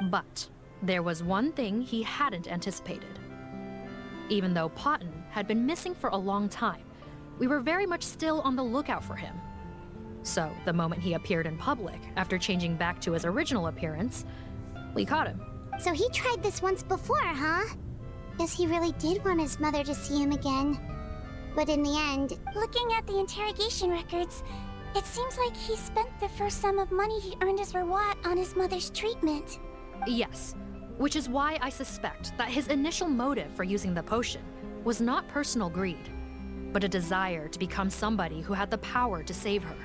But there was one thing he hadn't anticipated. Even though Potten had been missing for a long time, we were very much still on the lookout for him. So, the moment he appeared in public, after changing back to his original appearance, we caught him. So he tried this once before, huh? Guess he really did want his mother to see him again. But in the end... Looking at the interrogation records, it seems like he spent the first sum of money he earned as Rawat on his mother's treatment. Yes, which is why I suspect that his initial motive for using the potion was not personal greed, but a desire to become somebody who had the power to save her.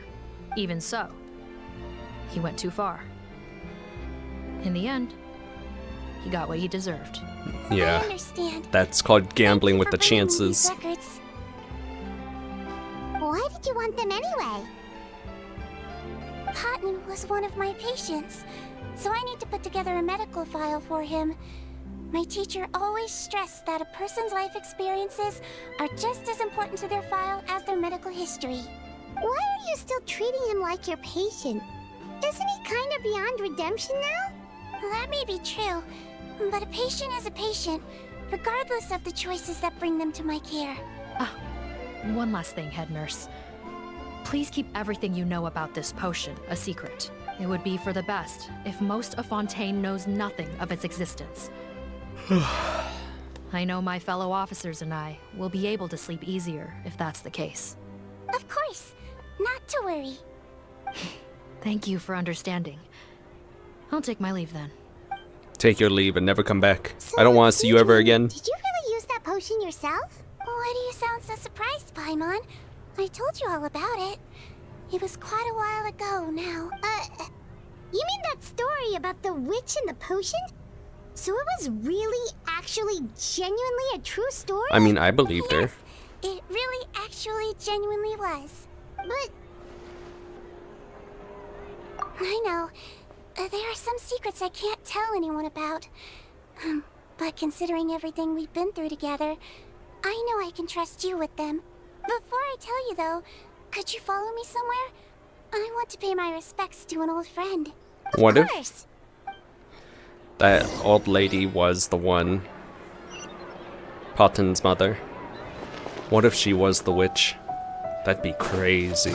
Even so, he went too far. In the end, he got what he deserved. Yeah. I understand. That's called gambling with the chances. Records. Why did you want them anyway? Potten was one of my patients, so I need to put together a medical file for him. My teacher always stressed that a person's life experiences are just as important to their file as their medical history. Why are you still treating him like your patient? Isn't he kind of beyond redemption now? That may be true, but a patient is a patient, regardless of the choices that bring them to my care. One last thing, head nurse. Please keep everything you know about this potion a secret. It would be for the best if most of Fontaine knows nothing of its existence. I know my fellow officers and I will be able to sleep easier if that's the case. Of course, not to worry. Thank you for understanding. I'll take my leave then. Take your leave and never come back. I don't want to see you ever again. Did you really use that potion yourself? Why do you sound so surprised, Paimon? I told you all about it. It was quite a while ago now. You mean that story about the witch and the potion? So it was really, actually, genuinely a true story? I mean, I believed her. It really, actually, genuinely was. But... I know. There are some secrets I can't tell anyone about. But considering everything we've been through together, I know I can trust you with them. Before I tell you, though, could you follow me somewhere? I want to pay my respects to an old friend. What Of course. if that old lady was the one? Potten's mother? What if she was the witch? That'd be crazy.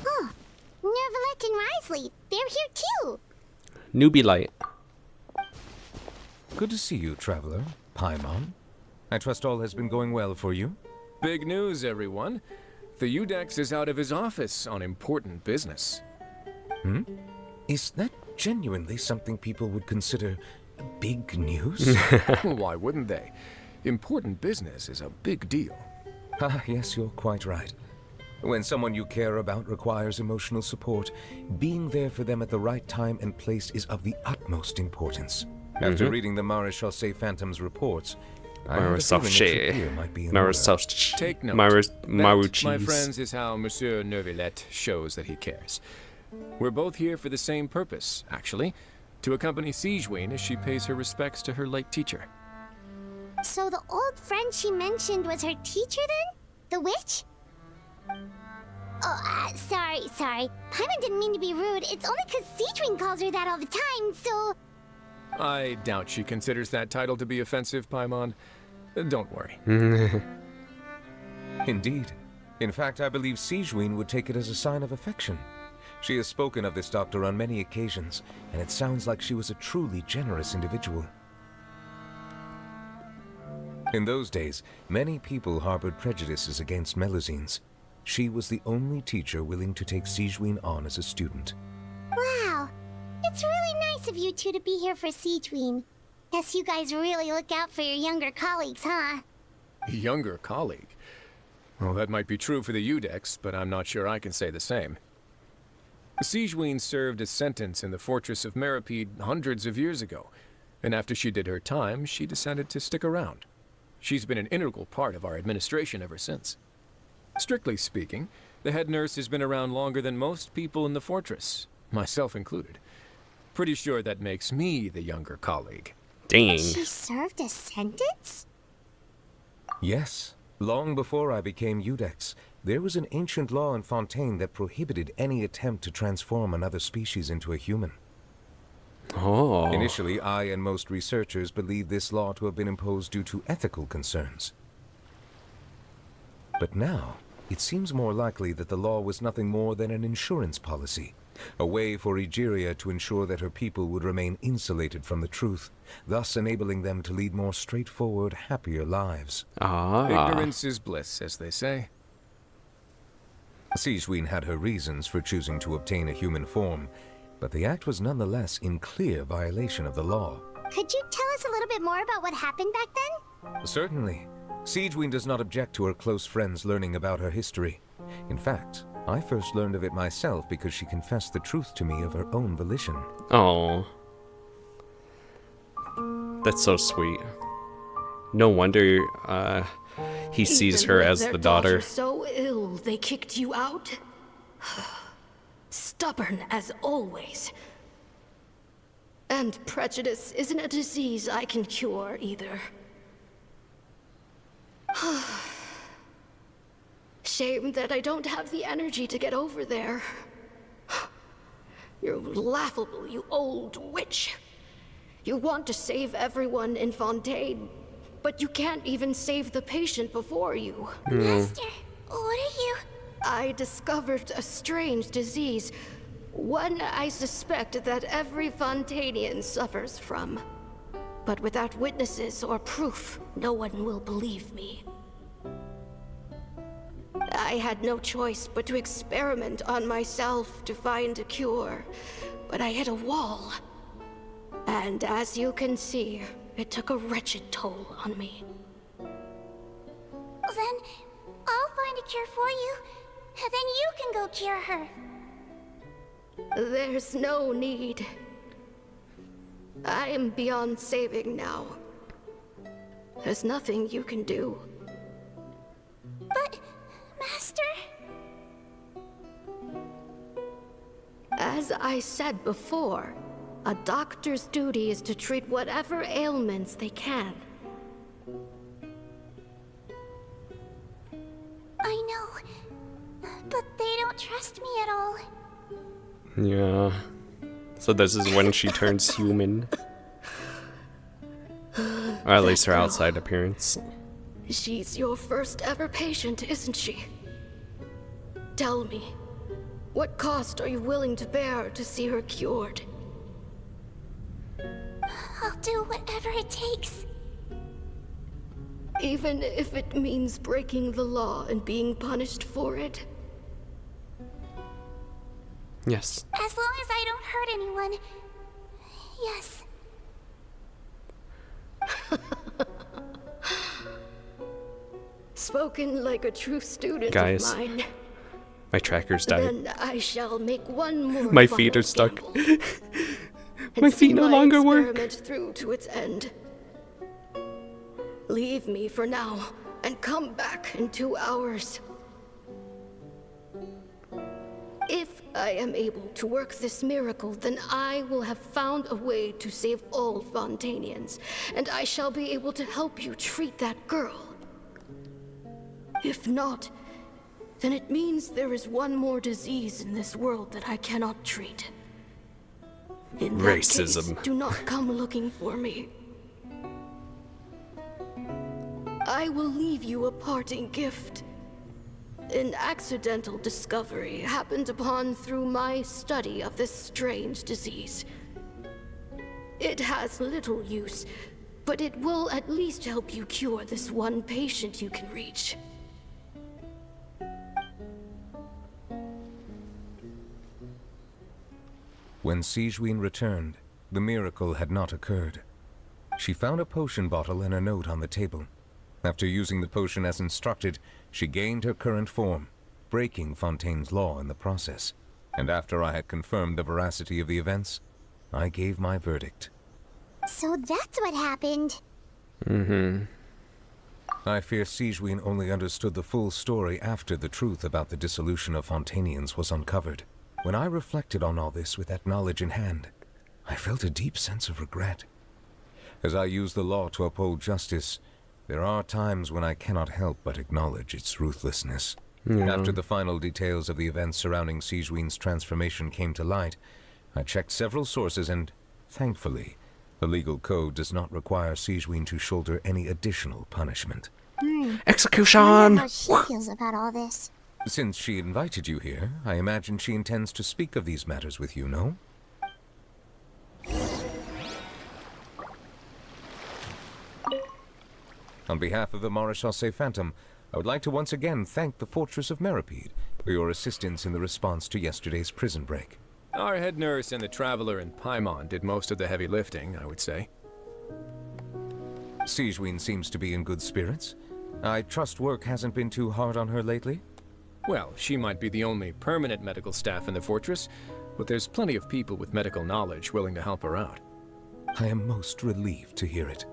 Huh. Nervalet and Risley, they're here too. Newbie light. Good to see you, traveler. Paimon. I trust all has been going well for you. Big news, everyone. The Udex is out of his office on important business. Is that genuinely something people would consider big news? Why wouldn't they? Important business is a big deal. Ah, yes, you're quite right. When someone you care about requires emotional support, being there for them at the right time and place is of the utmost importance. After reading the Maréchal Phantom's reports, Take note. That, my friends, is how Monsieur Neuvillette shows that he cares. We're both here for the same purpose, actually. To accompany Sigewinne as she pays her respects to her late teacher. So the old friend she mentioned was her teacher then? The witch? Oh, sorry. Paimon didn't mean to be rude. It's only because Sigewinne calls her that all the time, so... I doubt she considers that title to be offensive, Paimon. Don't worry. Indeed. In fact, I believe Sigewinne would take it as a sign of affection. She has spoken of this doctor on many occasions, and it sounds like she was a truly generous individual. In those days, many people harbored prejudices against Melusines. She was the only teacher willing to take Sigewinne on as a student. Wow. It's really nice of you two to be here for Sigewinne. Guess you guys really look out for your younger colleagues, huh? Younger colleague? Well, that might be true for the Udex, but I'm not sure I can say the same. Sigewinne served a sentence in the fortress of Meripede hundreds of years ago, and after she did her time, she decided to stick around. She's been an integral part of our administration ever since. Strictly speaking, the head nurse has been around longer than most people in the fortress, myself included. Pretty sure that makes me the younger colleague. Dang. She served a sentence? Yes. Long before I became Udex, there was an ancient law in Fontaine that prohibited any attempt to transform another species into a human. Oh. Initially, I and most researchers believed this law to have been imposed due to ethical concerns. But now, it seems more likely that the law was nothing more than an insurance policy, a way for Egeria to ensure that her people would remain insulated from the truth, thus enabling them to lead more straightforward, happier lives. Ignorance is bliss, as they say. Sigewinne had her reasons for choosing to obtain a human form, but the act was nonetheless in clear violation of the law. Could you tell us a little bit more about what happened back then? Certainly. Sigewinne does not object to her close friends learning about her history. In fact, I first learned of it myself because she confessed the truth to me of her own volition. Oh. That's so sweet. No wonder he sees her as the daughter. So ill they kicked you out? Stubborn as always. And prejudice isn't a disease I can cure either. Shame that I don't have the energy to get over there. You're laughable, you old witch. You want to save everyone in Fontaine, but you can't even save the patient before you. Master, what are you? I discovered a strange disease, one I suspect that every Fontainian suffers from. But without witnesses or proof, no one will believe me. I had no choice but to experiment on myself to find a cure, but I hit a wall. And as you can see, it took a wretched toll on me. Then I'll find a cure for you, and then you can go cure her. There's no need. I am beyond saving now. There's nothing you can do. But, Master... As I said before, a doctor's duty is to treat whatever ailments they can. I know, but they don't trust me at all. Yeah. So this is when she turns human. Or at least her outside appearance. She's your first ever patient, isn't she? Tell me, what cost are you willing to bear to see her cured? I'll do whatever it takes. Even if it means breaking the law and being punished for it? Yes. As long as I don't hurt anyone. Yes. Spoken like a true student Guys, of mine. my tracker's died. Then I shall make one more My feet are stuck. My and see feet no my longer work. experiment through to its end. Leave me for now, and come back in 2 hours. If I am able to work this miracle, then I will have found a way to save all Fontanians, and I shall be able to help you treat that girl. If not, then it means there is one more disease in this world that I cannot treat. In that Racism. case, do not come looking for me. I will leave you a parting gift. An accidental discovery happened upon through my study of this strange disease. It has little use, but it will at least help you cure this one patient you can reach. When Sigewinne returned, the miracle had not occurred. She found a potion bottle and a note on the table. After using the potion as instructed, she gained her current form, breaking Fontaine's law in the process. And after I had confirmed the veracity of the events, I gave my verdict. So that's what happened. I fear Sigewinne only understood the full story after the truth about the dissolution of Fontanians was uncovered. When I reflected on all this with that knowledge in hand, I felt a deep sense of regret. As I use the law to uphold justice, there are times when I cannot help but acknowledge its ruthlessness. After the final details of the events surrounding Sigewinne's transformation came to light, I checked several sources and, thankfully, the legal code does not require Sigewinne to shoulder any additional punishment. Execution! I wonder how she feels about all this. Since she invited you here, I imagine she intends to speak of these matters with you, no? On behalf of the Maréchaussée Phantom, I would like to once again thank the Fortress of Meripede for your assistance in the response to yesterday's prison break. Our head nurse and the Traveler in Paimon did most of the heavy lifting, I would say. Sigewinne seems to be in good spirits. I trust work hasn't been too hard on her lately? Well, she might be the only permanent medical staff in the fortress, but there's plenty of people with medical knowledge willing to help her out. I am most relieved to hear it.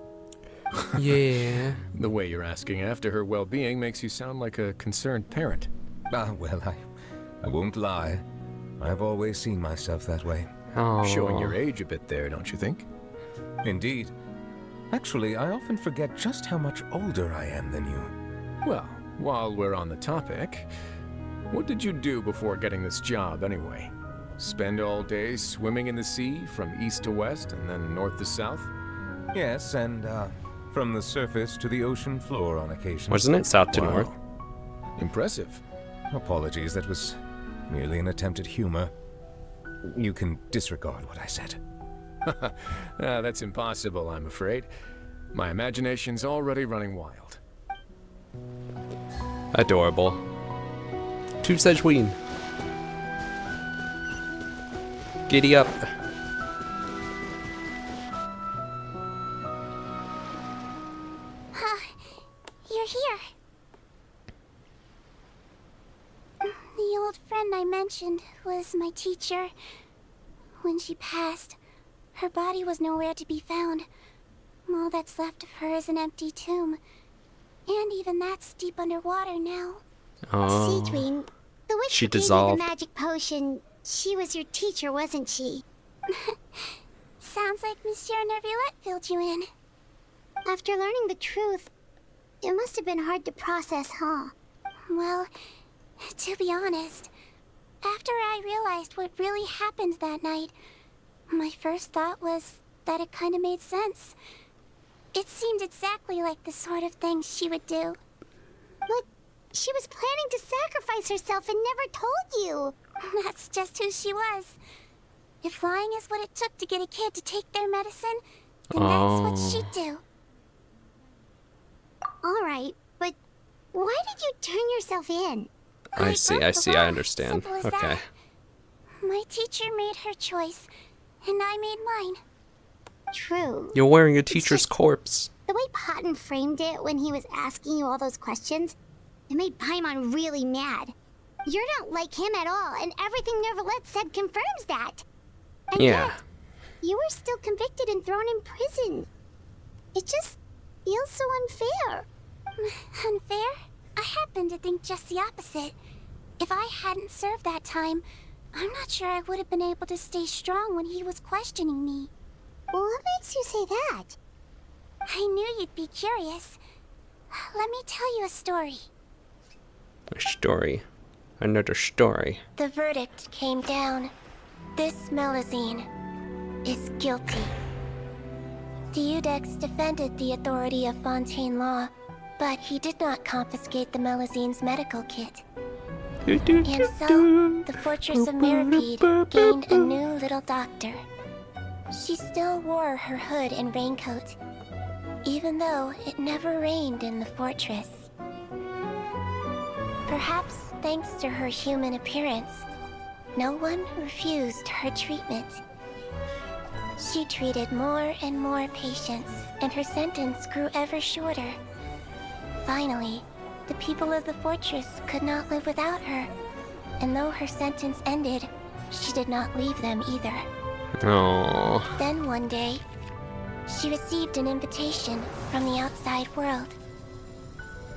Yeah. The way you're asking after her well-being makes you sound like a concerned parent. Well, I won't lie. I've always seen myself that way. Showing your age a bit there, don't you think? Indeed. Actually, I often forget just how much older I am than you. Well, while we're on the topic, what did you do before getting this job anyway? Spend all day swimming in the sea from east to west and then north to south? Yes, and from the surface to the ocean floor on occasion. Wasn't it south to north? Impressive. Apologies, that was merely an attempt at humor. You can disregard what I said. That's impossible, I'm afraid. My imagination's already running wild. Adorable. To Sigewinne. Giddy up. You're here. The old friend I mentioned was my teacher. When she passed, her body was nowhere to be found. All that's left of her is an empty tomb. And even that's deep underwater now. Oh. Sigewinne, the witch She who gave you dissolved. the magic potion, she was your teacher, wasn't she? Sounds like Monsieur Neuvillette filled you in. After learning the truth, it must have been hard to process, huh? Well, to be honest, after I realized what really happened that night, my first thought was that it kind of made sense. It seemed exactly like the sort of thing she would do. But she was planning to sacrifice herself and never told you. That's just who she was. If lying is what it took to get a kid to take their medicine, then that's what she'd do. All right, but why did you turn yourself in? I see, I understand. Simple as Okay. that. My teacher made her choice, and I made mine. True. You're wearing a teacher's corpse. The way Potton framed it when he was asking you all those questions, it made Paimon really mad. You're not like him at all, and everything Neuvillette said confirms that. And Yeah. yet, you were still convicted and thrown in prison. It just feels so unfair. Unfair? I happen to think just the opposite. If I hadn't served that time, I'm not sure I would have been able to stay strong when he was questioning me. What makes you say that? I knew you'd be curious. Let me tell you a story. A story. Another story. The verdict came down. This Melusine is guilty. Deudex defended the authority of Fontaine law, but he did not confiscate the Melusine's medical kit. And so, the Fortress of Meripede gained a new little doctor. She still wore her hood and raincoat, even though it never rained in the fortress. Perhaps thanks to her human appearance, no one refused her treatment. She treated more and more patients, and her sentence grew ever shorter. Finally, the people of the fortress could not live without her, and though her sentence ended, she did not leave them either. Aww. Then one day, she received an invitation from the outside world.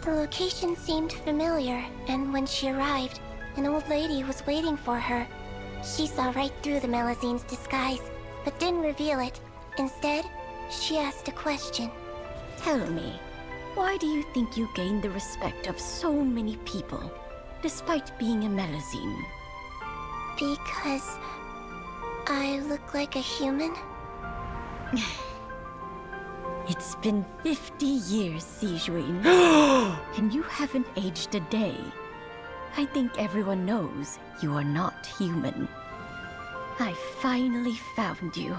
The location seemed familiar, and when she arrived, an old lady was waiting for her. She saw right through the Melusine's disguise, but didn't reveal it. Instead, she asked a question. Tell me, why do you think you gained the respect of so many people, despite being a Melusine? Because I look like a human? It's been 50 years, Sigewinne, and you haven't aged a day. I think everyone knows you are not human. I finally found you,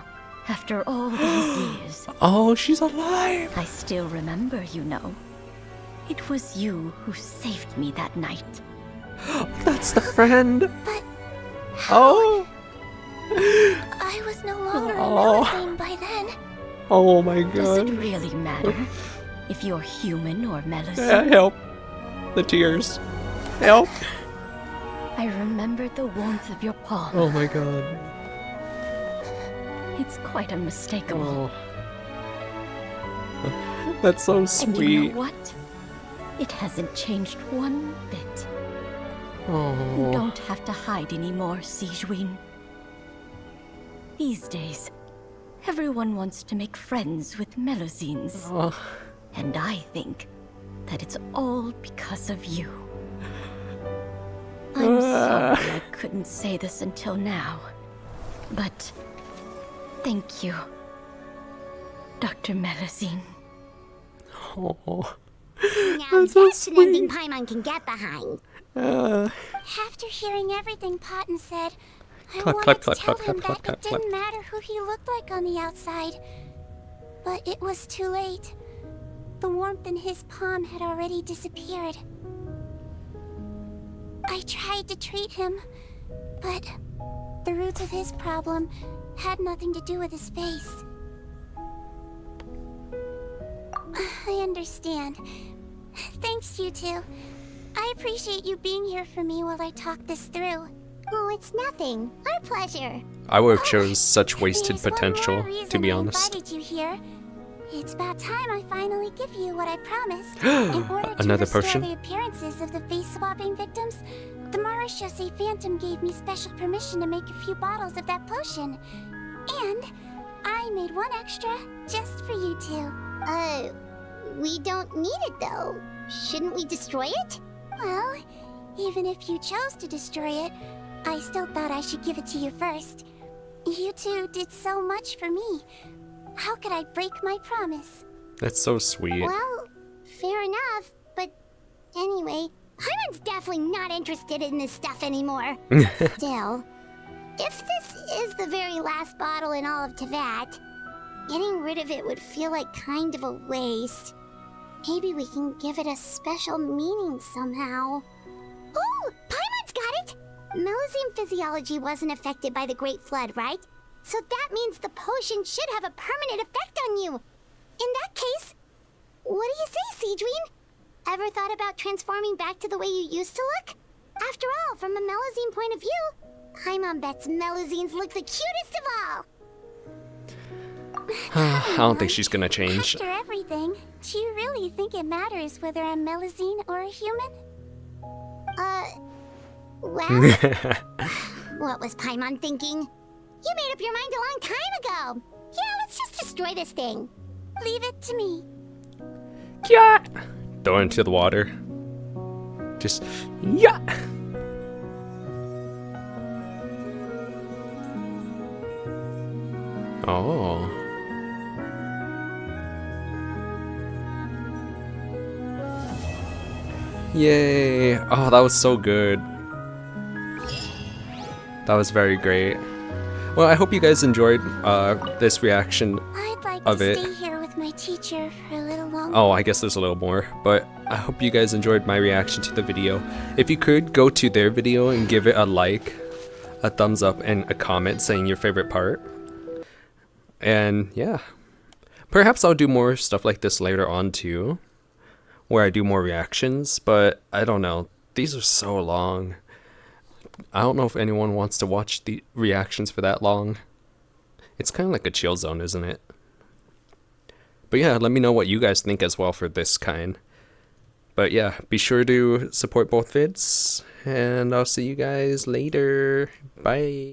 after all these years. Oh, she's alive! I still remember, you know. It was you who saved me that night. That's the friend! But oh! I was no longer a Melusine by then. Oh my god. Does it really matter if you're human or Melusine? Yeah, help. The tears. Help. I remember the warmth of your palm. Oh my god. It's quite unmistakable. Oh. That's so sweet. And you know what? It hasn't changed one bit. Oh. You don't have to hide anymore, Sigewinne. These days, everyone wants to make friends with Melusines. Oh. And I think that it's all because of you. I'm sorry I couldn't say this until now, but thank you, Dr. Melusine. Oh. Now that's an ending Paimon can get behind. After hearing everything Potton said, I Clap, wanted clap, to clap, tell clap, him clap, that clap, it clap, didn't matter who he looked like on the outside. But it was too late. The warmth in his palm had already disappeared. I tried to treat him, but the roots of his problem had nothing to do with his face. I understand. Thanks, you two. I appreciate you being here for me while I talk this through. Oh, it's nothing. Our pleasure. I would have chose such wasted There's potential, one more reason to be I honest. invited you here. It's about time I finally give you what I promised. In order to Another restore potion? the appearances of the face-swapping victims, the Marechaussee Phantom gave me special permission to make a few bottles of that potion. And I made one extra just for you two. We don't need it though. Shouldn't we destroy it? Well, even if you chose to destroy it, I still thought I should give it to you first. You two did so much for me. How could I break my promise? That's so sweet. Well, fair enough, but anyway, Paimon's definitely not interested in this stuff anymore. Still, if this is the very last bottle in all of Teyvat, getting rid of it would feel like kind of a waste. Maybe we can give it a special meaning somehow. Oh, Paimon's got it! Melusine physiology wasn't affected by the Great Flood, right? So that means the potion should have a permanent effect on you. In that case, what do you say, Sigewinne? Ever thought about transforming back to the way you used to look? After all, from a Melusine point of view, Paimon bets Melusines look the cutest of all. I don't think she's gonna change. After everything, do you really think it matters whether I'm Melusine or a human? Well, what was Paimon thinking? You made up your mind a long time ago. Yeah, let's just destroy this thing. Leave it to me. Yeah. Throw it into the water. Just yeah. Oh. Yay. Oh, that was so good. That was very great. Well, I hope you guys enjoyed this reaction I'd like of to it. stay here with my teacher for a little longer. Oh, I guess there's a little more, but I hope you guys enjoyed my reaction to the video. If you could, go to their video and give it a like, a thumbs up, and a comment saying your favorite part. And yeah, perhaps I'll do more stuff like this later on too, where I do more reactions, but I don't know. These are so long. I don't know if anyone wants to watch the reactions for that long. It's kind of like a chill zone, isn't it? But yeah, let me know what you guys think as well for this kind. But yeah, be sure to support both vids, and I'll see you guys later. Bye.